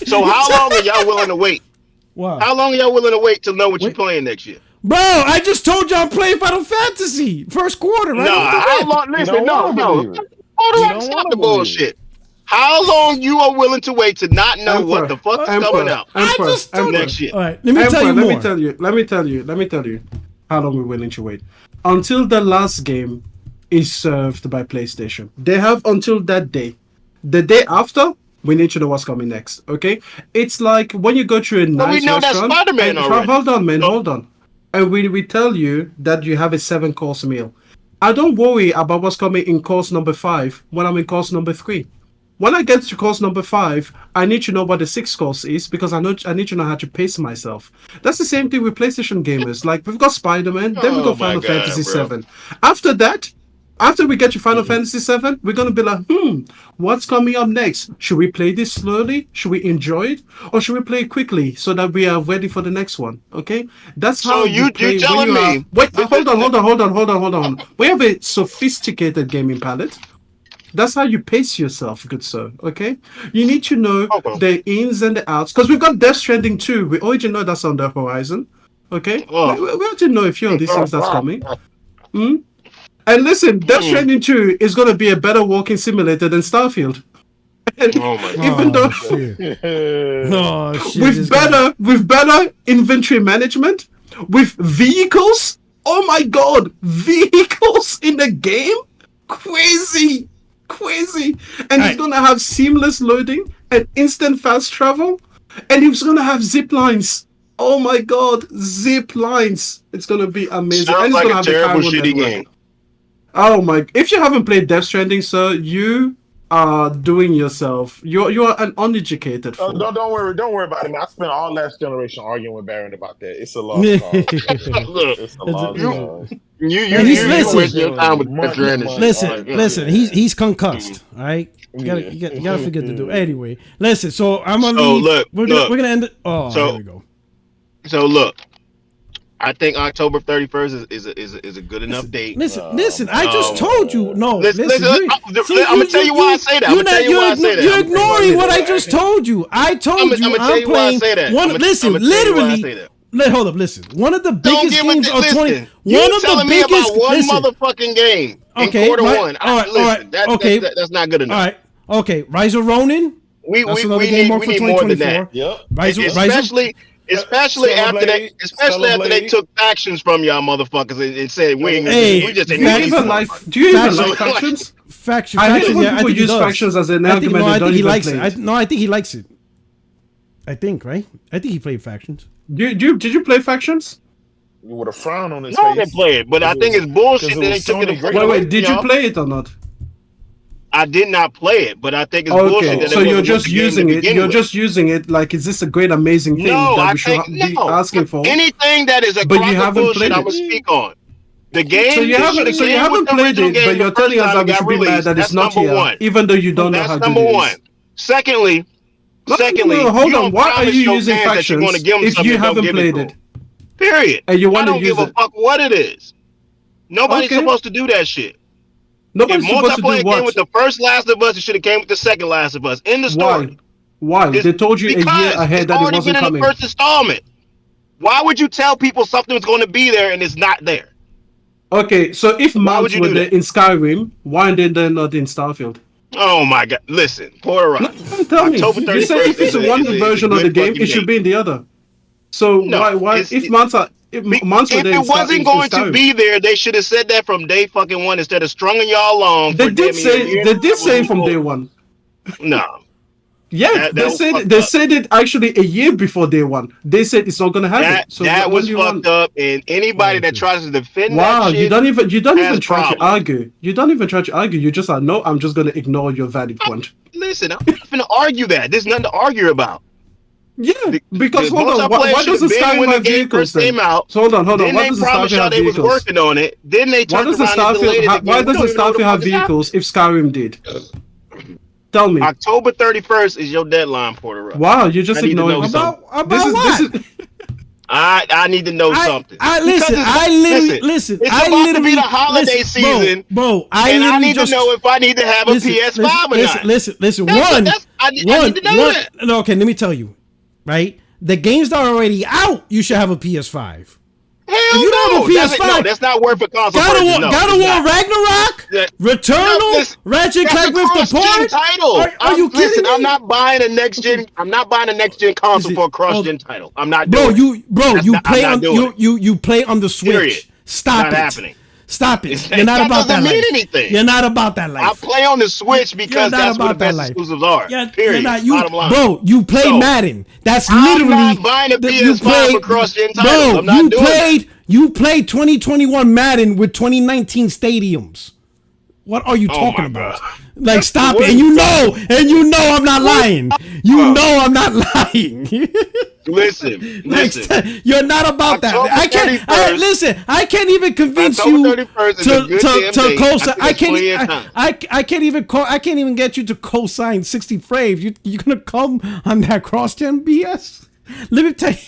S5: So how long are y'all willing to wait?
S1: Wow.
S5: How long are y'all willing to wait to know what you're playing next year?
S1: Bro, I just told you I'm playing Final Fantasy first quarter. Right?
S5: No, how long? Listen, no. Hold on, stop the bullshit. How long you are willing to wait to not know what the fuck is coming out next year?
S1: All right, let me tell you more.
S3: Let me tell you how long we're willing to wait. Until the last game is served by PlayStation. They have until that day. The day after, we need to know what's coming next. Okay? It's like when you go to a nice
S5: we know
S3: restaurant.
S5: that's Spider-Man already.
S3: Hold on, man. Hold on. And we tell you that you have a 7-course meal. I don't worry about what's coming in course number 5 when I'm in course number 3. When I get to course number 5, I need to know what the 6th course is because I need to know how to pace myself. That's the same thing with PlayStation gamers. Like, we've got Spider-Man, then we've got Final Fantasy 7. After that, after we get to Final Fantasy 7, we're going to be like, what's coming up next? Should we play this slowly? Should we enjoy it? Or should we play it quickly so that we are ready for the next one? Okay? That's how you play.
S5: You're telling me...
S3: Wait, hold on. We have a sophisticated gaming palette. That's how you pace yourself, good sir. Okay, you need to know the ins and the outs because we've got Death Stranding 2. We already know that's on the horizon. Okay, we already know a few of these things that's coming. And listen, Death Stranding 2 is going to be a better walking simulator than Starfield. Even though with better inventory management, with vehicles. Oh my God, vehicles in the game, crazy. And he's gonna have seamless loading and instant fast travel, and he's gonna have zip lines. Oh my God, zip lines! It's gonna be amazing.
S5: Sounds
S3: and
S5: like
S3: gonna
S5: a
S3: have
S5: terrible
S3: the
S5: shitty game.
S3: Oh my! If you haven't played Death Stranding, sir, you are doing yourself. You are an uneducated fool.
S4: Don't worry about it, man. I spent all last generation arguing with Baron about that. It's a long cause. It's a long cause.
S5: You wasting your time with Death Stranding.
S1: Listen. He's concussed. All right, you gotta forget to do. Anyway, listen. So I'm gonna leave. We're gonna end it. Oh, there we go.
S5: So look, I think October 31st is a good enough date.
S1: Listen. I just told you. No,
S5: listen. I'm gonna tell you why I say that.
S1: You're ignoring what I just told you. I told you I'm playing. Listen, literally. Hold up, listen. One of the biggest games of 20. One of the biggest.
S5: One motherfucking game.
S1: Okay,
S5: quarter one.
S1: All right. Okay,
S5: that's not good enough.
S1: All right. Okay, Rise of Ronin.
S5: We need more than that.
S4: Yep.
S5: Especially after they took factions from y'all motherfuckers and said we just
S3: do you even like factions?
S1: Factions.
S3: I hate when
S1: yeah,
S3: people use factions as an argument.
S1: I think he likes it. I think he likes it. I think, right? I think he played factions.
S3: Did you play factions?
S4: With a frown on his
S5: face. No,
S4: face.
S5: they play it, but I think it's bullshit that they took it.
S3: Wait, did you play it or not?
S5: I did not play it, but I think it's bullshit. That
S3: so you're just using it. You're just using it like, is this a great, amazing thing that we should be asking for?
S5: Anything that is a bullshit, I would speak on. The game.
S3: So you haven't played it, but you're telling us that we should be mad that it's not here, even though you don't know how to do this. That's number one.
S5: Secondly,
S3: hold on. Why are you using factions if you haven't played it?
S5: Period.
S3: And you want to use it?
S5: I don't give a fuck what it is. Nobody's supposed to do that shit.
S3: Nobody's supposed to do what?
S5: If multiplayer came with the first Last of Us, it should have came with the second Last of Us. In the story.
S3: Why? They told you a year ahead that it wasn't coming.
S5: It's already been in the first installment. Why would you tell people something's going to be there and it's not there?
S3: Okay, so if mounts were there in Skyrim, why are they not in Starfield?
S5: Oh my God! Listen, Porter.
S3: Tell me. You say if it's one version of the game, it should be in the other. So why? If mounts were there,
S5: if it wasn't going to be there, they should have said that from day fucking one instead of stringing y'all along.
S3: They did say from day one.
S5: No.
S3: Yeah, they said it actually a year before day one. They said it's not gonna happen. So
S5: that was fucked up, and anybody that tries to defend that shit,
S3: you don't even try to argue. You don't even try to argue. You just like, no, I'm just gonna ignore your valid point.
S5: Listen, I'm not gonna argue that. There's nothing to argue about.
S3: Yeah, because
S5: The
S3: hold on, why doesn't Skyrim have vehicles then?
S5: came out,
S3: So hold on.
S5: then
S3: Why
S5: they
S3: doesn't
S5: promised
S3: Starfield
S5: y'all
S3: have
S5: they was
S3: vehicles?
S5: working on it. Then they
S3: Why
S5: turned
S3: doesn't
S5: around and delayed it again.
S3: Why
S5: We don't
S3: doesn't
S5: even know what the
S3: Starfield have
S5: fuck is happening.
S3: vehicles if Skyrim did? Tell me.
S5: October 31st is your deadline, Porter Ruck.
S3: Wow, you just
S5: I need to
S3: ignoring
S5: know
S3: me.
S1: About
S3: This
S1: what?
S3: is
S5: I need to know something.
S1: Listen,
S5: It's about to be the holiday season,
S1: bro.
S5: and I need to know if I need to have a PS5 or not.
S1: Listen.
S5: I need to know that.
S1: No, okay, let me tell you, right? The games that are already out, you should have a PS5.
S5: Hell
S1: If you don't have a PS5,
S5: that's not worth a console
S1: God of
S5: purchase.
S1: War, God of War Ragnarok, Returnal, Ratchet and Clank Rift Apart.
S5: Title.
S1: Are you kidding
S5: listen,
S1: me?
S5: I'm not buying a next gen. I'm not buying a next gen console for a cross gen title. I'm not doing
S1: You play on the Switch.
S5: Period.
S1: Stop
S5: Not
S1: it.
S5: happening.
S1: Stop it. You're not about that
S5: doesn't mean
S1: life.
S5: anything.
S1: You're not about that
S5: I
S1: life.
S5: play on the Switch because that's where the best exclusives are. Period. Bottom line.
S1: Bro, you play
S5: So,
S1: Madden. That's
S5: I'm
S1: literally
S5: not buying a PS5 for cross-gen titles.
S1: Bro,
S5: I'm not doing that.
S1: You played 2021 Madden with 2019 stadiums. What are you talking about?
S5: God.
S1: Like, stop
S5: What
S1: it. And you know I'm not lying. You know I'm not lying.
S5: Listen.
S1: You're not about that.
S5: October
S1: I can't even convince
S5: October
S1: you
S5: 31st is a good damn
S1: to
S5: date.
S1: co-sign.
S5: I think
S1: I can't even get you to co-sign 60 frames. You're gonna come on that cross-gen BS? Let me tell you.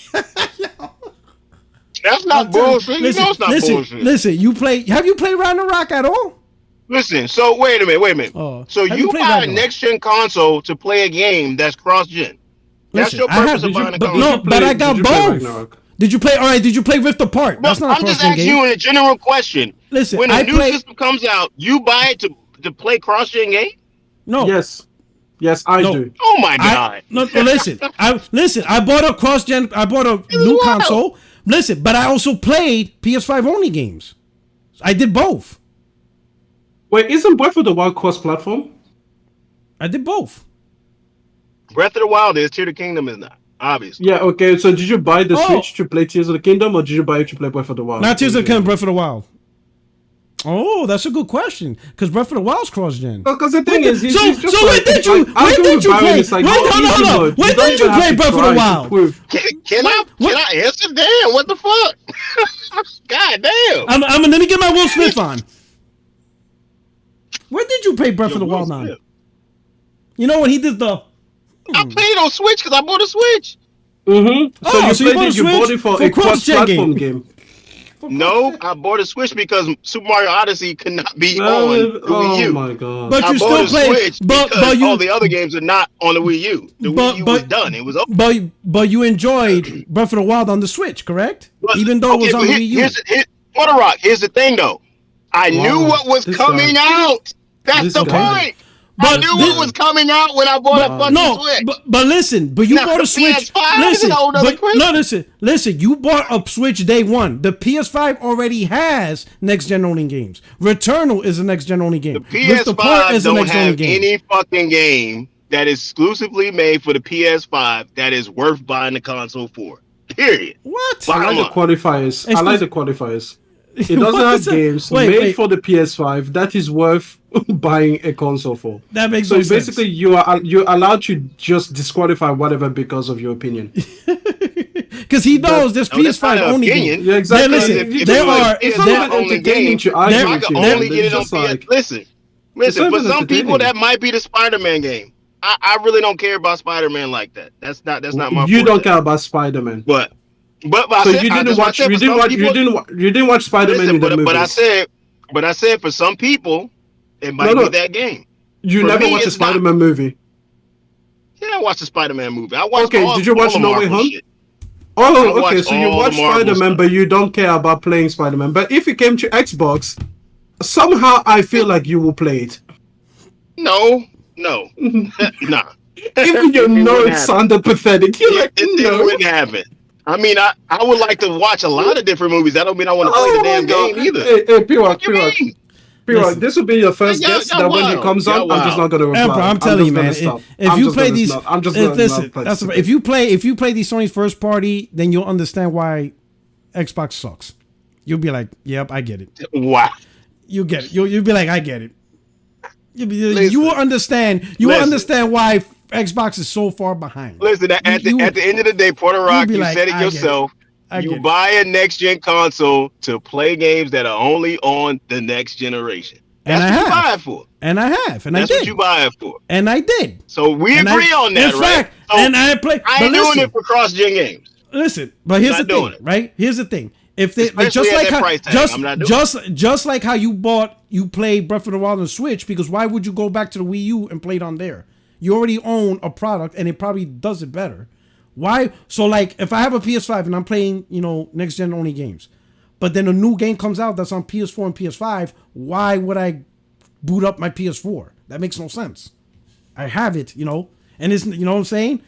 S5: That's not bullshit. You know it's not bullshit.
S1: Listen, have you played Ragnarok at all?
S5: Listen, so wait a minute.
S1: Oh,
S5: So
S1: have
S5: you
S1: you played
S5: buy a
S1: Ragnarok?
S5: next gen console to play a game that's cross gen. That's
S1: Listen,
S5: your purpose of buying a console.
S1: No, but I got both. Did you play? All right. Did you play Rift Apart?
S5: No,
S1: That's not a
S5: I'm just
S1: cross-gen
S5: asking
S1: game.
S5: you a general question.
S1: Listen,
S5: when a
S1: I
S5: new
S1: play.
S5: system comes out, you buy it to play cross gen game?
S1: No.
S3: Yes, I
S1: No.
S3: do.
S5: Oh my god!
S1: No, listen. I bought a cross-gen. I bought a new
S5: wild.
S1: console. Listen, but I also played PS5 only games. I did both.
S3: Wait, isn't Breath of the Wild cross-platform?
S1: I did both.
S5: Breath of the Wild is, Tears of the Kingdom is not. Obviously.
S3: Yeah, okay. So did you buy the Switch to play Tears of the Kingdom, or did you buy it to play Breath of the Wild?
S1: Not Tears of the Kingdom, Breath of the Wild. Oh, that's a good question. Because Breath of the Wild's cross-gen.
S3: Because the thing is,
S1: So when did you play? When did you play Breath of the Wild?
S5: Can I answer? Damn, what the fuck? God damn.
S1: Let me get my Will Smith on. Where did you play Breath of the Wild on? You know when he did the...
S5: I played on Switch because I bought a Switch.
S3: Mm-hmm. So you bought it for a cross-platform game.
S5: No, I bought a Switch because Super Mario Odyssey could not be on the Wii U.
S3: Oh my god!
S1: But
S5: I
S1: you
S5: bought
S1: still
S5: a
S1: play.
S5: Switch because all the other games are not on the Wii U. The Wii U was done. It was over.
S1: But you enjoyed Breath of the Wild on the Switch, correct? Even though it was on the Wii U.
S5: Porter Rock, here's the thing though. I knew what was coming out. That's the point. I knew what was coming out when I bought a fucking Switch.
S1: But listen, you bought a Switch. Listen, you bought a Switch day one. The PS5 already has next gen only games. Returnal is a next gen only game.
S5: The PS5 don't have any fucking game that is exclusively made for the PS5 that is worth buying the console for. Period.
S1: What?
S3: I like the qualifiers. It doesn't have games made for the PS5 that is worth buying a console for.
S1: That makes
S3: so
S1: no sense.
S3: Basically, you're allowed to just disqualify whatever because of your opinion.
S1: Because he knows there's PS5 only games.
S3: Yeah, exactly.
S5: It's not entertaining to argue with you. I can only get it on PS. Listen. For some people, that might be the Spider-Man game. I really don't care about Spider-Man like that. That's not my.
S3: You don't care about Spider-Man,
S5: but
S3: so you didn't watch Spider-Man in the movies.
S5: But I said for some people, it might be that game.
S3: You never watched a Spider-Man movie.
S5: Yeah, I watched a Spider-Man movie. I watched.
S3: Okay, did you watch No Way Home? Oh, okay. So you watch Spider-Man, but you don't care about playing Spider-Man. But if it came to Xbox, somehow I feel like you will play it.
S5: No, nah.
S3: Even your it sounded pathetic. You're like,
S5: it wouldn't happen. I mean, I would like to watch a lot of different movies. That don't mean I want to play the damn game either.
S3: Hey, P-Rock, this will be your first guest that when he comes on, I'm just not going to reply.
S1: Emperor, I'm telling you, man. If you play these, if you play these Sony's first party, then you'll understand why Xbox sucks. You'll be like, yep, I get it.
S5: Wow.
S1: You get it. You'll be like, I get it. You will understand. You will
S5: Listen.
S1: understand why Xbox is so far behind.
S5: Listen, at the end of the day, Porter Rock,
S1: be
S5: you
S1: like,
S5: said it
S1: I get
S5: yourself.
S1: I
S5: You
S1: get it.
S5: buy a next gen console to play games that are only on the next generation.
S1: And
S5: That's
S1: I
S5: what you
S1: have.
S5: buy it for.
S1: And I have, and
S5: That's
S1: I
S5: what
S1: did,
S5: you buy it for.
S1: and I did.
S5: So we
S1: And
S5: agree on that,
S1: in
S5: right?
S1: fact,
S5: So
S1: and I play.
S5: I
S1: but
S5: ain't
S1: listen,
S5: doing it for cross-gen games.
S1: Listen, but here's the
S5: not doing
S1: thing,
S5: it.
S1: right? Here's the thing. If they
S5: Especially
S1: just
S5: at
S1: like
S5: that
S1: how
S5: price tag, I'm not doing
S1: just like how you played Breath of the Wild on Switch, because why would you go back to the Wii U and play it on there? You already own a product and it probably does it better. Why? So like if I have a PS5 and I'm playing, next gen only games, but then a new game comes out that's on PS4 and PS5, why would I boot up my PS4? That makes no sense. I have it, and it's, you know what I'm saying?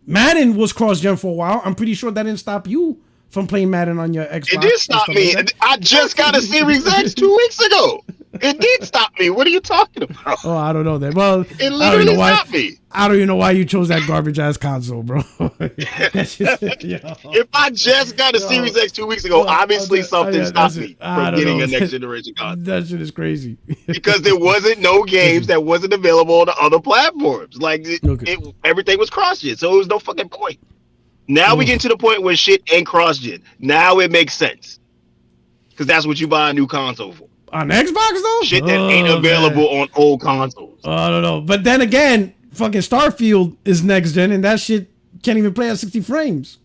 S1: Madden was cross-gen for a while. I'm pretty sure that didn't stop you from playing Madden on your Xbox.
S5: It did stop me.
S1: Like
S5: I just got a Series X 2 weeks ago. It did stop me. What are you talking about?
S1: oh, I don't know that. Well,
S5: It
S1: I don't
S5: literally
S1: know why.
S5: stopped me.
S1: I don't even know why you chose that garbage ass console, bro. That's just,
S5: If I just got a Series X 2 weeks ago, obviously something stopped me from getting a next generation console.
S1: That shit is crazy.
S5: Because there wasn't no games that wasn't available on the other platforms. Like everything was cross-gen, so it was no fucking point. Now we get to the point where shit ain't cross-gen. Now it makes sense. Because that's what you buy a new console for.
S1: On Xbox though?
S5: Shit that ain't available on old consoles.
S1: I don't know. But then again, fucking Starfield is next gen and that shit can't even play at 60 frames.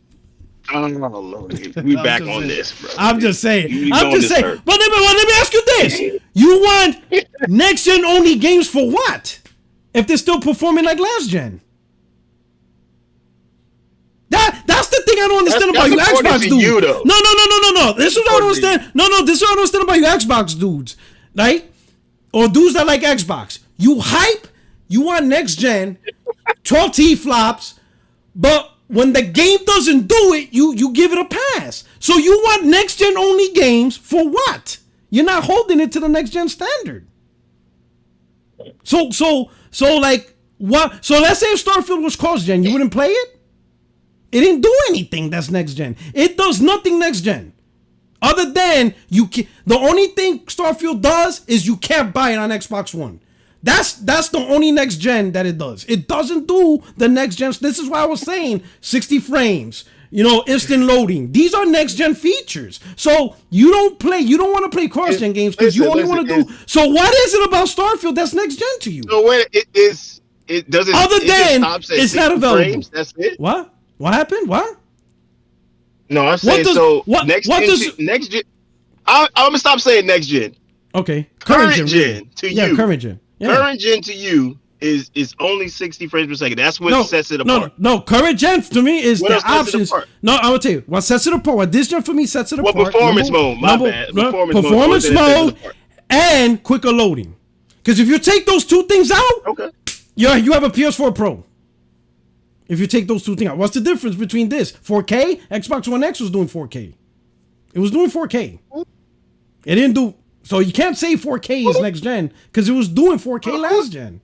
S5: Oh Lord, we back on this, bro.
S1: I'm just saying.
S5: You
S1: I'm
S5: going
S1: just
S5: to
S1: saying.
S5: start.
S1: But let me ask you this: you want next gen only games for what? If they're still performing like last gen? That's the thing I don't understand about you Xbox dudes. No. This is what I don't understand. No, this is what I don't understand about you Xbox dudes, right? Or dudes that like Xbox. You hype. You want next gen, 12 T flops, but when the game doesn't do it, you give it a pass. So you want next gen only games for what? You're not holding it to the next gen standard. So like what? So let's say if Starfield was cross gen, you wouldn't play it. It didn't do anything that's next gen. It does nothing next gen. Other than the only thing Starfield does is you can't buy it on Xbox One. That's the only next gen that it does. It doesn't do the next gen. This is why I was saying 60 frames, instant loading. These are next gen features. So you don't want to play cross gen games because you only want to do. So what is it about Starfield that's next gen to you?
S5: So when it doesn't.
S1: Other than it's not available.
S5: Frames, that's it.
S1: What? What happened? What?
S5: No, I'm saying next gen. I'm gonna stop saying next gen.
S1: Okay.
S5: Current gen to you.
S1: Yeah, current gen. Yeah.
S5: Current gen to you is only 60 frames per second. That's what sets it apart.
S1: No, current gen to me is
S5: What
S1: the
S5: else sets it
S1: options.
S5: apart?
S1: No, I will tell you what sets it apart. What this gen for me sets it apart.
S5: Performance mode. My bad.
S1: Performance mode and quicker loading. Because if you take those two things out,
S5: okay,
S1: you have a PS4 Pro. If you take those two things out, what's the difference between this? 4K? Xbox One X was doing 4K. It was doing 4K. It didn't do. So you can't say 4K is next gen because it was doing 4K last gen.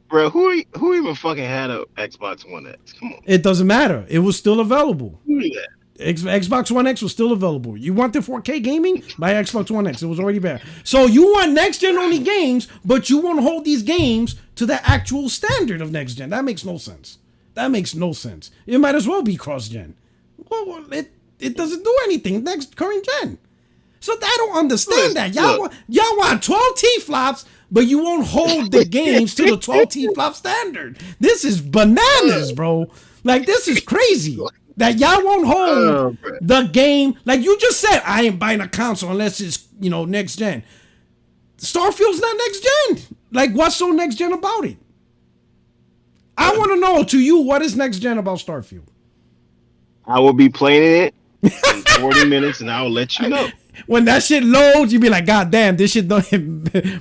S5: Bro, who even fucking had a Xbox One X? Come on.
S1: It doesn't matter. It was still available.
S5: Who did that?
S1: Xbox One X was still available. You want the 4K gaming? Buy Xbox One X. It was already there. So you want next gen only games, but you won't hold these games to the actual standard of next gen. That makes no sense. That makes no sense. It might as well be cross gen. Well, it doesn't do anything next current gen. So I don't understand that. Y'all want 12 T flops, but you won't hold the games to the 12 T flop standard. This is bananas, bro. Like this is crazy. That y'all won't hold the game. Like you just said, I ain't buying a console unless it's, next gen. Starfield's not next gen. Like what's so next gen about it? I want to know to you, what is next gen about Starfield?
S5: I will be playing it in 40 minutes and I will let you know.
S1: When that shit loads, you be like, God damn, this shit don't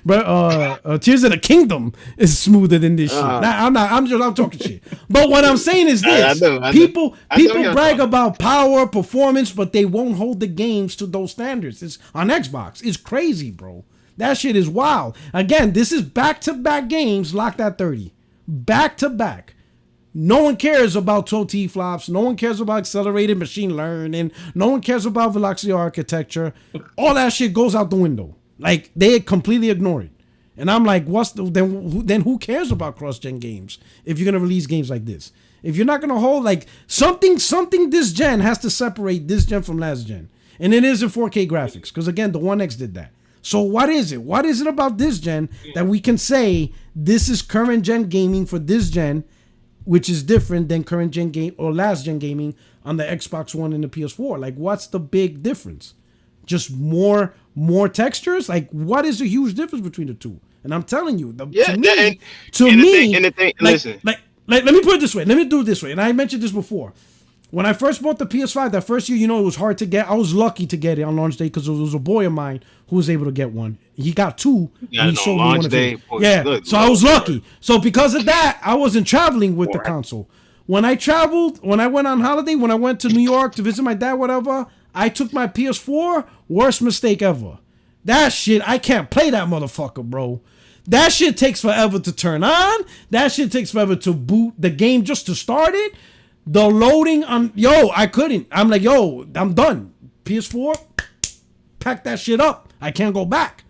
S1: bro, Tears of the Kingdom is smoother than this shit. Nah, I'm talking shit. But what I'm saying is this. People brag about power, performance, but they won't hold the games to those standards. It's on Xbox. It's crazy, bro. That shit is wild. Again, this is back-to-back games locked at 30. Back to back. No one cares about 12 T flops. No one cares about accelerated machine learning. No one cares about velocity architecture. All that shit goes out the window. Like they completely ignore it. And I'm like, then who cares about cross-gen games if you're gonna release games like this? If you're not gonna hold like something this gen has to separate this gen from last gen, and it is in 4K graphics because again the One X did that. So what is it? What is it about this gen that we can say this is current gen gaming for this gen, which is different than current gen game or last gen gaming on the Xbox One and the PS4? Like, what's the big difference? Just more textures? Like, what is the huge difference between the two? And I'm telling you, listen. Let me put it this way. Let me do it this way. And I mentioned this before. When I first bought the PS5 that first year, it was hard to get. I was lucky to get it on launch day because it was a boy of mine who was able to get one. He got two.
S5: Yeah, and he sold me one of his.
S1: Yeah, so I was lucky. So because of that, I wasn't traveling with the console. When I traveled, when I went on holiday, when I went to New York to visit my dad, whatever, I took my PS4. Worst mistake ever. That shit, I can't play that motherfucker, bro. That shit takes forever to turn on. That shit takes forever to boot the game just to start it. The loading on, I couldn't. I'm like, I'm done. PS4, pack that shit up. I can't go back.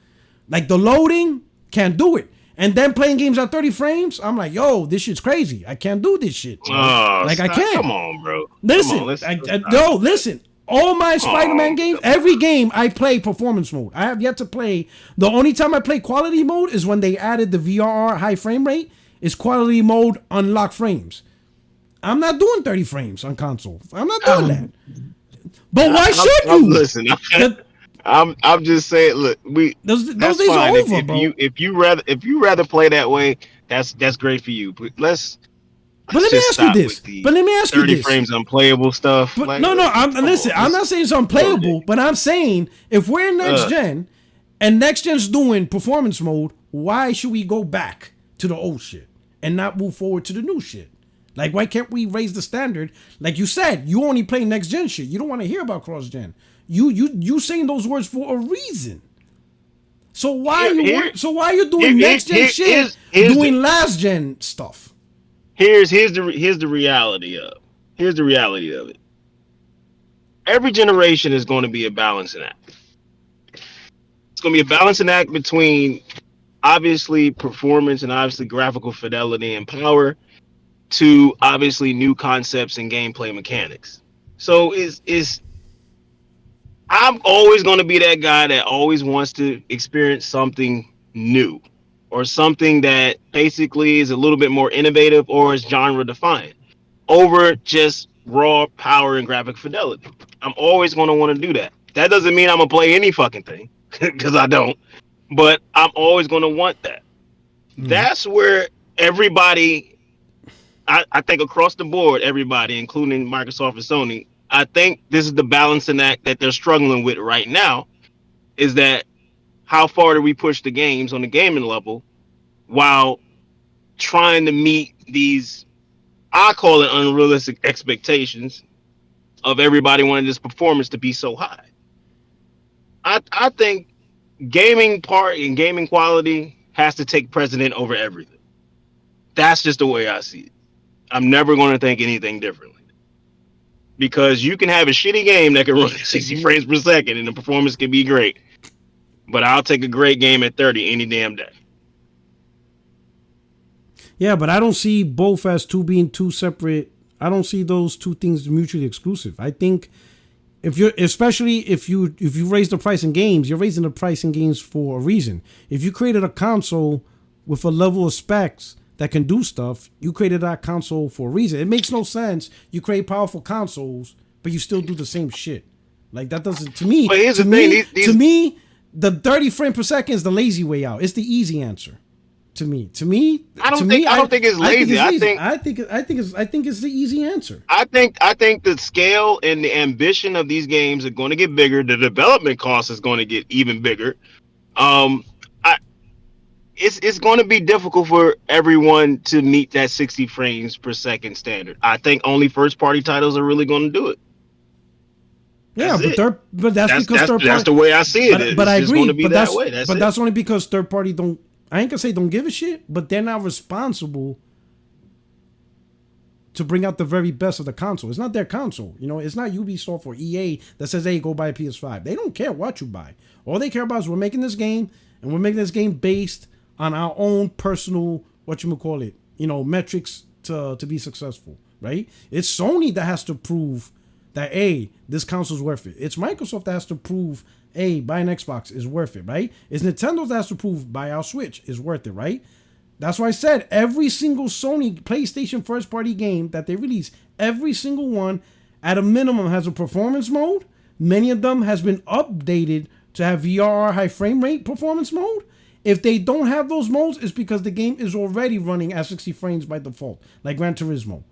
S1: Like the loading, can't do it. And then playing games at 30 frames, I'm like, this shit's crazy. I can't do this shit. I can't.
S5: Come on, bro.
S1: Listen, listen. All my Spider-Man games, every game I play performance mode. I have yet to play. The only time I play quality mode is when they added the VRR high frame rate. It's quality mode unlock frames. I'm not doing 30 frames on console. I'm not doing that. But why should you?
S5: Listen, I'm just saying. Look,
S1: those
S5: that's
S1: days
S5: fine.
S1: are over, bro.
S5: If you rather play that way, that's great for you. But let's.
S1: But let me ask you this.
S5: 30 frames unplayable stuff.
S1: But, no. I'm not saying it's unplayable, but I'm saying if we're in next gen and next gen's doing performance mode, why should we go back to the old shit and not move forward to the new shit? Like, why can't we raise the standard? Like you said, you only play next gen shit. You don't want to hear about cross gen. You saying those words for a reason. So why are you doing next gen shit doing last gen stuff?
S5: Here's the reality of it. Every generation is going to be a balancing act. It's going to be a balancing act between obviously performance and obviously graphical fidelity and power to obviously new concepts and gameplay mechanics. So I'm always going to be that guy that always wants to experience something new or something that basically is a little bit more innovative or is genre defiant over just raw power and graphic fidelity. I'm always going to want to do that. That doesn't mean I'm going to play any fucking thing because I don't, but I'm always going to want that. That's where everybody, I think across the board, everybody, including Microsoft and Sony, I think this is the balancing act that they're struggling with right now, is that how far do we push the games on the gaming level while trying to meet these, I call it unrealistic expectations of everybody wanting this performance to be so high. I think gaming part and gaming quality has to take precedent over everything. That's just the way I see it. I'm never going to think anything differently. Because you can have a shitty game that can run at 60 frames per second and the performance can be great. But I'll take a great game at 30 any damn day.
S1: Yeah, but I don't see both as being two separate. I don't see those two things mutually exclusive. I think if you raise the price in games, you're raising the price in games for a reason. If you created a console with a level of specs that can do stuff, you created that console for a reason. It makes no sense. You create powerful consoles, but you still do the same shit. Like that doesn't, to me. But here's the thing. To me, the 30 frame per second is the lazy way out. It's the easy answer. To me, I don't think it's lazy. I think it's the easy answer.
S5: I think the scale and the ambition of these games are going to get bigger. The development cost is going to get even bigger. It's going to be difficult for everyone to meet that 60 frames per second standard. I think only first party titles are really going to do it.
S1: Yeah, but that's because third party.
S5: That's the way I see it.
S1: But I agree.
S5: But
S1: that's only because third party don't. I ain't gonna say don't give a shit, but they're not responsible to bring out the very best of the console. It's not their console. It's not Ubisoft or EA that says, hey, go buy a PS5. They don't care what you buy. All they care about is we're making this game, and we're making this game based on our own personal, metrics to be successful, right? It's Sony that has to prove that, hey, this console's worth it. It's Microsoft that has to prove, hey, buy an Xbox is worth it, right? It's Nintendo that has to prove buy our Switch is worth it, right? That's why I said every single Sony PlayStation first-party game that they release, every single one, at a minimum, has a performance mode. Many of them has been updated to have VR high frame rate performance mode. If they don't have those modes, it's because the game is already running at 60 frames by default, like Gran Turismo.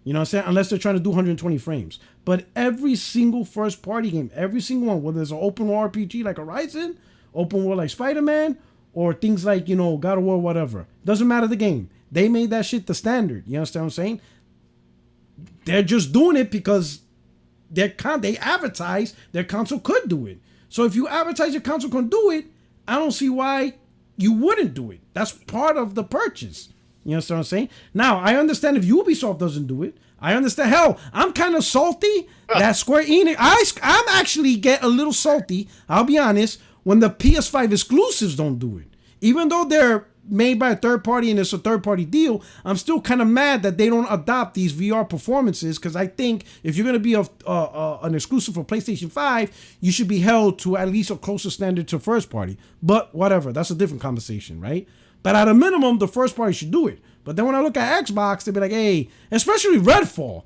S1: You know what I'm saying? Unless they're trying to do 120 frames. But every single first-party game, every single one, whether it's an open world RPG like Horizon, open world like Spider-Man, or things like, God of War, whatever. Doesn't matter the game. They made that shit the standard. You understand what I'm saying? They're just doing it because they advertise their console could do it. So if you advertise your console can do it, I don't see why you wouldn't do it. That's part of the purchase. You understand what I'm saying? Now, I understand if Ubisoft doesn't do it. I understand. Hell, I'm kind of salty that Square Enix... I'm actually get a little salty, I'll be honest, when the PS5 exclusives don't do it. Even though they're made by a third party and it's a third party deal, I'm still kind of mad that they don't adopt these VR performances, because I think if you're going to be an exclusive for PlayStation 5, you should be held to at least a closer standard to first party. But whatever, that's a different conversation, right? But at a minimum, the first party should do it. But then when I look at Xbox, they'll be like, hey, especially Redfall,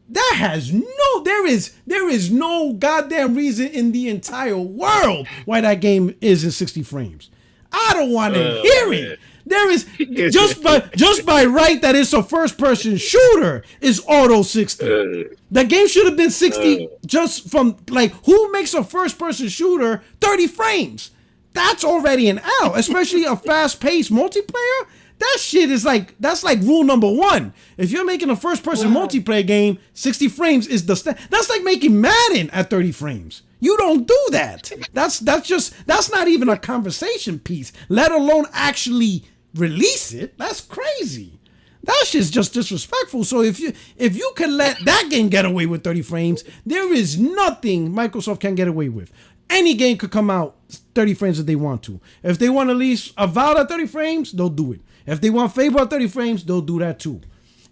S1: there is no goddamn reason in the entire world why that game is in 60 frames. I don't want to hear it. There is just by right that it's a first person shooter is auto 60. The game should have been 60 just from, like, who makes a first person shooter 30 frames? That's already an L, especially a fast paced multiplayer. That shit is that's like rule number one. If you're making a first person multiplayer game, 60 frames is that's like making Madden at 30 frames. You don't do that. That's not even a conversation piece, let alone actually release it. That's crazy. That shit's just disrespectful. So if you can let that game get away with 30 frames, there is nothing Microsoft can get away with. Any game could come out 30 frames if they want to. If they want to release Avowed at 30 frames, they'll do it. If they want Fable at 30 frames, they'll do that too.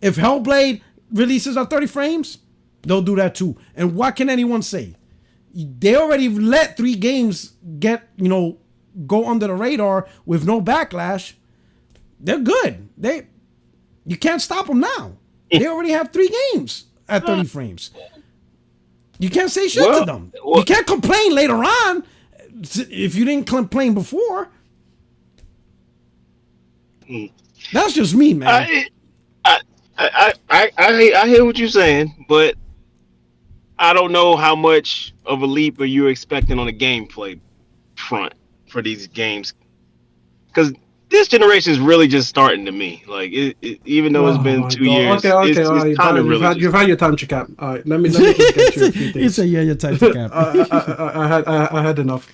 S1: If Hellblade releases at 30 frames, they'll do that too. And what can anyone say? They already let 3 games go under the radar with no backlash. They're good. You can't stop them now. They already have 3 games at 30 frames. You can't say shit to them. You can't complain later on if you didn't complain before. That's just me, man.
S5: I hear what you're saying, but I don't know how much of a leap are you expecting on the gameplay front for these games, because this generation is really just starting to me. Like, even though it's been 2 years, it's kind of really.
S3: You've had your time to cap. All right, let me just get you a few things.
S1: You say your time to cap.
S3: I had enough.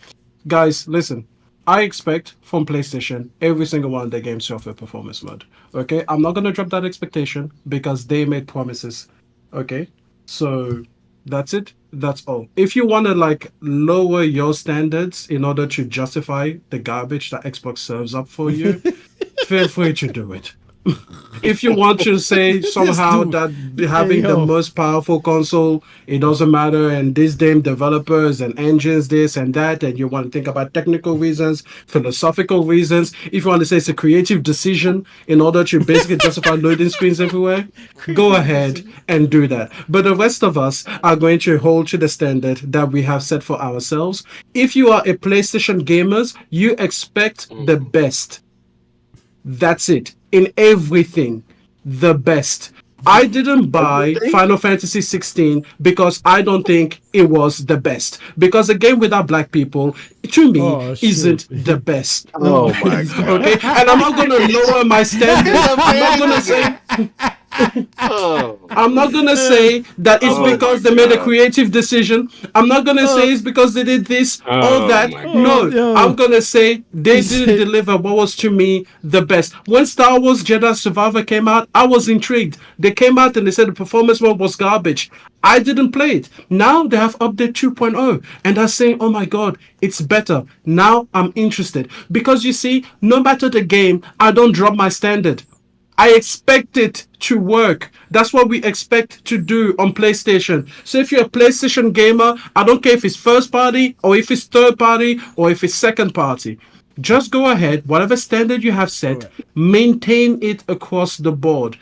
S3: Guys, listen. I expect from PlayStation every single one of their games to offer performance mode. Okay, I'm not gonna drop that expectation because they made promises. Okay, so that's it. That's all. If you want to lower your standards in order to justify the garbage that Xbox serves up for you, feel free to do it. If you want to say somehow that having the most powerful console, it doesn't matter, and these damn developers and engines, this and that, and you want to think about technical reasons, philosophical reasons, if you want to say it's a creative decision in order to basically justify loading screens everywhere, go ahead and do that. But the rest of us are going to hold to the standard that we have set for ourselves. If you are a PlayStation gamers, you expect the best. That's it. In everything, the best. I didn't buy Final Fantasy 16 because I don't think it was the best. Because a game without black people, to me, isn't the best.
S5: Oh my god!
S3: Okay, and I'm not gonna lower my standard. I'm not gonna say.
S5: Oh.
S3: I'm not gonna say that it's
S5: Oh
S3: because
S5: my
S3: they made a
S5: God.
S3: creative decision. I'm not gonna say it's because they did this or
S5: Oh
S3: that.
S5: my
S3: No,
S1: God.
S3: I'm gonna say they
S1: He
S3: didn't
S1: said-
S3: deliver what was to me the best. When Star Wars Jedi Survivor came out, I was intrigued. They came out and they said the performance mode was garbage. I didn't play it. Now they have update 2.0 and they're saying, oh my God, it's better. Now I'm interested. Because you see, no matter the game, I don't drop my standard. I expect it to work. That's what we expect to do on PlayStation. So if you're a PlayStation gamer, I don't care if it's first party or if it's third party or if it's second party. Just go ahead, whatever standard you have set, maintain it across the board.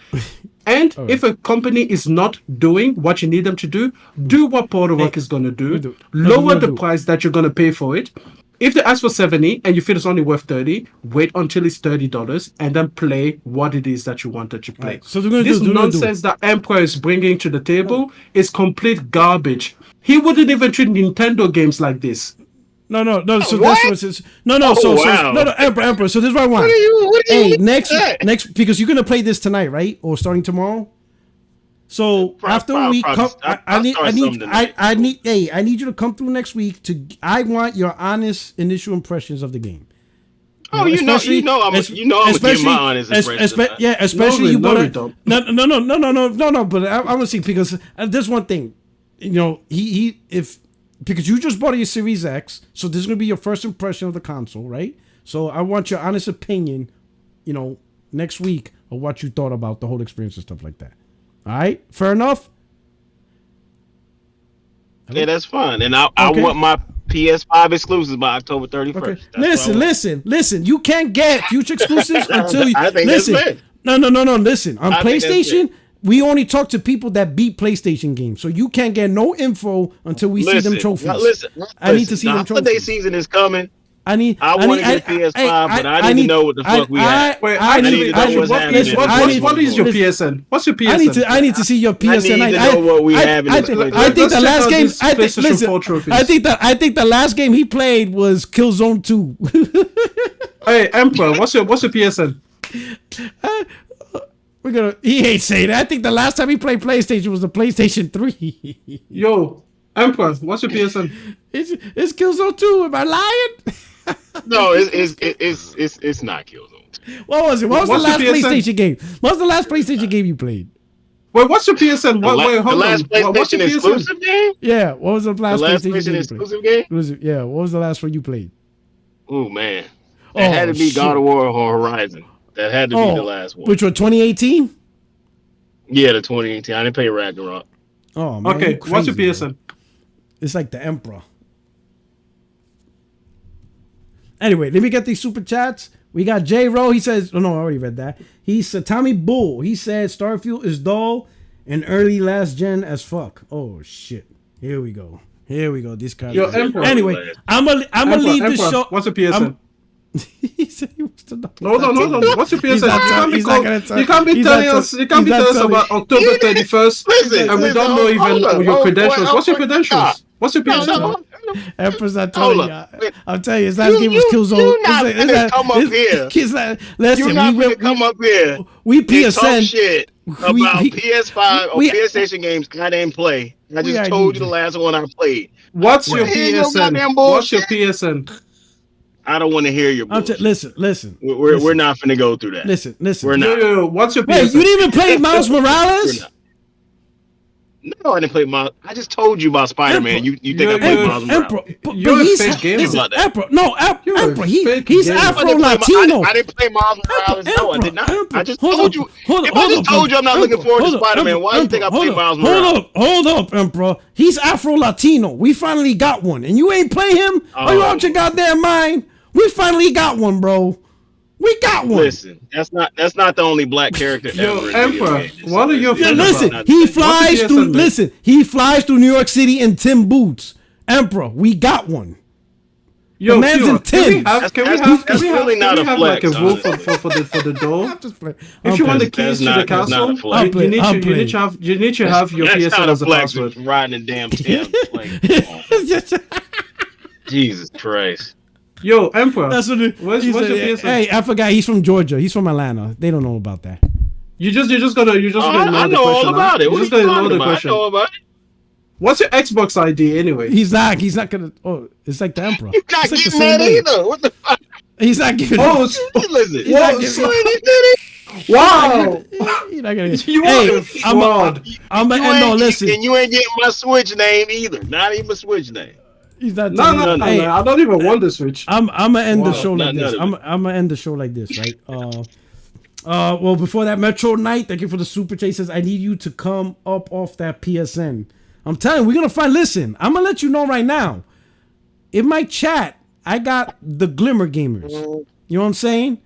S3: And if a company is not doing what you need them to do what Portal Rock is going to do. Lower the price that you're going to pay for it. If they ask for 70 and you feel it's only worth 30, wait until it's $30 and then play what it is that you wanted to play.
S1: Right, so they're gonna
S3: This
S1: do- they're gonna do
S3: nonsense that Emperor is bringing to the table is complete garbage. He wouldn't even treat Nintendo games like this.
S1: No. So
S5: What?
S1: that's what it's. No.
S5: Oh,
S1: So
S5: wow.
S1: no. Emperor. So this is what I want.
S5: What do you
S1: Hey,
S5: mean that?
S1: next, because you're gonna play this tonight, right? Or starting tomorrow. So after a week, come, I need you to come through next week. I want your honest initial impressions of the game.
S5: Oh, I'm gonna give my honest impression.
S1: Yeah, especially
S3: No,
S1: you
S3: we
S1: bought
S3: don't.
S1: no. But I want to see because there's one thing, because you just bought your Series X, so this is gonna be your first impression of the console, right? So I want your honest opinion, next week of what you thought about the whole experience and stuff like that. All right, fair enough.
S5: Yeah, that's fine. And I
S1: Okay.
S5: want my PS5 exclusives by October 31st.
S1: Okay. Listen. You can't get future exclusives until you.
S5: I think
S1: listen.
S5: that's fair.
S1: No. Listen, on
S5: I think that's
S1: PlayStation, we only talk to people that beat PlayStation games, so you can't get no info until we see them trophies. I need to see
S5: the
S1: them
S5: holiday
S1: trophies.
S5: season is coming.
S1: I want
S5: to get a PS5, but I need to know what the fuck we have.
S3: Wait,
S5: I need to know what's happening.
S3: what is your PSN? What's your PSN?
S1: I need to see your PSN.
S5: I need to know what we have in this place.
S1: I think the
S3: Let's check
S1: last
S3: out
S1: game.
S3: these PlayStation 4 trophies.
S1: I think the last game he played was Killzone 2.
S3: Hey, Emperor, what's your PSN?
S1: He ain't saying that. I think the last time he played PlayStation was the PlayStation 3.
S3: Yo, Emperor, what's your PSN?
S1: It's Killzone 2. Am I lying?
S5: No, it's not Killzone.
S1: What was it? What was the
S3: What's
S1: last
S3: your PSN?
S1: PlayStation game? What was the last PlayStation game you played?
S3: Wait, what's your PSN? Wait, hold
S5: The last
S3: on. What's your
S5: PlayStation
S3: PSN?
S5: exclusive game?
S1: Yeah, what was the
S5: The
S1: last
S5: last
S1: PlayStation
S5: PlayStation
S1: game?
S5: exclusive game?
S1: What was the last one you played?
S5: Oh man, it had to be
S1: shit.
S5: God of War or Horizon. That had to be the last one.
S1: Which was 2018?
S5: Yeah, the 2018. I didn't play Ragnarok.
S1: Oh man.
S3: Okay,
S1: you
S3: what's your
S1: crazy,
S3: PSN?
S1: bro. It's like the Emperor. Anyway, let me get these super chats. We got J Ro. He says, oh no, I already read that. He's Tommy Bull. He said Starfield is dull and early last gen as fuck. Oh shit. Here we go. This kind
S3: Yo,
S1: of
S3: Emperor.
S1: Anyway, I'm gonna leave the show.
S3: What's your PSN?
S1: He said he wants to know.
S3: Hold on. What's your PSN?
S1: He's not gonna tell-
S3: You can't be
S1: he's
S3: telling
S1: not
S3: us.
S1: tell-
S3: You can't be
S1: he's not
S3: telling us
S1: telling-
S3: about October 31st,
S5: Listen,
S3: and we
S5: listen,
S3: don't know
S5: hold
S3: even
S5: up,
S3: your
S5: hold
S3: credentials.
S5: up,
S3: What's your
S5: hold
S3: credentials?
S5: up.
S3: What's your PSN?
S5: No.
S1: Emperor's not telling
S5: Hold
S1: you.
S5: up.
S1: I'm telling you, his last game was Killzone.
S5: You're not finna come up here.
S1: Listen,
S5: You're not going to come up here
S1: we
S5: and talk
S1: PSN.
S5: shit about PS5 or PlayStation games I didn't play. I just told you the last one I played.
S3: What's your
S5: Hey, yo,
S3: PSN?
S5: goddamn
S3: What's your
S5: bullshit.
S3: PSN?
S5: I don't want to hear your bullshit.
S1: Listen.
S5: We're not finna go through that.
S1: Listen.
S5: We're not.
S3: Yo, what's your
S1: Wait,
S3: PSN?
S1: you didn't even play Miles Morales?
S5: No, I didn't play Miles. I just told you about Spider-Man. You think I played Miles Morales?
S1: Emperor,
S3: You're a
S1: he's
S3: fake gamer.
S1: listen,
S5: about that.
S1: Emperor, no,
S3: You're a
S1: Emperor,
S3: fake
S1: he's
S3: gamer.
S1: Afro Latino.
S5: I didn't play Miles Morales. No, I did not. I just told you. If I just told you I'm not
S1: Emperor,
S5: looking forward to
S1: hold up,
S5: Spider-Man, why do you think I played Miles Morales?
S1: Hold up, Emperor. He's Afro Latino. We finally got one, and you ain't play him? Are you out your goddamn mind? We finally got one, bro. We got one.
S5: Listen, that's not the only black character
S3: Yo,
S5: ever. in
S3: Emperor,
S5: video games.
S3: what are your
S1: Yeah,
S3: friends
S1: listen,
S3: about?
S1: he
S3: What's
S1: flies
S3: the
S1: through.
S3: PSN, man?
S1: Listen, he flies through New York City in Tim boots. Emperor, we got one.
S3: Yo,
S1: The man's
S3: Kyo,
S1: in Tim.
S5: That's really not a
S3: like
S5: flex,
S3: a rule
S5: honestly.
S3: for the door?
S1: I'm just playing.
S3: If you want the
S5: That's
S3: keys to
S5: not-
S3: the
S5: that's not
S3: castle,
S5: a flex.
S3: you need
S1: I'm playing.
S3: to have your
S5: That's
S3: PSN
S5: not a
S3: as a
S5: flex.
S3: password.
S5: Riding a damn Tim. Like, come on. Jesus Christ.
S3: Yo, Emperor.
S1: That's what
S3: What's
S1: he
S3: your
S1: said,
S3: PSN?
S1: hey, I forgot. He's from Georgia. He's from Atlanta. They don't know about that.
S3: You're just gonna ignore
S5: I
S3: the
S5: know
S3: question.
S5: all about it.
S3: You're
S5: What
S3: just
S5: are you
S3: gonna ignore
S5: talking
S3: the
S5: about? I
S3: question.
S5: know about it.
S3: What's your Xbox ID anyway?
S1: He's not gonna. Oh, it's like the Emperor.
S5: You're not
S1: It's like the
S5: getting
S1: same
S5: that
S1: thing.
S5: either. What the fuck?
S1: He's not giving.
S3: Oh,
S5: Listen.
S1: He's not
S3: whoa,
S1: giving.
S3: wow!
S1: He's not gonna.
S3: You
S1: Hey,
S3: are a fraud.
S1: I'm
S5: You
S1: gonna end. No,
S5: ain't,
S1: listen.
S5: and you ain't getting my Switch name either. Not even my Switch name.
S1: He's not.
S3: No,
S1: Hey,
S3: I don't even want the Switch.
S1: I'm gonna end the
S3: Wow.
S1: show like
S5: None
S1: this.
S5: of
S1: I'm gonna end the show like this, right? Well, before that, Metro Knight, thank you for the super chat. He says, I need you to come up off that PSN. I'm telling you, we're gonna find. Listen, I'm gonna let you know right now. In my chat, I got the Glimmer Gamers. You know what I'm saying?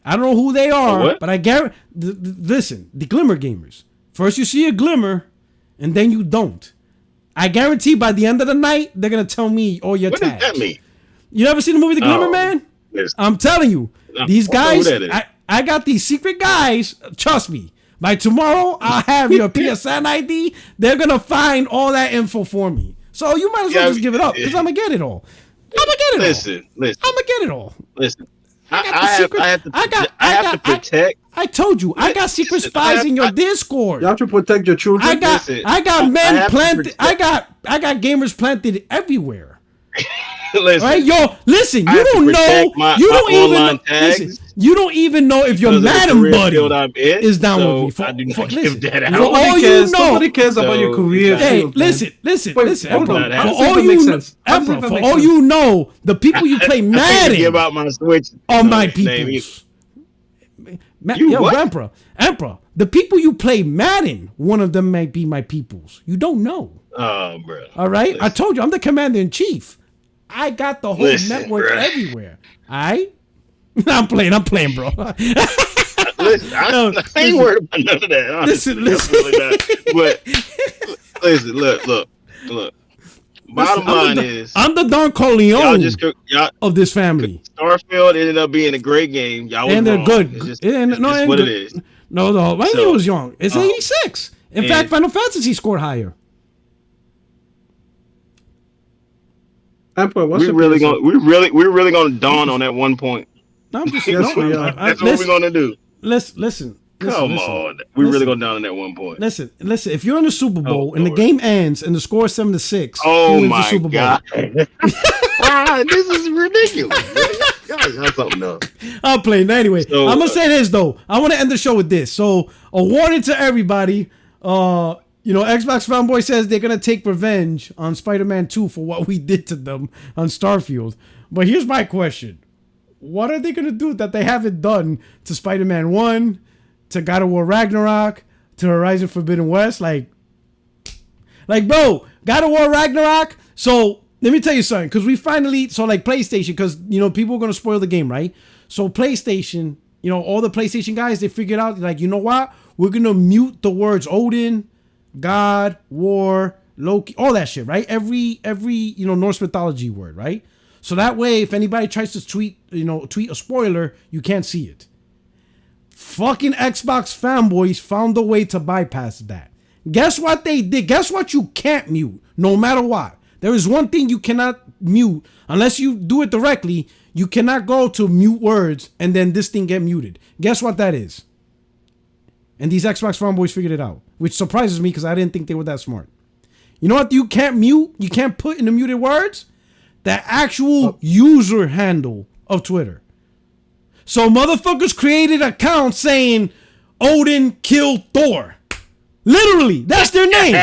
S1: I don't know who they are,
S5: what?
S1: but I guarantee. Listen, the Glimmer Gamers. First, you see a glimmer, and then you don't. I guarantee by the end of the night, they're gonna tell me all your
S5: What
S1: tags.
S5: does that mean?
S1: You never seen the movie The Glimmer Man?
S5: Yes.
S1: I'm telling you, these
S5: I don't know
S1: guys.
S5: who that is.
S1: I got these secret guys. Trust me. By tomorrow, I'll have your PSN ID. They're gonna find all that info for me. So you might as well just give it up because I'm gonna get it all. I'm gonna get it all.
S5: Listen.
S1: I'm gonna get it all.
S5: Listen.
S1: got the
S5: I
S1: secret-
S5: have to.
S1: I
S5: I have to
S1: got-
S5: protect.
S1: I told you, I got secret
S5: Listen,
S1: spies in your
S5: I-
S1: Discord.
S3: You have to protect your children.
S1: I got
S5: Listen,
S1: men
S5: have to
S1: planted.
S5: protect-
S1: I got gamers planted everywhere.
S5: Listen.
S1: Right, yo, listen.
S5: I
S1: You
S5: have to
S1: don't know.
S5: protect my
S1: You don't even
S5: online
S1: know.
S5: tags.
S1: Listen, you don't even know if your
S5: Because of the
S1: Madam
S5: career
S1: buddy
S5: field I'm in,
S1: is down
S5: so
S1: with me.
S5: I do not
S1: listen,
S5: give that out.
S1: for all
S3: Nobody
S1: you
S3: cares.
S1: know,
S3: Nobody cares about your
S5: So,
S3: career
S1: Hey,
S3: field. man.
S1: listen,
S3: Wait, hold
S5: on.
S1: Emperor,
S5: How
S1: for
S5: does
S1: all
S3: that
S1: you
S3: make
S1: know,
S3: sense? How does
S1: Emperor,
S3: that
S1: for
S3: make
S1: all
S3: sense?
S1: you know, the people you play
S5: I can't
S1: Madden
S5: give out my Switch.
S1: are my
S5: name
S1: peoples.
S5: You
S1: Yo,
S5: what?
S1: Emperor, the people you play Madden, one of them might be my peoples. You don't know.
S5: Oh, bro.
S1: All right, I told you, I'm the commander in chief. I got the whole
S5: Listen,
S1: network
S5: bruh.
S1: everywhere. All right, I'm playing, bro.
S5: Listen, I ain't worried about none of that. honestly.
S1: Listen.
S5: Definitely not. But listen, look. Bottom line is,
S1: I'm the Don
S5: y'all
S1: Corleone
S5: just y'all.
S1: of this family,
S5: Starfield ended up being a great game. Y'all was
S1: and they're
S5: wrong.
S1: good.
S5: It's just,
S1: And-
S5: it's
S1: no,
S5: just
S1: and
S5: what
S1: good.
S5: it is.
S1: No, my
S5: So,
S1: name was young. It's 86. In
S5: and-
S1: fact, Final Fantasy scored higher.
S3: Emperor, what's
S5: We're
S3: your
S5: really
S3: PSN?
S5: gonna we're really gonna dawn on that one point.
S1: No, I'm just
S3: Yes, we are.
S5: That's what we're gonna do.
S1: Listen.
S5: Come on, we're really going down on that one point.
S1: Listen. If you're in the Super Bowl and the
S5: Lord.
S1: game ends and the score is 7-6,
S5: Oh
S1: who wins the
S5: my
S1: Super Bowl?
S5: god, this is ridiculous. Y'all something else.
S1: I'm playing anyway.
S5: So,
S1: I'm gonna say this though. I want to end the show with this. So a warning to everybody. Xbox fanboy says they're gonna take revenge on Spider-Man 2 for what we did to them on Starfield. But here's my question: what are they gonna do that they haven't done to Spider-Man 1, to God of War Ragnarok, to Horizon Forbidden West? Like, bro, God of War Ragnarok. So let me tell you something, because we finally, PlayStation, because people are gonna spoil the game, right? So PlayStation, all the PlayStation guys, they figured out, like, you know what? We're gonna mute the words Odin, God, War, Loki, all that shit, right? Every Norse mythology word, right? So that way, if anybody tries to tweet a spoiler, you can't see it. Fucking Xbox fanboys found a way to bypass that. Guess what they did? Guess what you can't mute, no matter what. There is one thing you cannot mute unless you do it directly. You cannot go to mute words and then this thing get muted. Guess what that is? And these Xbox fanboys figured it out, which surprises me because I didn't think they were that smart. You know what you can't mute? You can't put in the muted words? The actual user handle of Twitter. So motherfuckers created accounts saying Odin killed Thor. Literally, that's their name.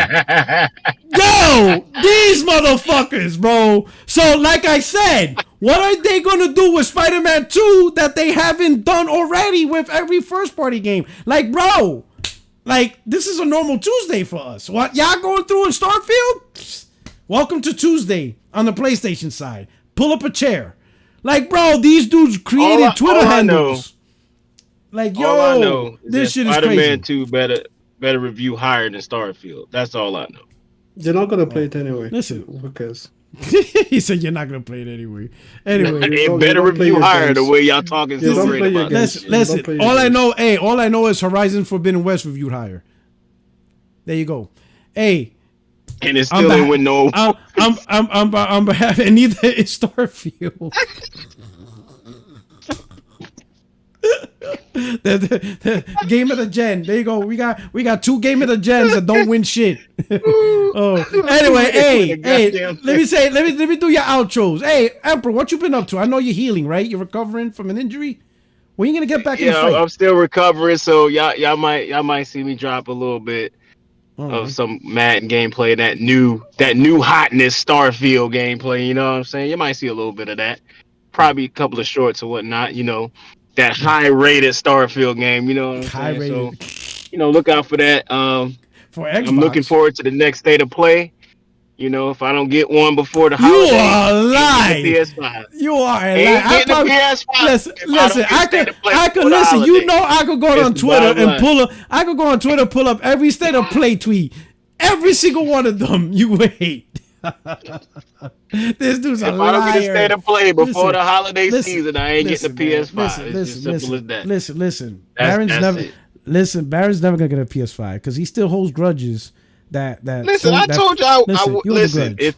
S1: Yo, these motherfuckers, bro. So like I said, what are they going to do with Spider-Man 2 that they haven't done already with every first party game? Like, bro, this is a normal Tuesday for us. What y'all going through in Starfield? Psst. Welcome to Tuesday on the PlayStation side. Pull up a chair. Like, bro, these dudes created Twitter handles. Like,
S5: All I
S1: yo,
S5: know is
S1: this
S5: that
S1: shit is
S5: Spider-Man
S1: crazy.
S5: 2 better review higher than Starfield. That's all I know.
S3: You're not gonna play it anyway.
S1: Listen.
S3: Who cares?
S1: He said you're not gonna play it anyway. Anyway,
S5: It better
S3: don't play
S5: review
S3: your
S5: higher the
S3: games.
S5: way y'all talking
S3: Yeah,
S5: so
S3: don't
S5: great
S3: play your
S5: about
S3: games.
S5: this.
S3: Don't
S1: listen.
S3: play your
S1: All I
S3: games.
S1: know, all I know is Horizon Forbidden West reviewed higher. There you go. Hey,
S5: And it still ain't win no.
S1: I'm behalf, and neither is Starfield. The game of the gen. There you go. We got 2 game of the gens that don't win shit. Oh, anyway, hey, let me do your outros. Hey, Emperor, what you been up to? I know you're healing, right? You're recovering from an injury. When you gonna get back in the fight?
S5: I'm still recovering, so y'all might see me drop a little bit of some Madden gameplay, that new hotness Starfield gameplay. You know what I'm saying? You might see a little bit of that. Probably a couple of shorts or whatnot. You know, that high rated Starfield game. You know what I'm saying?
S1: High-rated.
S5: So, look out for that.
S1: For Xbox.
S5: I'm looking forward to the next state of play. You know, if I don't get one before the
S1: You
S5: holiday,
S1: are lying.
S5: PS5.
S1: You are a
S5: Ain't
S1: lie.
S5: getting the PS5.
S1: Listen. I could listen. You know, I could go on Twitter and pull up. I could go on Twitter, pull up every state of play tweet, every single one of them. You wait. This dude's a liar.
S5: If I don't get a state of play before the holiday season, I ain't getting the PS5. It's just simple as that.
S1: Listen. Baron's never gonna get a PS5 because he still holds grudges.
S5: Listen, I told you I would listen. If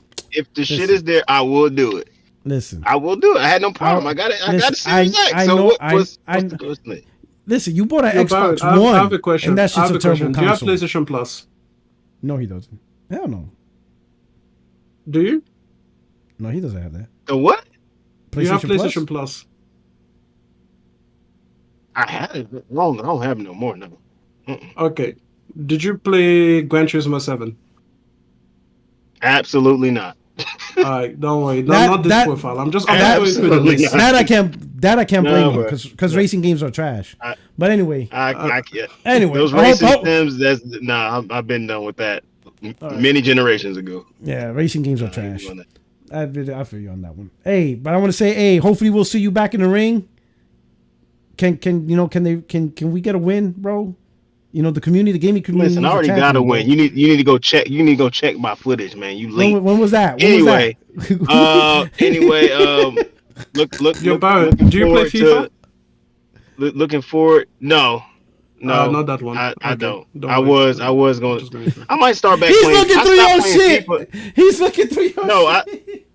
S5: the shit is there, I will do it.
S1: Listen,
S5: I will do it. I had no problem. I got it. I got a Series X. So what's the first thing?
S1: Listen, you bought an Xbox
S3: Barrett,
S1: One.
S3: I have a question.
S1: And that shit's a terrible console.
S3: Do you have PlayStation Plus?
S1: No, he doesn't. Hell no.
S3: Do you?
S1: No, he doesn't have that.
S5: The what?
S3: Do you have PlayStation Plus?
S5: I have it. I don't have no more. No.
S3: Okay. Did you play Gran Turismo 7?
S5: Absolutely not.
S3: Alright, don't worry. Not this profile. I'm just going through the list.
S1: That I can't blame him because racing games are trash. But anyway,
S5: I can't.
S1: Anyway,
S5: those racing sims. I've been done with that many generations ago.
S1: Yeah, racing games are trash. I feel you on that one. Hey, but I want to say, hey, hopefully we'll see you back in the ring. Can we get a win, bro? You know, the gaming community.
S5: Listen, I already got a win. You need to go check. You need to go check my footage, man. You late.
S1: When was that?
S5: Anyway, look.
S3: Yo, Barrett, do you play FIFA?
S5: Looking forward. No,
S3: not that one.
S5: I don't. I was going. I might start back.
S1: He's
S5: playing.
S1: looking through your shit. He's looking through your shit.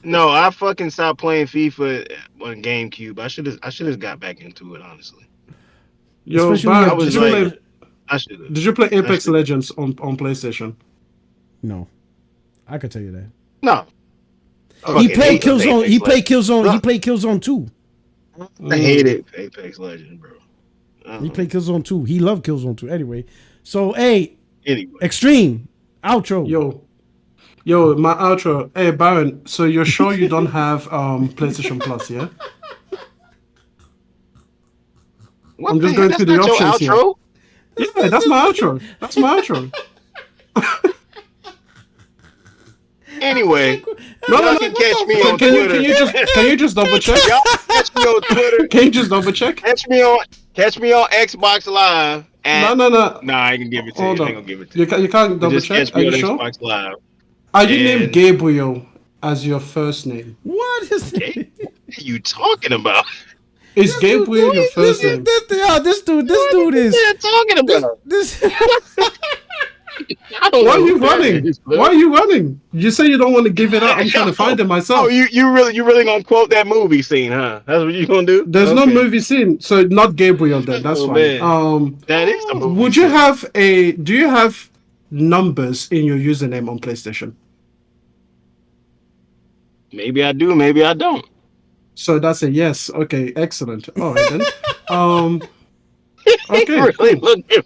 S5: No, I fucking stopped playing FIFA on GameCube. I should have got back into it, honestly.
S3: Yo, Barrett, did you play Apex Legends on PlayStation?
S1: No, I could tell you that.
S5: No.
S1: He played Killzone. He played Killzone. He played Killzone 2.
S5: I hated Apex Legends, bro.
S1: He played Killzone 2. He loved Killzone 2. Anyway, so Extreme outro.
S3: Yo, my outro. Hey, Baron. So you're sure you don't have PlayStation Plus, yeah? I'm just going through the options here. Yeah, that's my outro.
S5: Anyway,
S3: no,
S5: can catch me on
S3: can
S5: Twitter.
S3: Can you just double check?
S5: Y'all catch me on Twitter.
S3: Can you just double check?
S5: Catch me on Xbox Live.
S3: No.
S5: Nah, I ain't gonna give it to you. I ain't gonna give it to you.
S3: You can't double check. Are you sure?
S5: Xbox Live.
S3: Are you named Gabriel as your first name?
S1: What is that?
S5: What are you talking about?
S3: Is Gabriel your first name?
S1: This dude is.
S5: What are you talking about?
S1: This.
S3: Why are you running? Why are you running? You say you don't want to give it up. I'm trying to find it myself.
S5: Oh, you really gonna quote that movie scene, huh? That's what you gonna do?
S3: There's no movie scene, so not Gabriel then. That's fine.
S5: Man. That is the movie.
S3: Would you have do you have numbers in your username on PlayStation?
S5: Maybe I do, maybe I don't.
S3: So that's a yes. Okay, excellent. All right then. Okay.
S5: Really looking,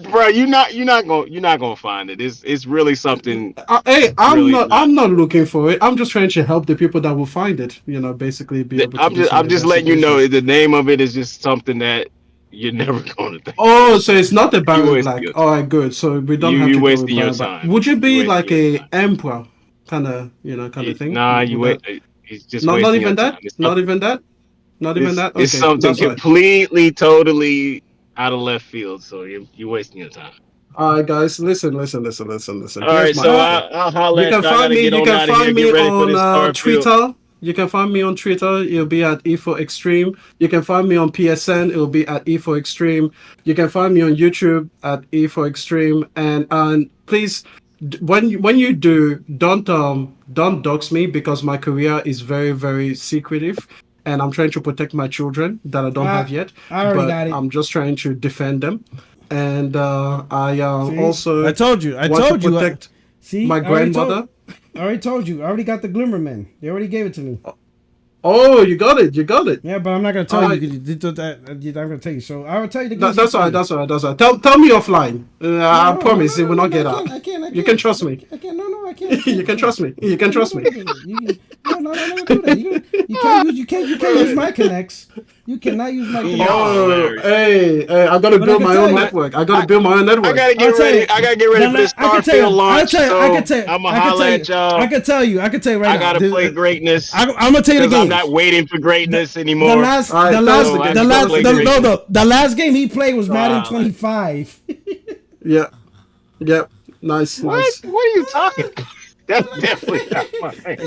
S5: bro. You're not gonna find it. It's really something.
S3: Hey,
S5: I'm
S3: not looking for it. I'm just trying to help the people that will find it. You know, basically be able to.
S5: I'm just letting you know the name of it is just something that you're never gonna think.
S3: Oh, so it's not a Baron Black. All right, good. So we don't have to.
S5: You
S3: go
S5: wasting
S3: with
S5: your
S3: Baron
S5: time.
S3: Would you be like a Emperor kind of thing?
S5: Nah, you wait. It's just
S3: not
S5: wasting
S3: even
S5: your
S3: that.
S5: time.
S3: Not even that. Not even that. Okay,
S5: It's something completely, totally out of left field. So you're wasting your time.
S3: All right, guys, listen. All
S5: right, so I'll holler.
S3: You can find me. You can find me on Twitter. You can find me on Twitter. It'll be at E4 Extreme. You can find me on PSN. It'll be at E4 Extreme. You can find me on YouTube at E4 Extreme. And please, when you do, don't dox me because my career is very, very secretive. and I'm trying to protect my children that I don't have yet.
S1: I already
S3: but
S1: got it.
S3: I'm just trying to defend them, and I also
S1: I told you.
S3: want to protect my grandmother.
S1: I already told you. I already got the Glimmerman. They already gave it to me.
S3: Oh, you got it. You got it.
S1: Yeah, but I'm not gonna tell you because you did that. I'm gonna tell you. So I will tell you the games.
S3: That's all right. That's all right. That's all right. Tell me offline. I promise it will not get out.
S1: I can't.
S3: You can trust me.
S1: I can't. No, I can't.
S3: You can trust me. You can trust me.
S1: No, do that. You can't use my connects. You cannot use my connects.
S3: Oh, hey, I gotta build my own network. I gotta build my own network.
S5: I gotta get ready. I gotta get ready for this Starfield launch. I'm gonna holler at y'all.
S1: I can tell you right now.
S5: I gotta play greatness.
S1: I'm gonna tell you the game.
S5: I'm not waiting for greatness anymore.
S1: The last game he played was Madden 25.
S3: Yeah. Yep. Nice.
S5: What are you talking about? That's definitely not mine.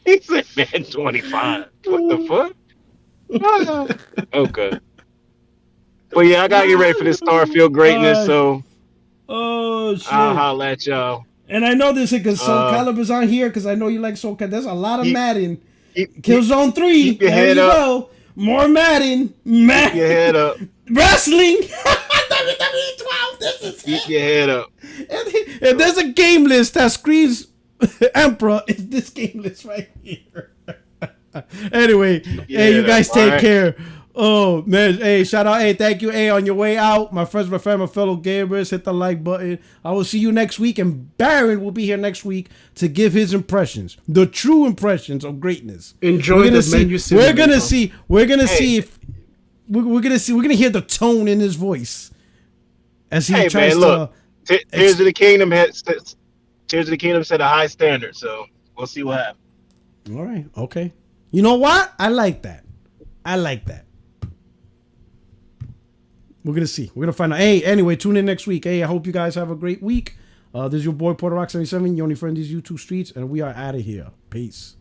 S5: He said man 25. What the fuck? Okay. Well, yeah, I gotta get ready for this Starfield greatness, so
S1: Oh shit!
S5: I'll holler at y'all.
S1: And I know this because Soul Calibur's on here because I know you like Soul Calibur. There's a lot of Madden. Killzone 3. There you go. More Madden.
S5: Keep your head up.
S1: Wrestling. WWE 12. This is
S5: Keep your head up.
S1: If there's a game list that screams Emperor, it's this game list right here. Anyway, hey, you guys take care. Oh man, hey, shout out, hey, thank you, hey, on your way out, my friends, my family, my fellow gamers, hit the like button. I will see you next week, and Baron will be here next week to give his impressions, the true impressions of greatness.
S3: Enjoy the menu.
S1: We're gonna see if we're gonna hear the tone in his voice as he tries to.
S5: Tears of the Kingdom set a high standard, so we'll see what happens.
S1: All right, okay. You know what? I like that. We're gonna see. We're gonna find out. Hey, anyway, tune in next week. Hey, I hope you guys have a great week. This is your boy Puerto77, your only friend in these YouTube streets, and we are out of here. Peace.